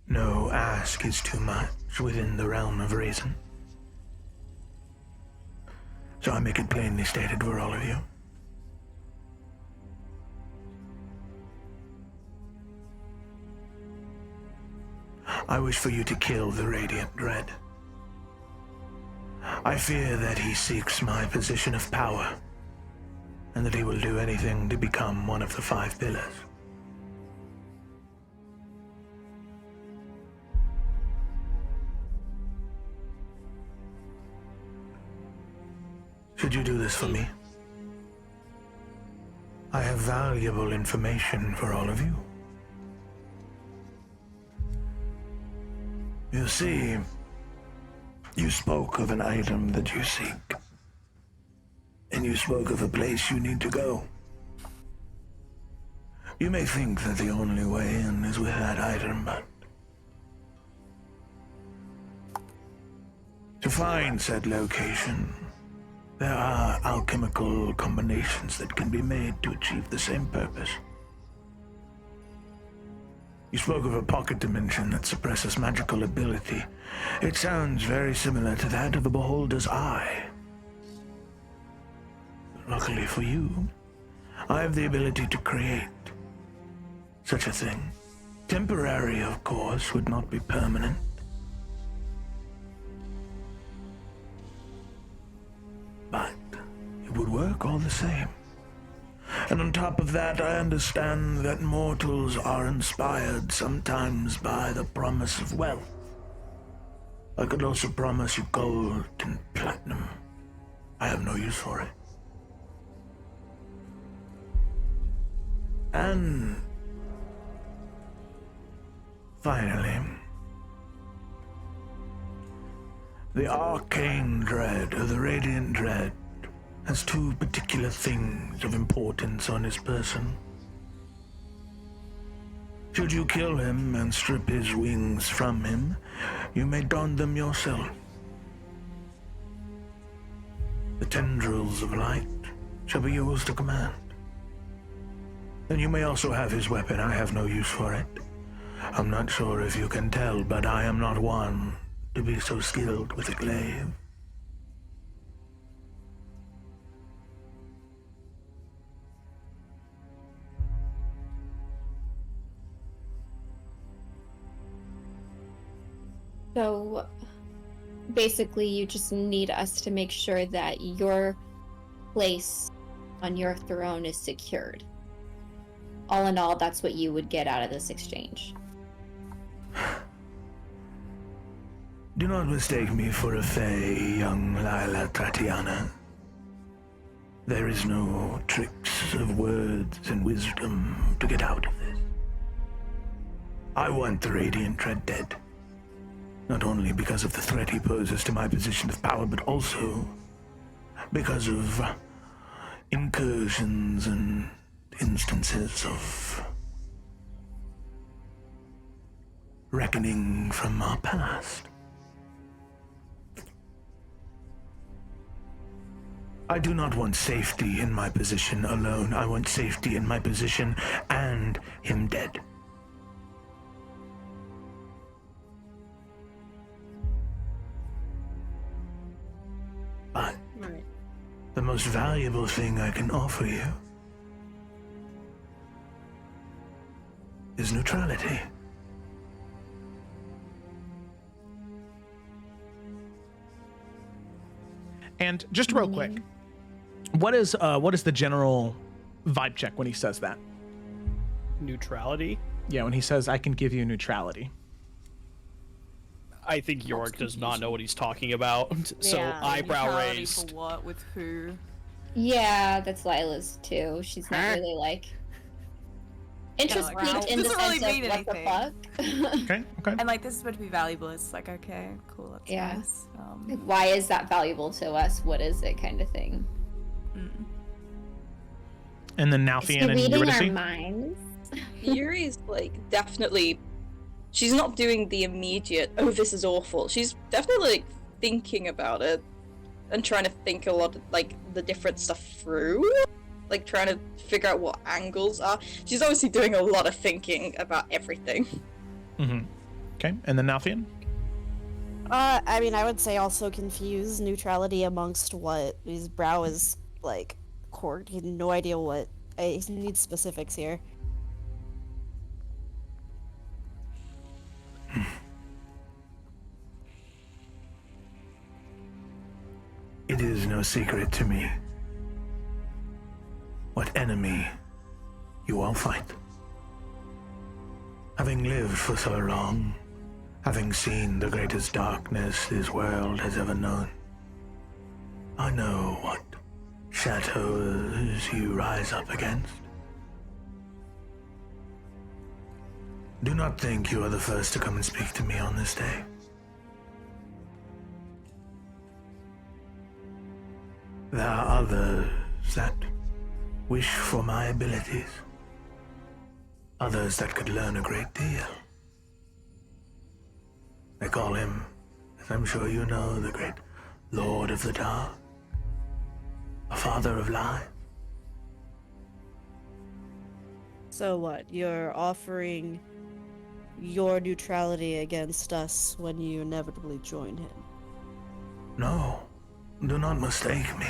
No ask is too much within the realm of reason. So I make it plainly stated for all of you. I wish for you to kill the Radiant Dread. I fear that he seeks my position of power, and that he will do anything to become one of the 5 pillars. Should you do this for me? I have valuable information for all of you. You see, you spoke of an item that you seek, and you spoke of a place you need to go. You may think that the only way in is with that item, but to find said location, there are alchemical combinations that can be made to achieve the same purpose. You spoke of a pocket dimension that suppresses magical ability. It sounds very similar to that of a beholder's eye. Luckily for you, I have the ability to create such a thing. Temporary, of course, would not be permanent. But it would work all the same. And on top of that, I understand that mortals are inspired sometimes by the promise of wealth. I could also promise you gold and platinum. I have no use for it. And finally, the arcane dread, or the radiant dread, has 2 particular things of importance on his person. Should you kill him and strip his wings from him, you may don them yourself. The tendrils of light shall be yours to command. And you may also have his weapon. I have no use for it. I'm not sure if you can tell, but I am not one to be so skilled with a glaive. So basically, you just need us to make sure that your place on your throne is secured. All in all, that's what you would get out of this exchange. Do not mistake me for a fey, young Lila Tatiana. There is no tricks of words and wisdom to get out of this. I want the Radiant Tread dead. Not only because of the threat he poses to my position of power, but also because of incursions and instances of reckoning from our past. I do not want safety in my position alone. I want safety in my position and him dead. But the most valuable thing I can offer you is neutrality. And just real quick, what is the general vibe check when he says that? Neutrality? Yeah, when he says, I can give you neutrality. I think Yorick does not know what he's talking about, so Yeah. eyebrow Neutrality raised. For what? With who? Yeah, that's Lila's too. She's not really like interest like, peaked in the doesn't really sense mean of what anything. the fuck. Okay, okay. And like this is meant to be valuable. It's like okay, cool. That's Yeah. nice. Like, why is that valuable to us? What is it, kind of thing? And then Is he Nalfian and reading our Eurydice? minds? Yuri's like definitely. She's not doing the immediate. Oh, this is awful. She's definitely like thinking about it and trying to think a lot of like the different stuff through. Like trying to figure out what angles are. She's obviously doing a lot of thinking about everything. Mm-hmm. Okay, and then Nalfian? I mean, I would say also confuse neutrality amongst what his brow is like. Court. He had no idea what. He needs specifics here. It is no secret to me what enemy you all fight. Having lived for so long, having seen the greatest darkness this world has ever known, I know what shadows you rise up against. Do not think you are the first to come and speak to me on this day. There are others that wish for my abilities. Others that could learn a great deal. They call him, as I'm sure you know, the great Lord of the Dark. A father of lies. So what? You're offering your neutrality against us when you inevitably join him. No, do not mistake me.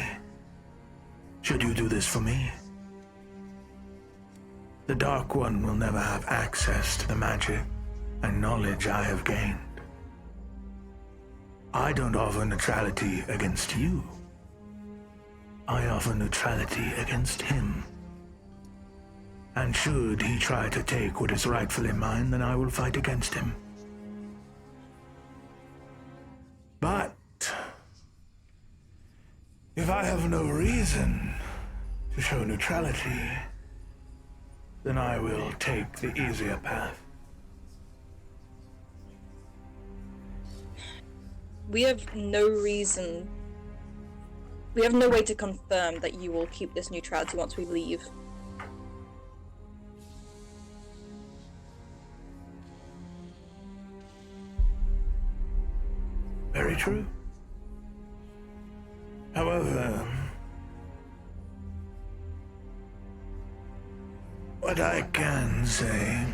Should you do this for me, the Dark One will never have access to the magic and knowledge I have gained. I don't offer neutrality against you. I offer neutrality against him. And should he try to take what is rightfully mine, then I will fight against him. But if I have no reason to show neutrality, then I will take the easier path. We have no reason. We have no way to confirm that you will keep this neutrality once we leave. Very true. However, what I can say,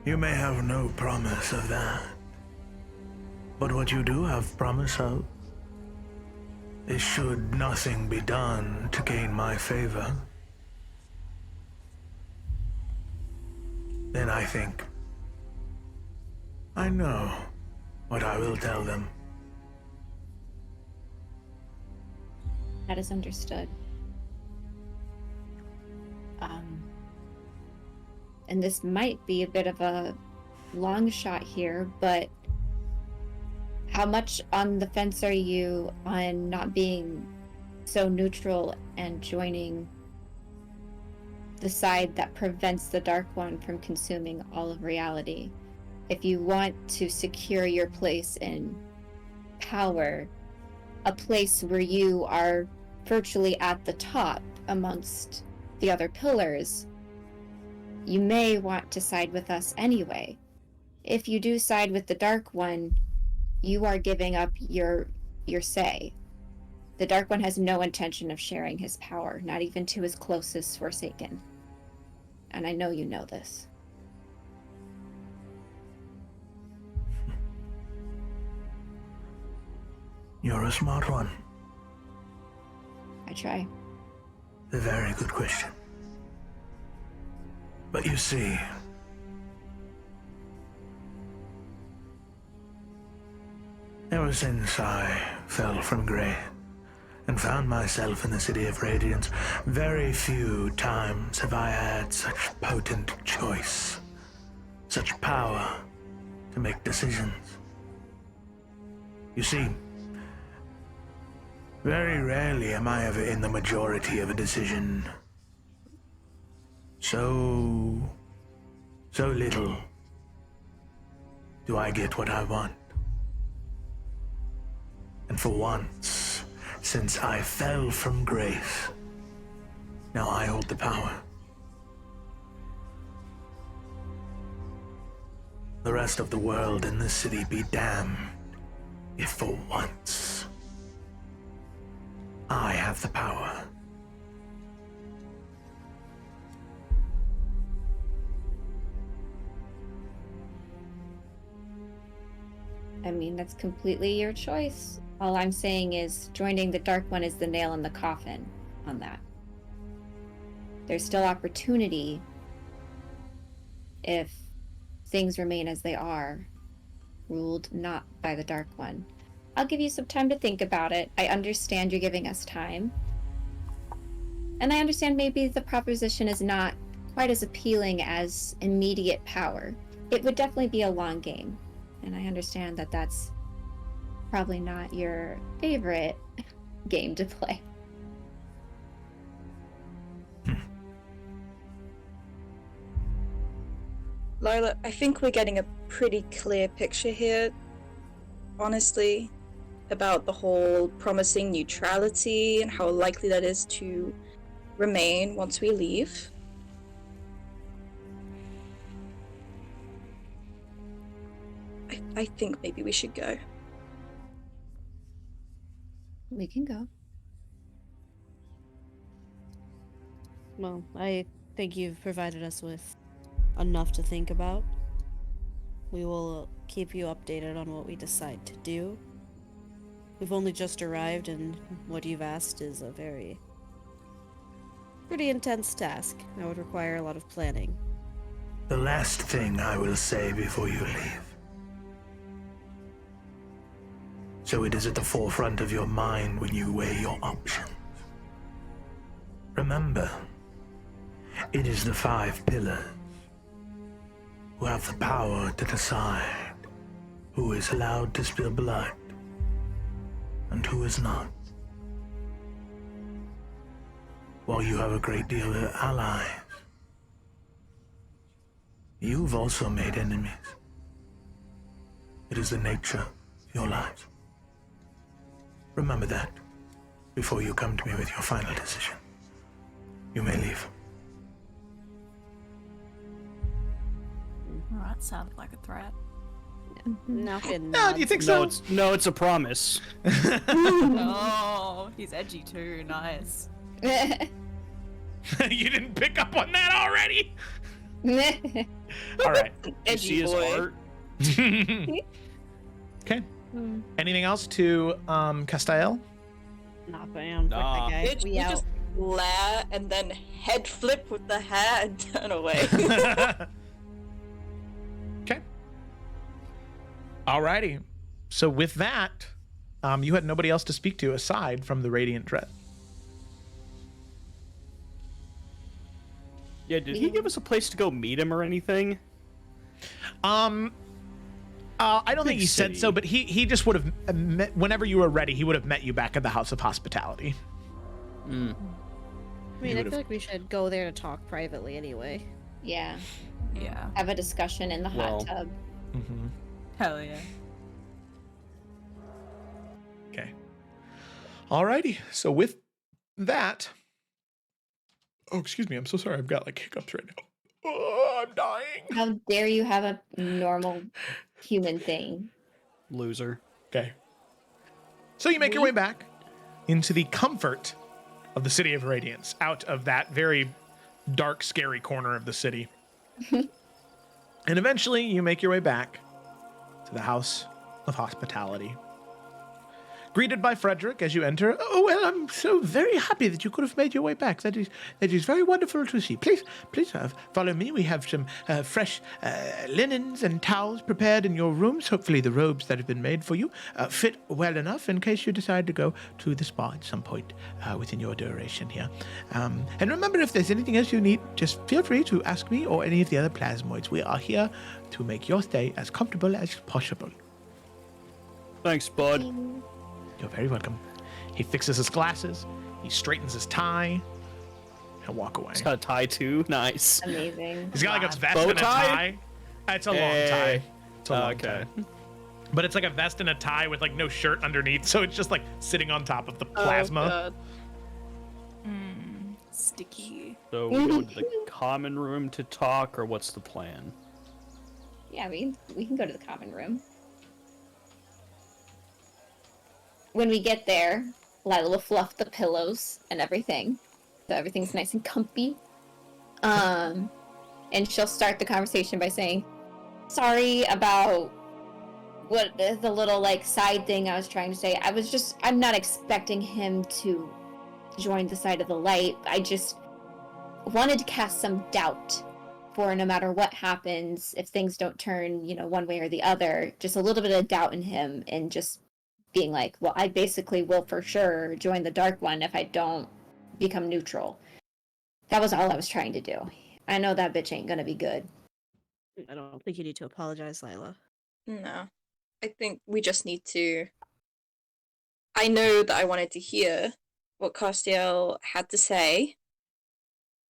you may have no promise of that. But what you do have promise of is should nothing be done to gain my favor, then I think I know what I will tell them. That is understood. And this might be a bit of a long shot here, but How much on the fence are you on not being so neutral and joining the side that prevents the Dark One from consuming all of reality? If you want to secure your place in power, a place where you are virtually at the top amongst the other pillars, you may want to side with us anyway. If you do side with the Dark One, you are giving up your say. The Dark One has no intention of sharing his power, not even to his closest Forsaken. And I know you know this. You're a smart one. I try. A very good question. But you see, ever since I fell from grace and found myself in the city of Radiance, very few times have I had such potent choice, such power to make decisions. You see, very rarely am I ever in the majority of a decision. So little do I get what I want. And for once, since I fell from grace, now I hold the power. The rest of the world and the city be damned if for once I have the power. I mean, that's completely your choice. All I'm saying is joining the Dark One is the nail in the coffin on that. There's still opportunity if things remain as they are, ruled not by the Dark One. I'll give you some time to think about it. I understand you're giving us time. And I understand maybe the proposition is not quite as appealing as immediate power. It would definitely be a long game. And I understand that that's probably not your favorite game to play. Lila, I think we're getting a pretty clear picture here, honestly, about the whole promising neutrality and how likely that is to remain once we leave. I think maybe we should go. We can go. Well, I think you've provided us with enough to think about. We will keep you updated on what we decide to do. We've only just arrived, and what you've asked is a pretty intense task that would require a lot of planning. The last thing I will say before you leave, so it is at the forefront of your mind when you weigh your options. Remember, it is the 5 pillars who have the power to decide who is allowed to spill blood and who is not. While you have a great deal of allies, you've also made enemies. It is the nature of your lives. Remember that before you come to me with your final decision. You may leave. Well, that sounded like a threat. No, No, do you think so? It's a promise. Oh, he's edgy too. Nice. You didn't pick up on that already? All right. You Edgy see his boy. art? Okay. Anything else to Castiel? Nah, bam. Fuck Nah. that guy. Bitch, We we out. just glare and then head flip with the hair and turn away. Okay. Alrighty. So with that, you had nobody else to speak to aside from the Radiant Dread. Yeah, did he give us a place to go meet him or anything? I don't think Big he said city. so, but he just would have met, whenever you were ready, he would have met you back at the House of Hospitality. I mean, I would've- feel like we should go there to talk privately anyway. Yeah. Yeah. Have a discussion in the Well- hot tub. Hell yeah. Okay. Alrighty. So with that, oh, excuse me. I'm so sorry. I've got like hiccups right now. Oh, I'm dying. How dare you have a normal human thing? Loser. Okay. So you make your way back into the comfort of the City of Radiance, out of that very dark, scary corner of the city. And eventually you make your way back to the House of Hospitality. Greeted by Frederick as you enter. Oh, well, I'm so very happy that you could have made your way back. That is very wonderful to see. Please follow me. We have some fresh linens and towels prepared in your rooms. Hopefully the robes that have been made for you fit well enough in case you decide to go to the spa at some point within your duration here. And remember, if there's anything else you need, just feel free to ask me or any of the other plasmoids. We are here to make your stay as comfortable as possible. Thanks, bud. You're very welcome. He fixes his glasses, he straightens his tie, and walk away. He's got a tie too. Nice. Amazing. He's got like a vest Bow and a tie? tie. It's a long Hey. tie. It's a long Okay. tie. But it's like a vest and a tie with like no shirt underneath, so it's just like sitting on top of the plasma. Sticky. So we go into the common room to talk, or what's the plan? Yeah, we can go to the common room. When we get there, Lila will fluff the pillows and everything, so everything's nice and comfy. And she'll start the conversation by saying, "Sorry about what the little like side thing I was trying to say. I'm not expecting him to join the side of the light. I just wanted to cast some doubt for no matter what happens, if things don't turn, one way or the other, just a little bit of doubt in him, and just being like, well, I basically will for sure join the Dark One if I don't become neutral." That was all I was trying to do. I know that bitch ain't gonna be good. I don't think you need to apologize, Lila. No. I think we just need to. I know that I wanted to hear what Castiel had to say,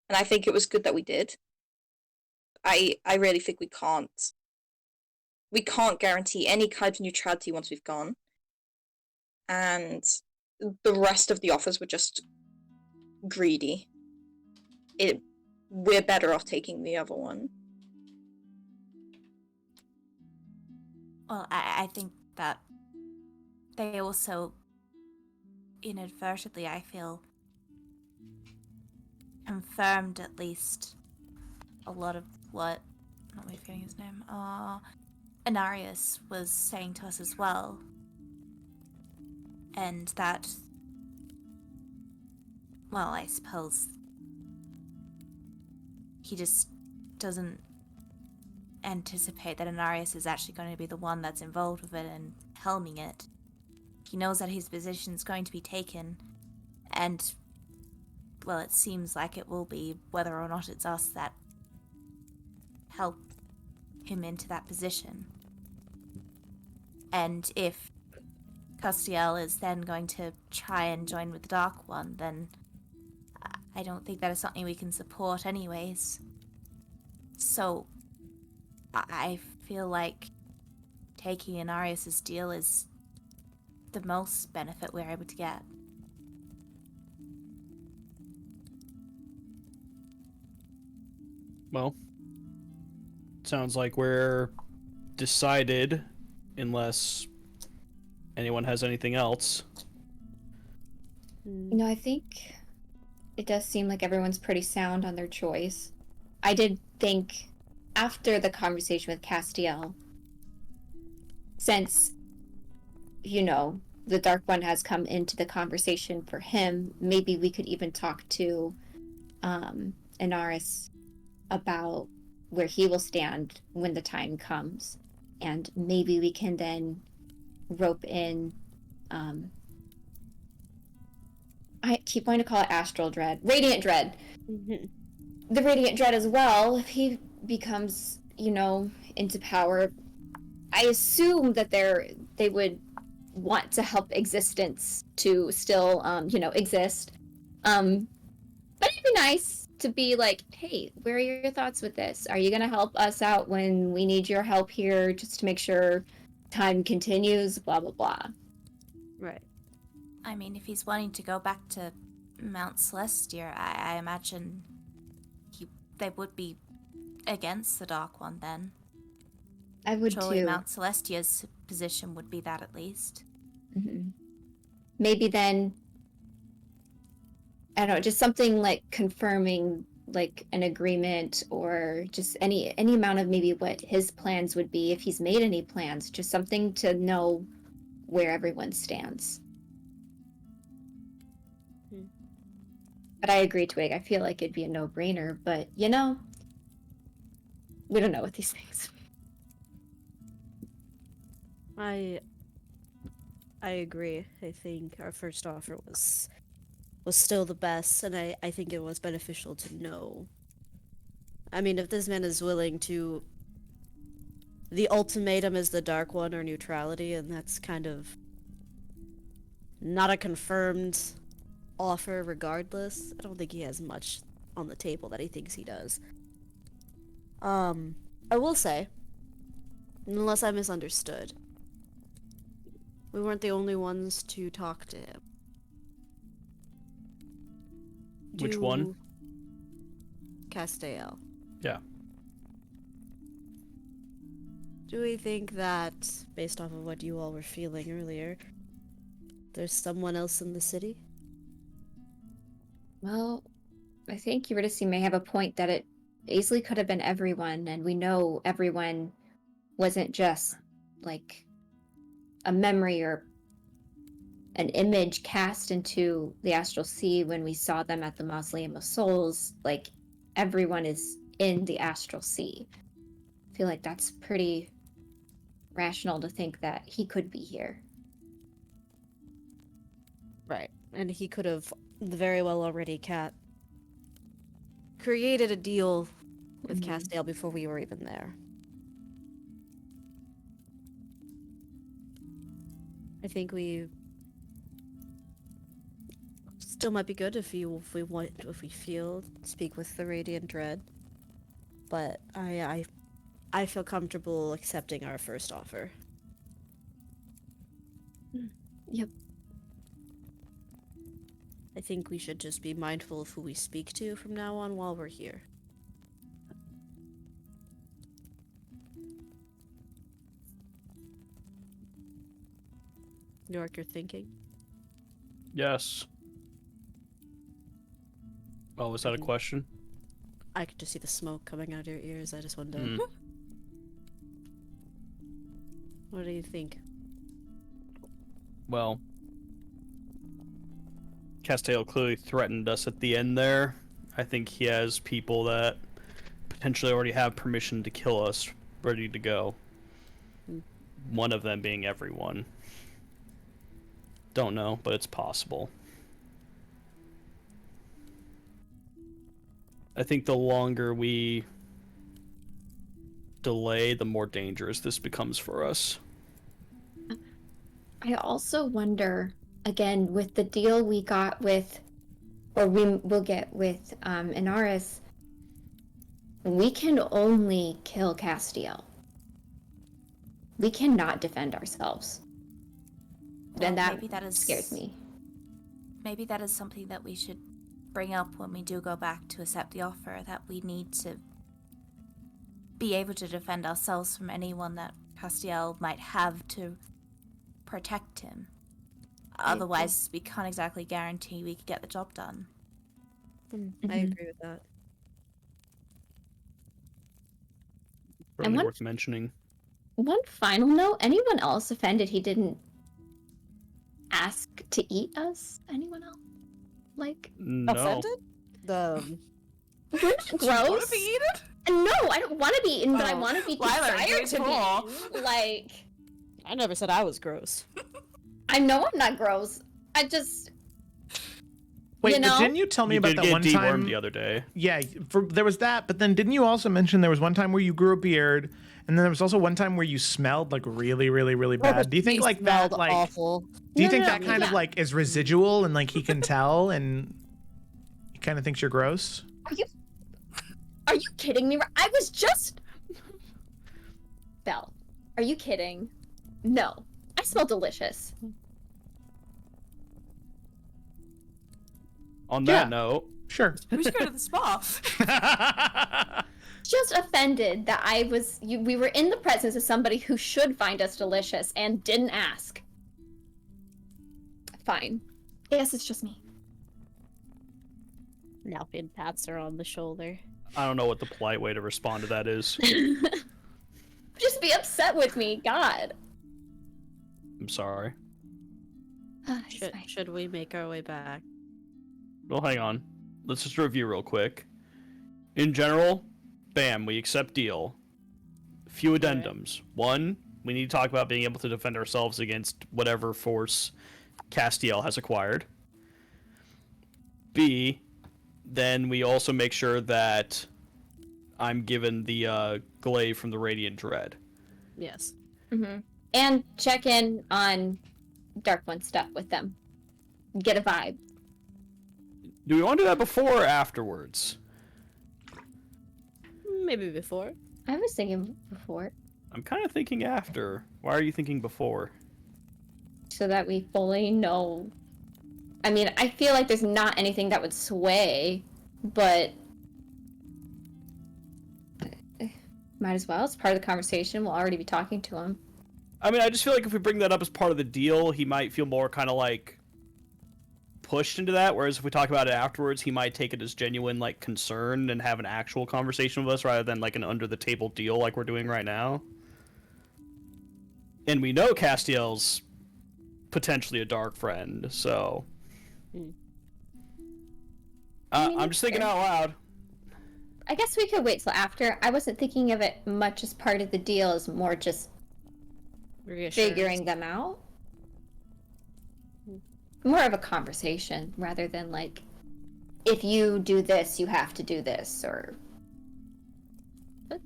and I think it was good that we did. I really think we can't guarantee any kind of neutrality once we've gone. And the rest of the offers were just greedy. We're better off taking the other one. Well, I think that they also inadvertently, I feel, confirmed at least a lot of what, not me forgetting his name, Anarius was saying to us as well. And that, well, I suppose he just doesn't anticipate that Anarius is actually going to be the one that's involved with it and helming it. He knows that his position is going to be taken, and, well, it seems like it will be, whether or not it's us that help him into that position. And if Castiel is then going to try and join with the Dark One, then I don't think that is something we can support anyways. So I feel like taking Anarius' deal is the most benefit we're able to get. Well, sounds like we're decided, unless anyone has anything else. I think it does seem like everyone's pretty sound on their choice. I did think, after the conversation with Castiel, since, the Dark One has come into the conversation for him, maybe we could even talk to Inaris about where he will stand when the time comes. And maybe we can then rope in, I keep wanting to call it Astral Dread. Radiant Dread. The Radiant Dread as well. If he becomes, into power, I assume that they would want to help existence to still, exist. But it'd be nice to be like, hey, where are your thoughts with this? Are you gonna help us out when we need your help here, just to make sure time continues? Blah blah blah. Right. I mean, if he's wanting to go back to Mount Celestia, I imagine they would be against the Dark One then. I would Surely too. Mount Celestia's position would be that at least. Mm-hmm. Maybe then, I don't know, just something like confirming like an agreement, or just any amount of maybe what his plans would be if he's made any plans, just something to know where everyone stands. But I agree, Twig. I feel like it'd be a no-brainer, but we don't know with these things. I agree. I think our first offer was still the best, and I think it was beneficial to know. I mean, if this man is willing to... The ultimatum is the Dark One or neutrality, and that's kind of not a confirmed offer regardless. I don't think he has much on the table that he thinks he does. I will say, unless I misunderstood, we weren't the only ones to talk to him. Which one? Castiel. Yeah. Do we think that, based off of what you all were feeling earlier, there's someone else in the city? Well, I think Eurydice may have a point that it easily could have been everyone, and we know everyone wasn't just like a memory or an image cast into the astral sea when we saw them at the Mausoleum of Souls. Like, everyone is in the astral sea. I feel like that's pretty rational to think that he could be here. Right. And he could have very well already created a deal with Castiel before we were even there. I think we still might be good if we feel speak with the Radiant Dread, but I feel comfortable accepting our first offer. Yep. I think we should just be mindful of who we speak to from now on while we're here. York, you're thinking? Yes. Oh, was that a question? I could just see the smoke coming out of your ears. I just wanted to... Mm. What do you think? Well, Castiel clearly threatened us at the end there. I think he has people that potentially already have permission to kill us ready to go. One of them being everyone. Don't know, but it's possible. I think the longer we delay, the more dangerous this becomes for us. I also wonder, again, with the deal we got with, or we will get with Inaris, we can only kill Castiel. We cannot defend ourselves. Well, And that, maybe that is, scares me. Maybe that is something that we should bring up when we do go back to accept the offer, that we need to be able to defend ourselves from anyone that Castiel might have to protect him. Otherwise, we can't exactly guarantee we could get the job done. I agree with that. Probably one- worth mentioning. One final note, anyone else offended he didn't ask to eat us? Anyone else? Like, No. Offended? The... we're not gross. Want to be eaten? No, I don't want to be eaten, but I Oh, want to be Lila, desired great to call. be eaten. Like, I never said I was gross. I know I'm not gross. I just... Wait, You but know? didn't you tell me You about did that get one dewormed time? the other day. Yeah, there was that, but then didn't you also mention there was one time where you grew a beard, and then there was also one time where you smelled like really, really, really bad? Do you think He like that, smelled like, awful. do you No, think no, that kind of yeah. like is residual and like he can tell and he kind of thinks you're gross? Are you kidding me? I was just. Belle, are you kidding? No, I smell delicious. On Yeah. that note, Sure. We should go to the spa. Just offended that we were in the presence of somebody who should find us delicious and didn't ask. Fine. I guess it's just me. Nalfian pats her on the shoulder. I don't know what the polite way to respond to that is. Just be upset with me, God. I'm sorry. It's fine. Should we make our way back? Well, hang on. Let's just review real quick. In general, bam, we accept deal. Few addendums. One, we need to talk about being able to defend ourselves against whatever force Castiel has acquired. B, then we also make sure that I'm given the glaive from the Radiant Dread. Yes. Mm-hmm. And check in on Dark One stuff with them. Get a vibe. Do we want to do that before or afterwards? Maybe before. I was thinking before, I'm kind of thinking after. Why are you thinking before? so that we fully know. I mean, I feel like there's not anything that would sway, but might as well. It's part of the conversation. We'll already be talking to him. I mean, I just feel like if we bring that up as part of the deal, he might feel more kind of like pushed into that, whereas if we talk about it afterwards, he might take it as genuine like concern and have an actual conversation with us rather than like an under the table deal like we're doing right now. And we know Castiel's potentially a dark friend, so I mean, I'm just thinking fair. out loud. I guess we could wait till after. I wasn't thinking of it much as part of the deal, as more just figuring them out. More of a conversation rather than like, if you do this, you have to do this, or. But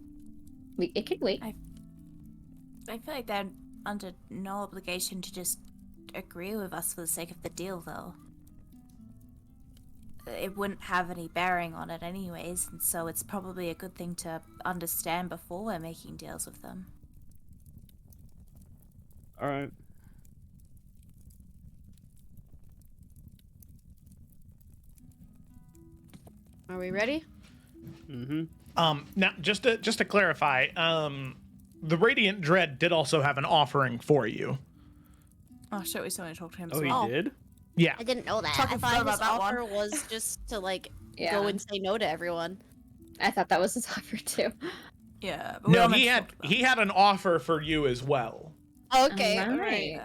it could wait. I feel like they're under no obligation to just agree with us for the sake of the deal, though. It wouldn't have any bearing on it anyways, and so it's probably a good thing to understand before we're making deals with them. Alright. Are we ready? Mm-hmm. Now just to clarify, the Radiant Dread did also have an offering for you. Oh shit, we still need to talk to him Oh, as he well. did? Yeah. I didn't know that. Fucking I forgot thought about his that offer one. was just to like Yeah. go and say no to everyone. I thought that was his offer too. Yeah, but we No, all meant he to had talk to them. he had an offer for you as well. Okay, Alright. alright.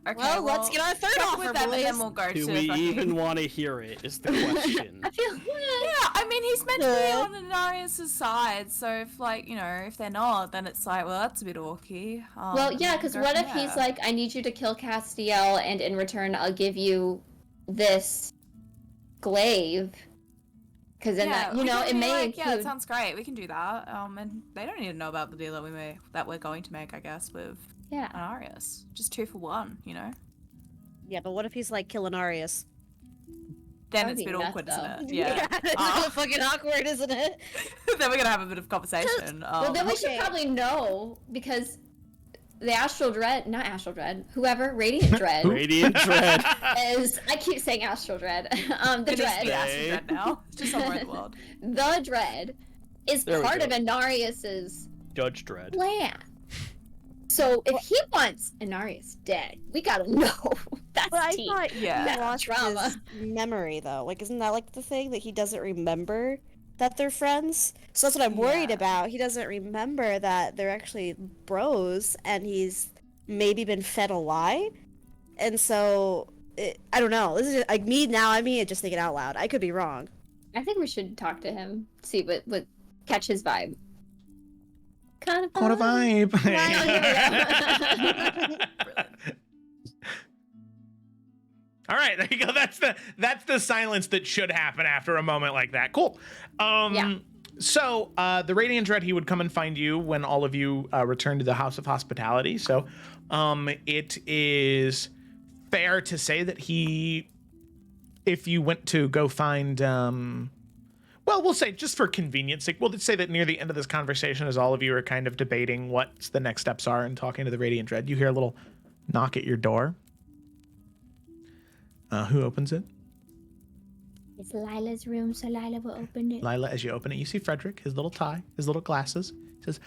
Okay, Well, let's get our third check offer, with them and then boys. we'll go Do to we fucking... even want to hear it, is the question. I feel Yeah, I mean, he's meant to be on Anarius' side, so if, like, you know, if they're not, then it's like, well, that's a bit orky. well, yeah, because go what from if he's there. like, I need you to kill Castiel, and in return, I'll give you this glaive. Because then that, you we know, can it be may like, include. yeah, that sounds great. We can do that. And they don't need to know about the deal that we're going to make, I guess, with Yeah. Anarius. Just 2 for 1, you know. Yeah, but what if he's like killing Arius? Then That'd it's a be bit nuts, awkward, though. isn't it? Yeah. It's a little fucking awkward, isn't it? Then we're gonna have a bit of conversation. Well, then we should okay. probably know, because the Astral Dread, not Astral Dread, whoever, Radiant Dread, Radiant Dread. is, I keep saying Astral Dread, the it needs to Dread, be Astral Dread now. It's just somewhere in the world. the Dread, is There we part go. of Anarius's Judge Dread. plan. So if he wants Anarius dead, we gotta know. That's But I tea. thought Yeah. he lost Drama. his memory though. Like, isn't that like the thing that he doesn't remember that they're friends? So that's what I'm worried Yeah. about. He doesn't remember that they're actually bros, and he's maybe been fed a lie. And so I don't know. This is just, like me now. I mean, just thinking out loud. I could be wrong. I think we should talk to him, see what catch his vibe. Kind of What a vibe. Right, here we go. All right, there you go. That's the silence that should happen after a moment like that. Cool. Yeah. So the Radiant Dread, he would come and find you when all of you return to the House of Hospitality. So it is fair to say that if you went to go find, well, we'll say just for convenience sake, we'll just say that near the end of this conversation, as all of you are kind of debating what the next steps are and talking to the Radiant Dread, you hear a little knock at your door. Who opens it? It's Lila's room, so Lila will open it. Lila, as you open it, you see Frederick, his little tie, his little glasses. He says,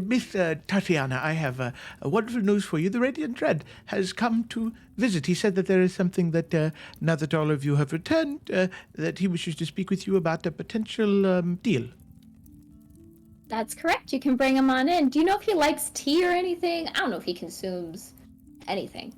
Miss Tatiana, I have wonderful news for you. The Radiant Dread has come to visit. He said that there is something that, now that all of you have returned, that he wishes to speak with you about a potential deal. That's correct. You can bring him on in. Do you know if he likes tea or anything? I don't know if he consumes anything.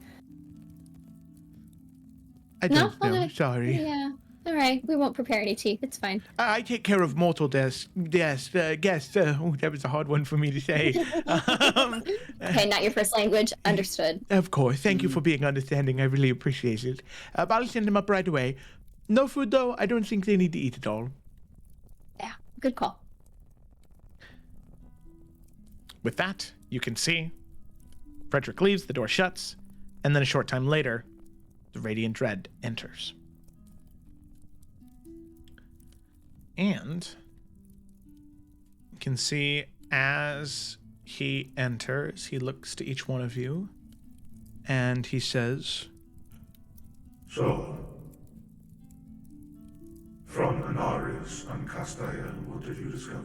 I don't know. Sorry. Yeah. All right. We won't prepare any tea. It's fine. I take care of mortal guests. Guests. Oh, that was a hard one for me to say. Okay, not your first language. Understood. Of course. Thank you for being understanding. I really appreciate it. I'll send them up right away. No food, though. I don't think they need to eat at all. Yeah. Good call. With that, you can see Frederick leaves, the door shuts, and then a short time later, the Radiant Dread enters. And you can see as he enters, he looks to each one of you and he says, So, from Anarius and Castael, what did you discover?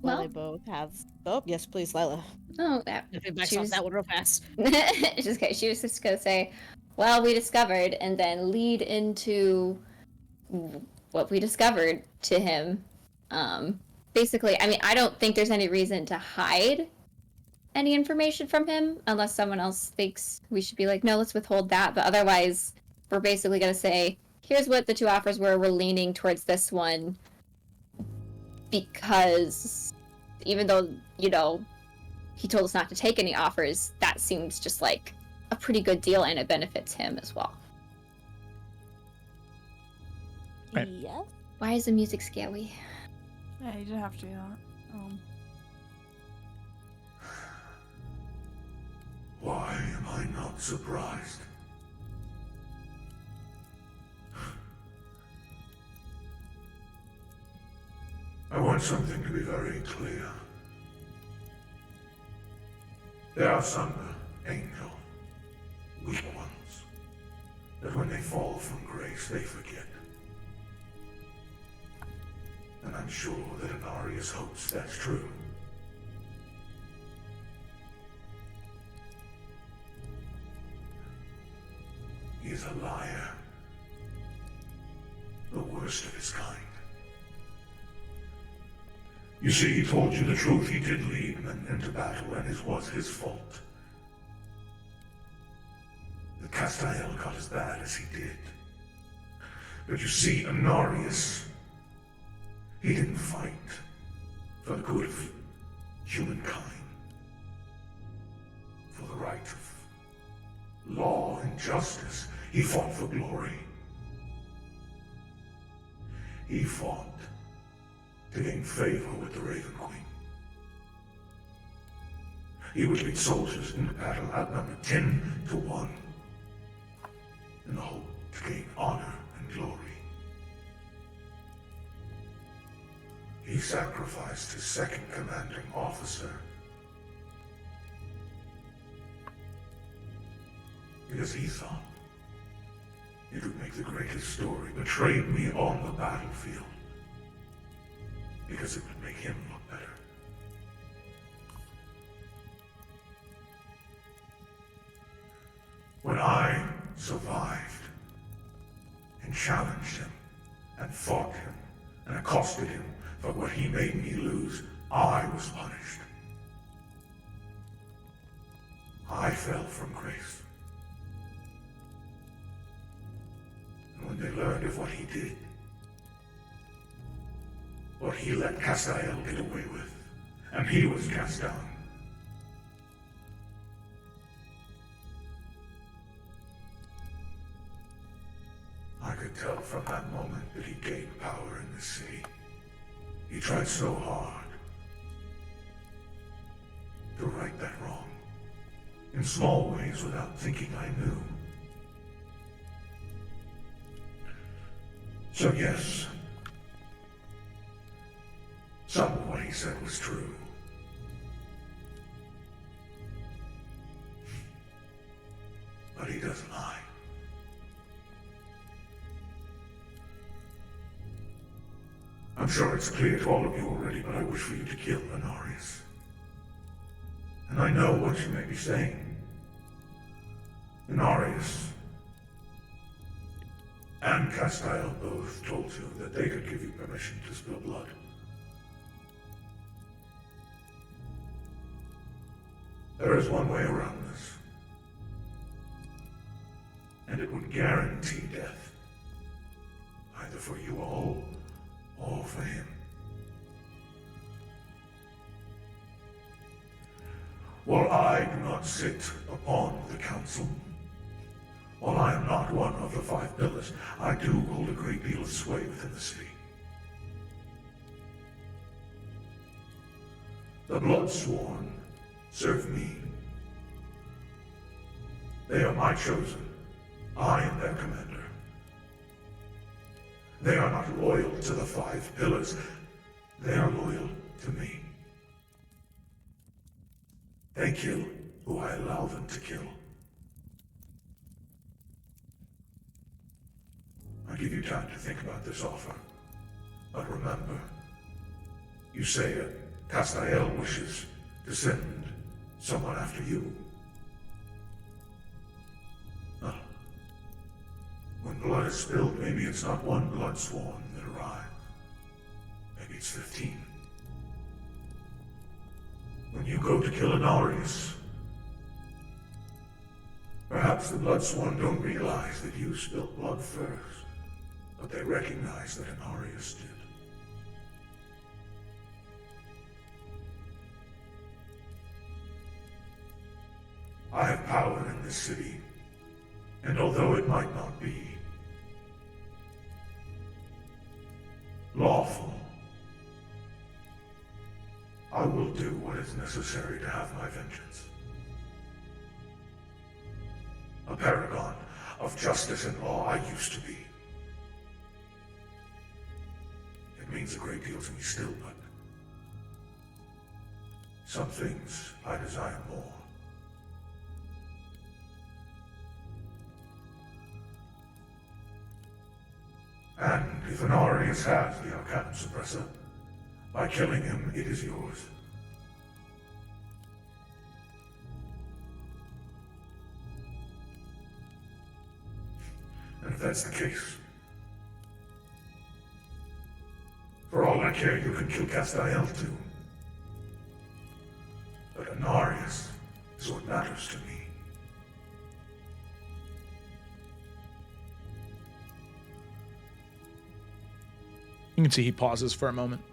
Well, Well- they both have. Oh, yes, please, Lila. Oh, that. If it backs She off was- that one real fast. just okay. She was just gonna say, "Well, we discovered," and then lead into what we discovered to him. Basically, I mean, I don't think there's any reason to hide any information from him unless someone else thinks we should be like, no, let's withhold that. But otherwise, we're basically gonna say, here's what the two offers were. We're leaning towards this one because even though, you know, he told us not to take any offers, that seems just like a pretty good deal and it benefits him as well. Right. Yeah. Why is the music scary? Yeah, you didn't have to do that. Why am I not surprised? I want something to be very clear. There are some angel, weak ones, that when they fall from grace, they forget. And I'm sure that Anarius hopes that's true. He is a liar. The worst of his kind. You see, he told you the truth. He did lead men into battle, and it was his fault. The Castael got as bad as he did. But you see, Anarius, he didn't fight for the good of humankind, for the right of law and justice. He fought for glory. He fought to gain favor with the Raven Queen. He would lead soldiers into battle outnumbered 10-1 in the hope to gain honor and glory. He sacrificed his second commanding officer because he thought it would make the greatest story, betrayed me on the battlefield because it would make him look better. When I survived and challenged him and fought him and accosted him for what he made me lose, I was punished. I fell from grace. And when they learned of what he did, what he let Castael get away with, and he was cast down, tell from that moment that he gained power in this city. He tried so hard to right that wrong, in small ways without thinking I knew. So yes, some of what he said was true. But he doesn't lie. I'm sure it's clear to all of you already, but I wish for you to kill Anarius. And I know what you may be saying. Anarius and Castiel both told you that they could give you permission to spill blood. There is one way around this. And it would guarantee death. Either for you all, or for him. While I do not sit upon the council, while I am not one of the 5 pillars, I do hold a great deal of sway within the city. The Bloodsworn serve me. They are my chosen. I am their commander. They are not loyal to the 5 pillars. They are loyal to me. They kill who I allow them to kill. I give you time to think about this offer. But remember, you say Castiel wishes to send someone after you. Well, when blood is spilled, maybe it's not one Bloodsworn that arrives. Maybe it's 15. When you go to kill Anarius, perhaps the Bloodsworn don't realize that you spilled blood first, but they recognize that Anarius did. I have power in this city, and although it might not be lawful, I will do what is necessary to have my vengeance. A paragon of justice and law I used to be. It means a great deal to me still, but some things I desire more. And if Anarius has the Arcanum Suppressor, by killing him, it is yours. And if that's the case, for all I care, you can kill Castiel too. But Anarius is what matters to me. You can see he pauses for a moment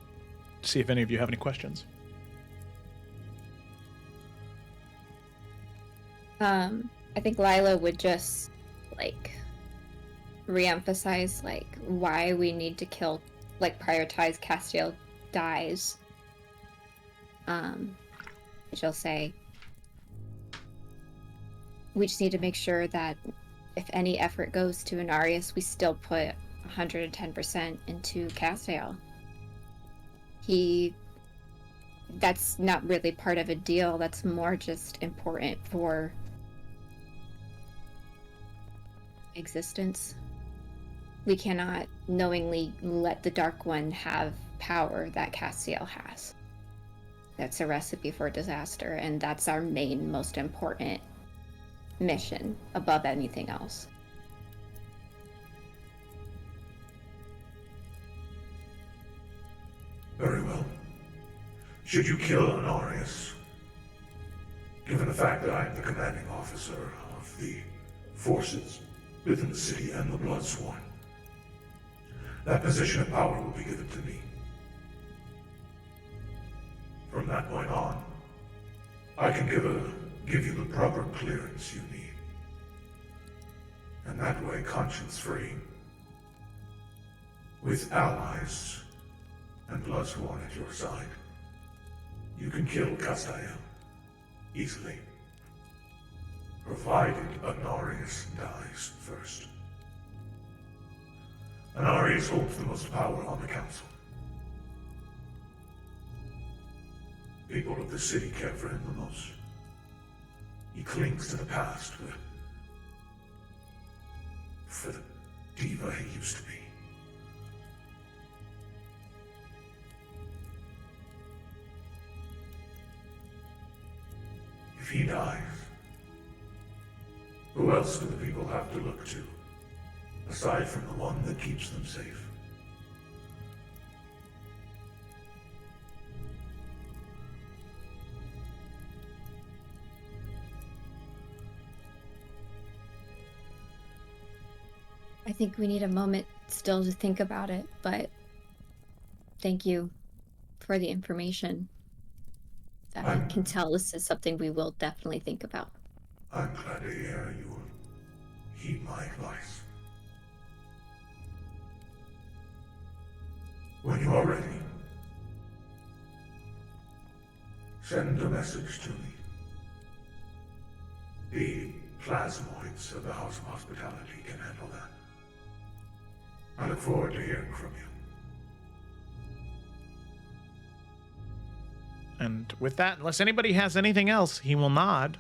to see if any of you have any questions. I think Lila would just, like, re-emphasize, like, why we need to kill, like, prioritize Castiel dies. She'll say, we just need to make sure that if any effort goes to Anarius, we still put 110% into Castiel. That's not really part of a deal, that's more just important for existence. We cannot knowingly let the Dark One have power that Castiel has. That's a recipe for disaster, and that's our main, most important mission above anything else. Very well. Should you kill Anarius, given the fact that I am the commanding officer of the forces within the city and the Bloodsworn, that position of power will be given to me. From that point on, I can give you the proper clearance you need. And that way, conscience-free, With allies and Bloodsworn at your side, you can kill Castael easily, provided Anarius dies first. Anarius holds the most power on the council. People of the city care for him the most. He clings to the past for the diva he used to be. If he dies, who else do the people have to look to, aside from the one that keeps them safe? I think we need a moment still to think about it, but thank you for the information. I can tell this is something we will definitely think about. I'm glad to hear you will heed my advice. When you are ready, send a message to me. The plasmoids of the House of Hospitality can handle that. I look forward to hearing from you. And with that, unless anybody has anything else, he will nod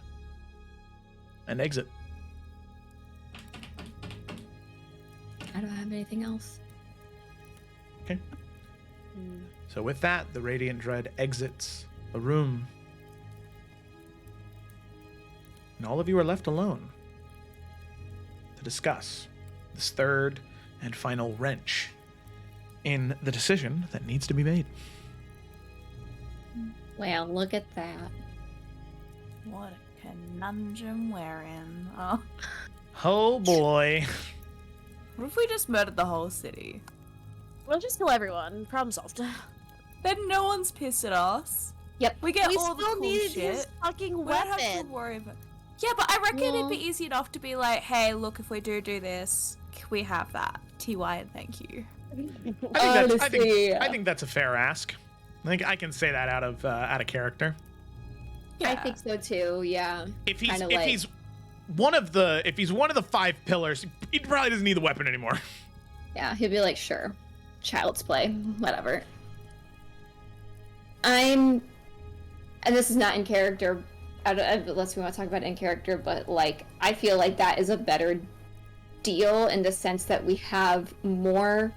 and exit. I don't have anything else. Okay. So with that, the Radiant Dread exits the room. And all of you are left alone to discuss this third and final wrench in the decision that needs to be made. Well, look at that. What a conundrum we're in. Oh. Oh boy. What if we just murdered the whole city? We'll just kill everyone. Problem solved. Then no one's pissed at us. Yep. We get We all the still cool needed shit. his fucking We don't have to weapon. worry about. Yeah, but I reckon it'd Well- be easy enough to be like, hey, look, if we do this, can we have that? TY and thank you. I think that's a fair ask. I think I can say that out of character. Yeah. I think so too. Yeah. If he's Kinda if like- he's one of the 5 pillars, he probably doesn't need the weapon anymore. Yeah, he'd be like, sure, child's play, whatever. And this is not in character, unless we want to talk about it in character, but like, I feel like that is a better deal in the sense that we have more,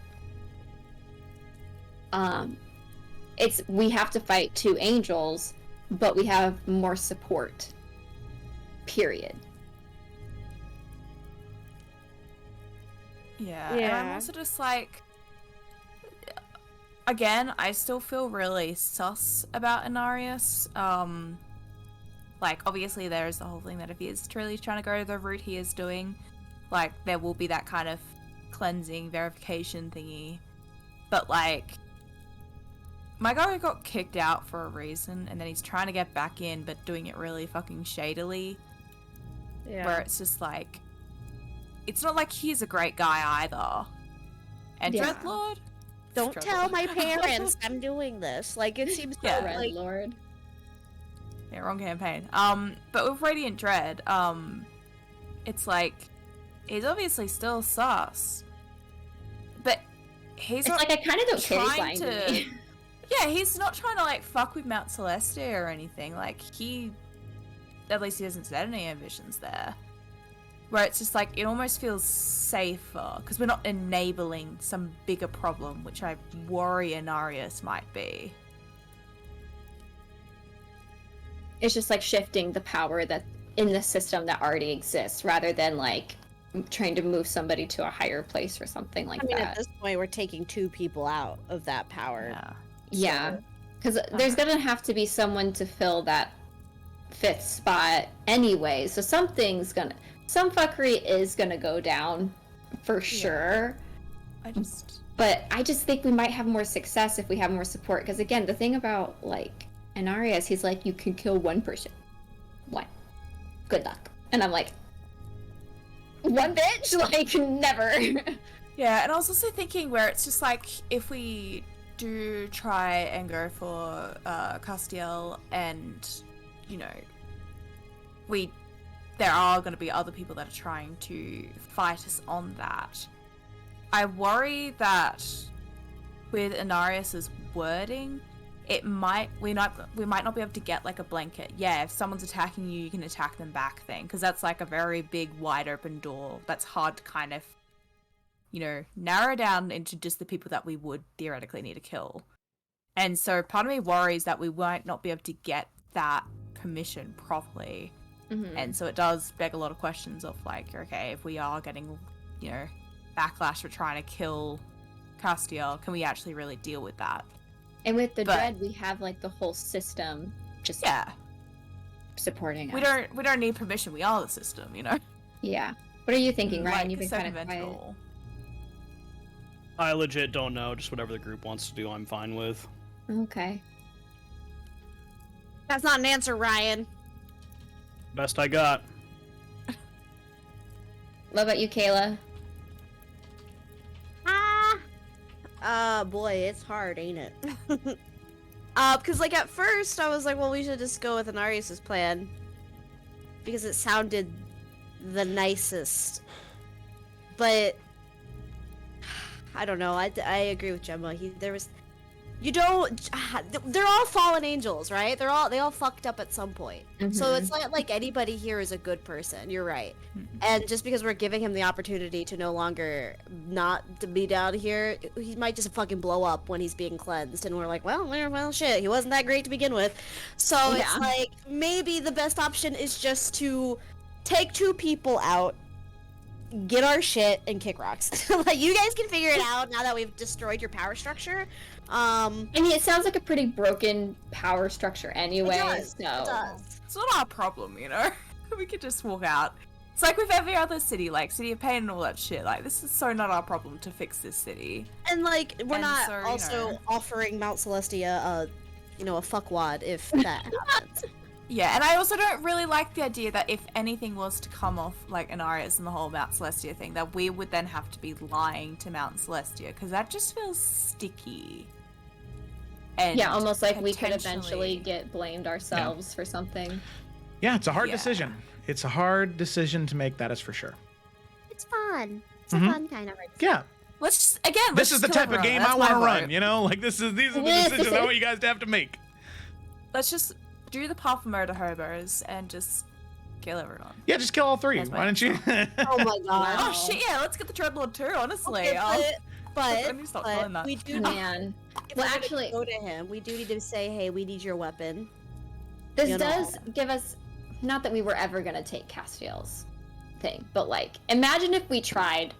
we have to fight 2 angels, but we have more support, period. Yeah, and I'm Yeah. also just like, again, I still feel really sus about Anarius. Like, obviously there is the whole thing that if he is truly trying to go the route he is doing, like, there will be that kind of cleansing, verification thingy. But, like, my guy got kicked out for a reason, and then he's trying to get back in, but doing it really fucking shadily, where it's just like, it's not like he's a great guy either. And Yeah. Dreadlord? Don't Dreadlord. tell my parents I'm doing this. Like, it seems Yeah. Red like Lord. Yeah, wrong campaign. But with Radiant Dread, it's like, he's obviously still sus. But he's It's not like I kind of don't care he's trying lying to me. Yeah, he's not trying to, like, fuck with Mount Celestia or anything. Like, at least he hasn't set any ambitions there. Where it's just like, it almost feels safer, because we're not enabling some bigger problem, which I worry Anarius might be. It's just like shifting the power that in the system that already exists rather than like trying to move somebody to a higher place or something like I mean, that. at this point, we're taking 2 people out of that power. Yeah. Yeah, because there's gonna have to be someone to fill that 5th spot anyway. So some fuckery is gonna go down for sure. But I just think we might have more success if we have more support. Because again, the thing about like Anarius, he's like, you can kill 1 person. 1. Good luck. And I'm like, 1 bitch? Like, never. Yeah, and I was also thinking where it's just like if we do try and go for Castiel, and you know, there are going to be other people that are trying to fight us on that. I worry that with Inarius's wording, we might not be able to get like a blanket. Yeah, if someone's attacking you, you can attack them back thing, because that's like a very big, wide open door. That's hard to kind of, you know, narrow down into just the people that we would theoretically need to kill. And so part of me worries that we might not be able to get that permission properly. Mm-hmm. And so it does beg a lot of questions of like, okay, if we are getting, you know, backlash for trying to kill Castiel, can we actually really deal with that? And with the dread, we have like the whole system just supporting we us. We don't need permission. We are the system, you know. Yeah. What are you thinking, Ryan? Like You've been kind of circumvented quiet. all. I legit don't know. Just whatever the group wants to do, I'm fine with. Okay. That's not an answer, Ryan. Best I got. What about you, Kayla? Boy, it's hard, ain't it? Because like at first I was like, well, we should just go with Inarius's plan because it sounded the nicest. But I don't know. I agree with Gemma. They're all fallen angels, right? They all fucked up at some point. So it's not like anybody here is a good person. You're right. And just because we're giving him the opportunity to no longer not to be down here, he might just fucking blow up when he's being cleansed. And we're like, well, shit, he wasn't that great to begin with. So it's like maybe the best option is just to take 2 people out, get our shit, and kick rocks. Like, you guys can figure it out now that we've destroyed your power structure. I mean, it sounds like a pretty broken power structure anyway. It so does. It's not our problem, you know. We could just walk out. It's like with every other city, like City of Pain and all that shit. Like, this is so not our problem to fix this city. And like, we're And not so, you also know. offering Mount Celestia a fuckwad if that happens. Yeah, and I also don't really like the idea that if anything was to come off, like Inarius and the whole Mount Celestia thing, that we would then have to be lying to Mount Celestia, because that just feels sticky. And yeah, almost like we could potentially- eventually get blamed ourselves for something. Yeah, it's a hard Yeah. decision. It's a hard decision to make, that is for sure. It's fun. It's a Mhm. fun kind of hard. Yeah. Let's just, again, This let's is the just kill type of everyone. game That's I want to my run, vote. you know? Like, these are the decisions I want you guys to have to make. Let's just do the path of murder hobos and just kill everyone. Yeah, just kill all 3. That's Why don't you? Oh my god. Oh shit, yeah, let's get the Dreadlord too, honestly. Okay, I but need to stop calling that. we do Man. if Well, we're gonna actually- go to him. We do need to say, hey, we need your weapon. This You know. does give us, not that we were ever going to take Castiel's thing, but like, imagine if we tried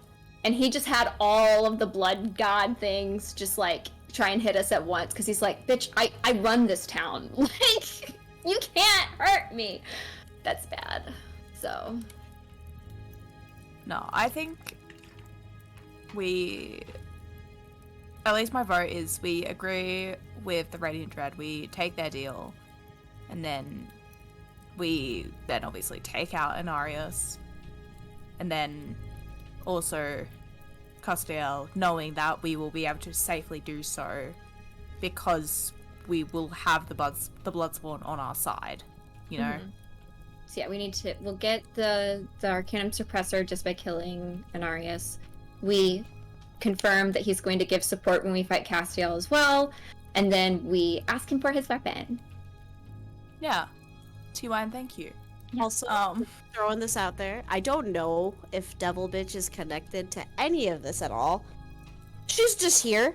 and he just had all of the blood god things just like try and hit us at once, because he's like, bitch, I run this town. Like, you can't hurt me. That's bad. So, No, I think at least my vote is we agree with the Radiant Dread, we take their deal, and then we then obviously take out Inarius, and then also Castiel, knowing that we will be able to safely do so because we will have the Bloodsworn on our side, you know? So yeah, we'll get the Arcanum Suppressor just by killing Inarius. We confirm that he's going to give support when we fight Castiel as well, and then we ask him for his weapon. Yeah. TY and thank you. Also, throwing this out there, I don't know if Devil Bitch is connected to any of this at all. She's just here.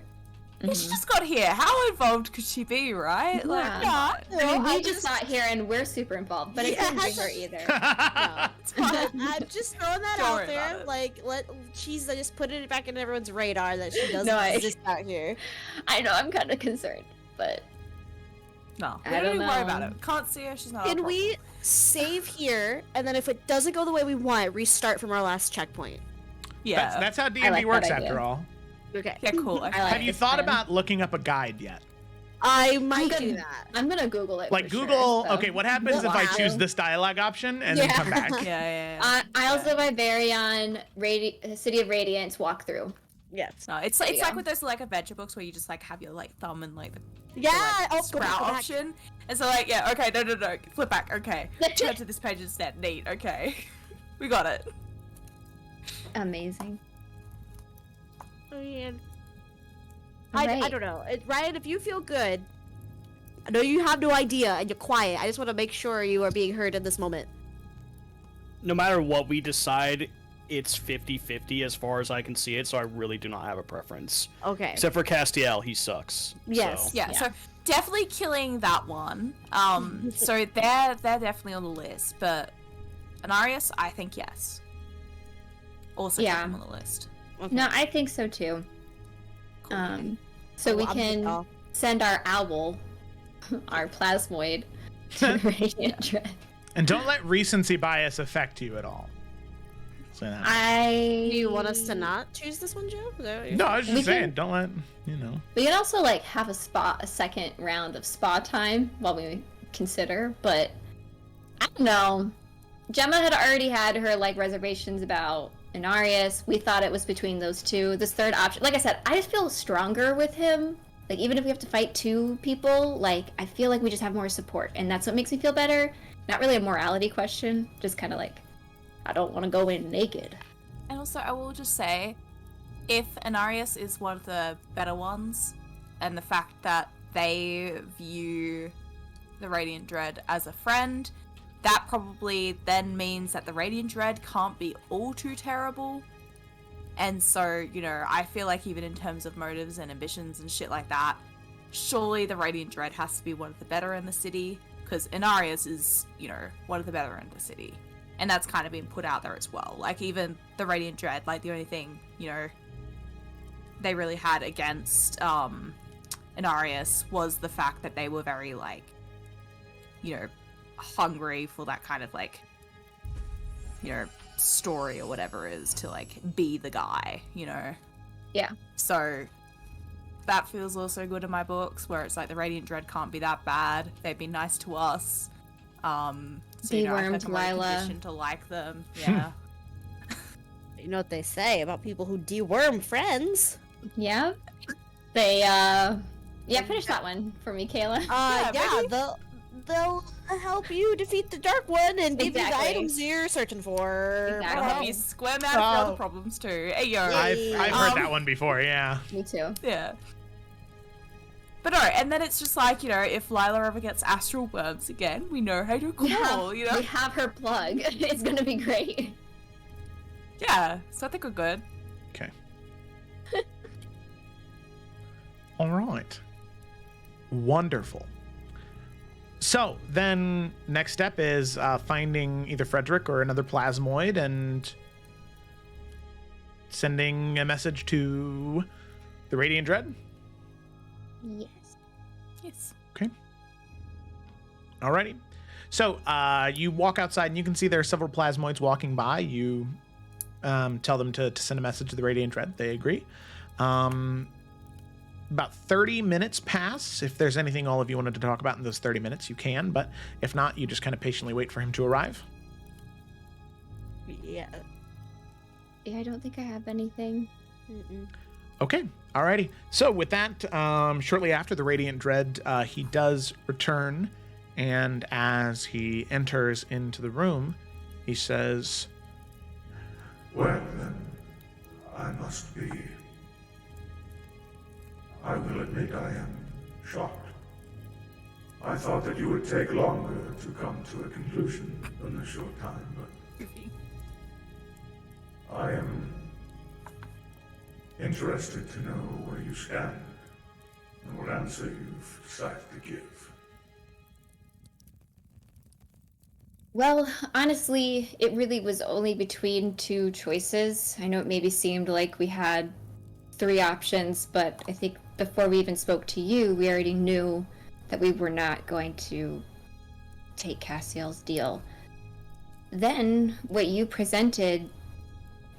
Yeah, she just got here. How involved could she be, right? Like, Yeah. Yeah, I mean, I we just got here and we're super involved, but it didn't bring her either. No. it's fine. I'm just throwing that Don't out worry there. about it. Like, she's just putting it back in everyone's radar that she doesn't No, exist out here. I know, I'm kind of concerned, but No, we I don't don't even worry about know. it. Can't see her. She's not. Can we save here, and then if it doesn't go the way we want, restart from our last checkpoint? Yeah. That's how D&D like that works, idea. after all. Okay. Yeah, cool. I like Have you this thought plan. about looking up a guide yet? I might gonna- do that. I'm gonna Google it. Like, for sure, Google, so. okay, what happens if I Wow. choose this dialogue option and then Yeah. come back? Yeah. Isles of Iverion, City of Radiance walkthrough. Yes. No, it's you like go. with those like adventure books where you just like have your like thumb and like the Yeah. like, Oh, go sprout back, go back. option, and so like okay, no, flip back. Okay, turn to this page instead. Neat. Okay, we got it. Amazing. I mean, All I right. don't know. Ryan, if you feel good, I know you have no idea and you're quiet. I just want to make sure you are being heard in this moment. No matter what we decide, it's 50-50 as far as I can see it, so I really do not have a preference. Okay. Except for Castiel, he sucks. Yes. So. Yeah, so definitely killing that one. So they're definitely on the list, but Anarius, I think yes. Also Yeah. keep him on the list. Okay. No, I think so too. Cool. So we I'm can oh. send our owl, our plasmoid, to the Radiant Dread. And don't let recency bias affect you at all. So that. Do you want us to not choose this one, Joe? Is that what you're No, I was just We saying, can- don't let, you know. We can also like have a second round of spa time while we consider, but I don't know. Gemma had already had her like reservations about Inarius. We thought it was between those two. This third option, like I said, I just feel stronger with him. Like even if we have to fight two people, like I feel like we just have more support, and that's what makes me feel better. Not really a morality question, just kind of like I don't want to go in naked. And also, I will just say, if Anarius is one of the better ones, and the fact that they view the Radiant Dread as a friend, that probably then means that the Radiant Dread can't be all too terrible. And so, you know, I feel like even in terms of motives and ambitions and shit like that, surely the Radiant Dread has to be one of the better in the city, because Inarius is, you know, one of the better in the city. And that's kind of been put out there as well. Like, even the Radiant Dread, like, the only thing, you know, they really had against Inarius was the fact that they were very, like, you know, hungry for that kind of, like, you know, story or whatever it is to, like, be the guy, you know? Yeah. So, that feels also good in my books, where it's like the Radiant Dread can't be that bad. They've been nice to us. So, you know, I feel like Dewormed I'm already Lila. conditioned to like them. Yeah. You know what they say about people who deworm friends? Yeah. They finish that one for me, Kayla. Yeah, maybe. they'll help you defeat the Dark One and give you the Exactly. items you're searching for. Exactly. That'll help you square out of your Oh. other problems too. Hey yo. I've heard that one before, yeah. Me too. Yeah. But no, and then it's just like, you know, if Lila ever gets astral worms again, we know how to call, you know? We have her plug. It's gonna be great. Yeah, so I think we're good. Okay. All right. Wonderful. So then next step is finding either Frederick or another plasmoid and sending a message to the Radiant Dread. Yes. Yes. Okay. Alrighty. So you walk outside and you can see there are several plasmoids walking by. You tell them to send a message to the Radiant Dread. They agree. About 30 minutes pass. If there's anything all of you wanted to talk about in those 30 minutes, you can. But if not, you just kind of patiently wait for him to arrive. Yeah. Yeah, I don't think I have anything. Mm-mm. Okay. Alrighty. So with that, shortly after the Radiant Dread, he does return. And as he enters into the room, he says, Well, then, I must be. I will admit I am shocked. I thought that you would take longer to come to a conclusion than a short time, but I am interested to know where you stand and what answer you've decided to give. Well, honestly, it really was only between two choices. I know it maybe seemed like we had 3 options, but I think before we even spoke to you, we already knew that we were not going to take Cassiel's deal. Then, what you presented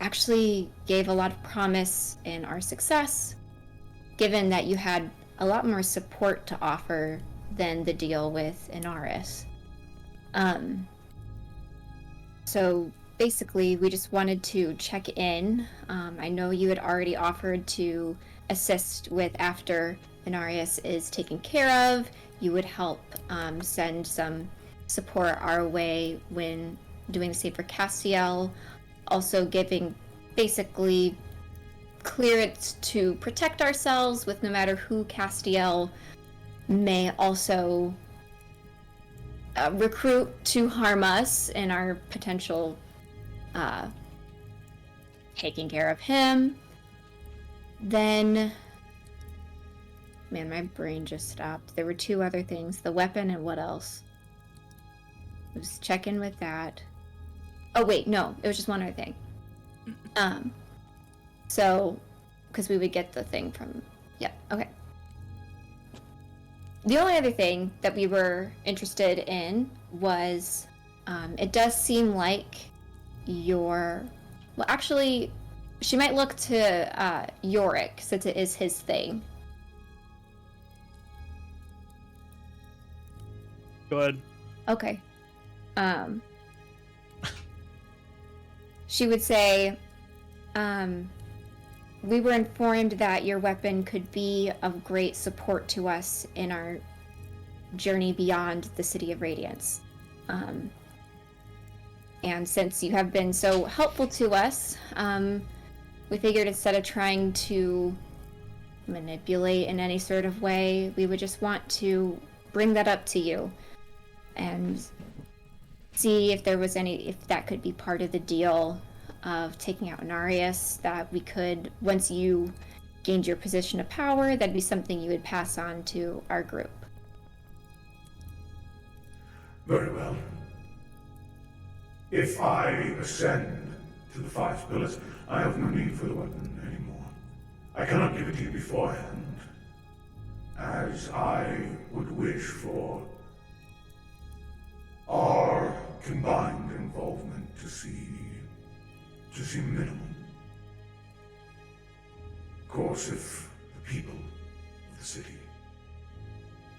actually gave a lot of promise in our success, given that you had a lot more support to offer than the deal with Inaris. So basically, we just wanted to check in. I know you had already offered to assist with after Inarius is taken care of. You would help send some support our way when doing the same for Castiel. Also giving basically clearance to protect ourselves with no matter who Castiel may also recruit to harm us in our potential taking care of him. Then, man, my brain just stopped. There were two other things, the weapon and what else? I was checking with that. Oh wait, no, it was just one other thing. So, because we would get the thing from, yeah, okay. The only other thing that we were interested in was, it does seem like well, actually, she might look to Yorick, since it is his thing. Go ahead. Okay. She would say, we were informed that your weapon could be of great support to us in our journey beyond the City of Radiance. And since you have been so helpful to us, we figured instead of trying to manipulate in any sort of way, we would just want to bring that up to you and see if there was if that could be part of the deal of taking out Inarius, that we could, once you gained your position of power, that'd be something you would pass on to our group. Very well. If I ascend to the 5 pillars, I have no need for the weapon anymore. I cannot give it to you beforehand, as I would wish for our combined involvement to seem minimum. Of course, if the people of the city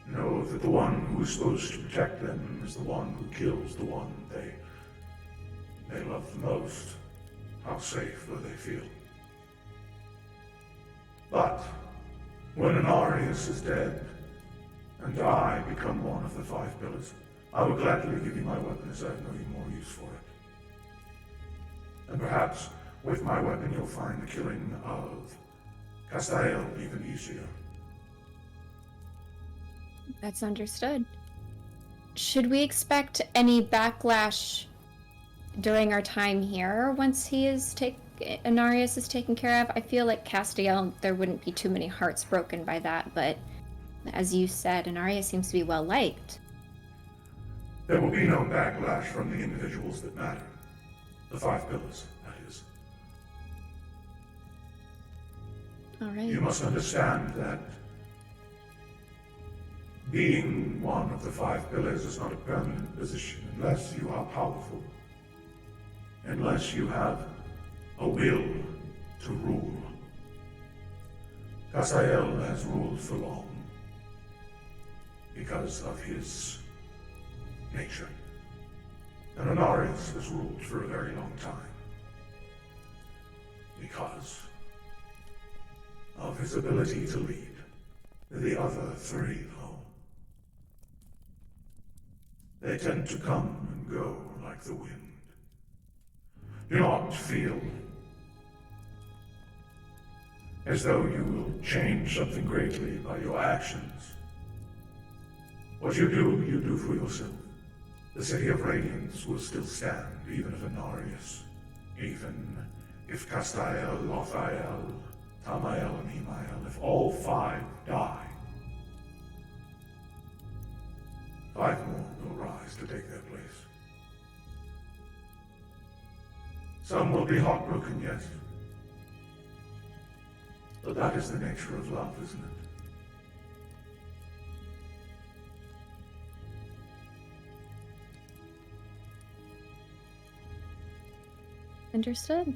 know that the one who is supposed to protect them is the one who kills the one they love the most, how safe will they feel? But when Inarius is dead, and I become one of the 5 pillars, I will gladly give you my weapon, as I have no more use for it. And perhaps with my weapon you'll find the killing of Castiel even easier. That's understood. Should we expect any backlash during our time here once Inarius is taken care of? I feel like Castiel, there wouldn't be too many hearts broken by that, but as you said, Inarius seems to be well liked. There will be no backlash from the individuals that matter. The 5 pillars, that is. All right. You must understand that being one of the 5 pillars is not a permanent position unless you are powerful. Unless you have a will to rule. Castiel has ruled for long because of his nature. And Inarius has ruled for a very long time because of his ability to lead. The other 3, though, they tend to come and go like the wind. Do not feel as though you will change something greatly by your actions. What you do for yourself. The City of Radiance will still stand, even if Inarius, even if Castiel, Lothael, Tamael, and Emael, if all 5 die, 5 more will rise to take their place. Some will be heartbroken, yes. But that is the nature of love, isn't it? Understood.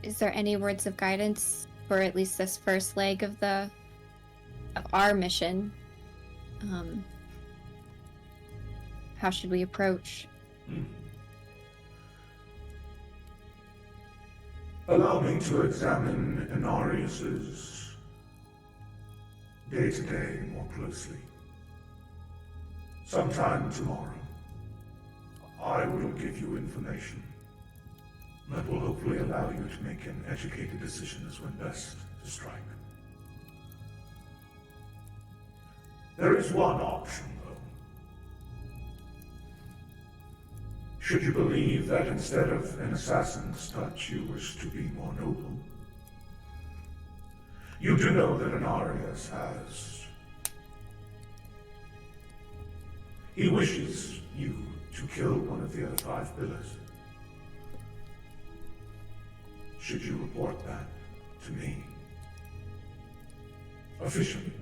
Is there any words of guidance for at least this first leg of our mission? How should we approach? Allow me to examine Inarius's day-to-day more closely. Sometime tomorrow, I will give you information that will hopefully allow you to make an educated decision as when best to strike. There is one option, though. Should you believe that instead of an assassin's touch, you wish to be more noble, you do know that Inarius has... He wishes you to kill one of the other 5 pillars. Should you report that to me, officially,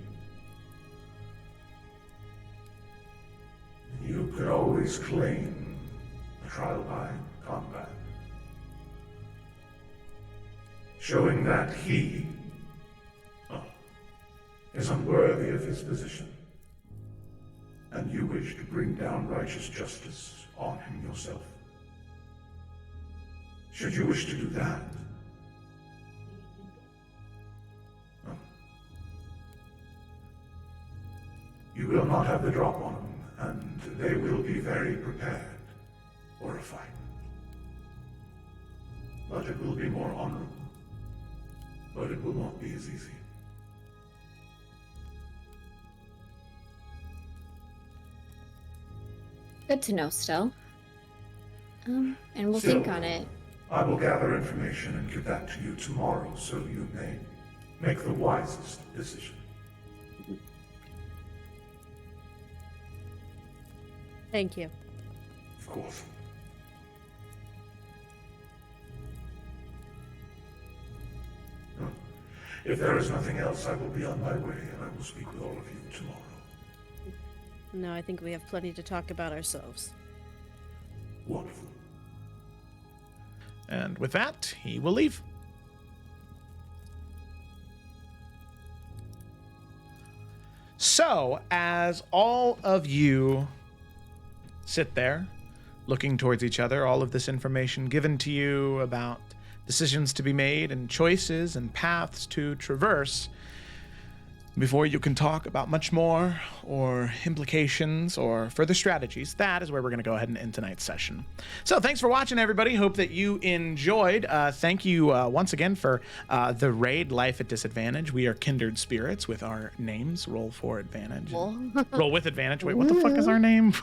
you could always claim a trial by combat, showing that he is unworthy of his position, and you wish to bring down righteous justice on him yourself. Should you wish to do that, you will not have the drop on them, and they will be very prepared for a fight. But it will be more honorable. But it will not be as easy. Good to know still. And we'll Still, think on it. I will gather information and give that to you tomorrow so you may make the wisest decision. Thank you. Of course. If there is nothing else, I will be on my way, and I will speak with all of you tomorrow. No, I think we have plenty to talk about ourselves. Wonderful. And with that, he will leave. So, as all of you sit there, looking towards each other, all of this information given to you about decisions to be made and choices and paths to traverse, before you can talk about much more or implications or further strategies, that is where we're going to go ahead and end tonight's session. So thanks for watching, everybody. Hope that you enjoyed. Thank you once again for the raid, Life at Disadvantage. We are kindred spirits with our names. Roll for advantage. Roll with advantage. Wait, what the fuck is our name?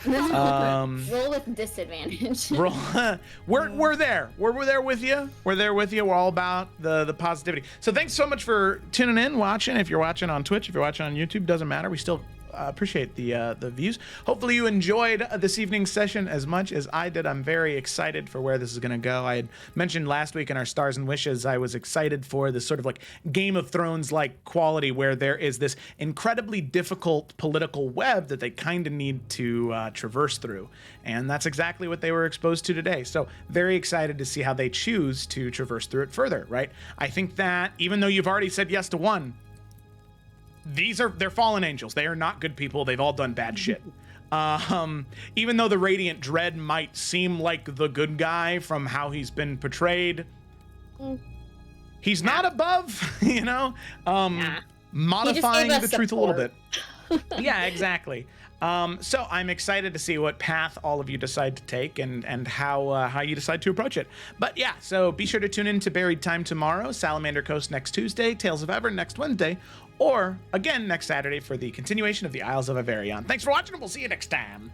Roll with disadvantage. Roll. We're there. We're there with you. We're there with you. We're all about the positivity. So thanks so much for tuning in, watching. If you're watching on Twitch, if you're watching on YouTube, doesn't matter. We still appreciate the views. Hopefully you enjoyed this evening's session as much as I did. I'm very excited for where this is going to go. I had mentioned last week in our Stars and Wishes, I was excited for this sort of like Game of Thrones like quality where there is this incredibly difficult political web that they kind of need to traverse through. And that's exactly what they were exposed to today. So very excited to see how they choose to traverse through it further, right? I think that even though you've already said yes to one, they're fallen angels. They are not good people. They've all done bad shit. Even though the Radiant Dread might seem like the good guy from how he's been portrayed, he's not above, modifying the truth a little bit. Yeah, exactly. So I'm excited to see what path all of you decide to take and how you decide to approach it. But yeah, so be sure to tune in to Buried Time tomorrow, Salamander Coast next Tuesday, Tales of Ever next Wednesday, or again next Saturday for the continuation of the Isles of Iverion. Thanks for watching, and we'll see you next time.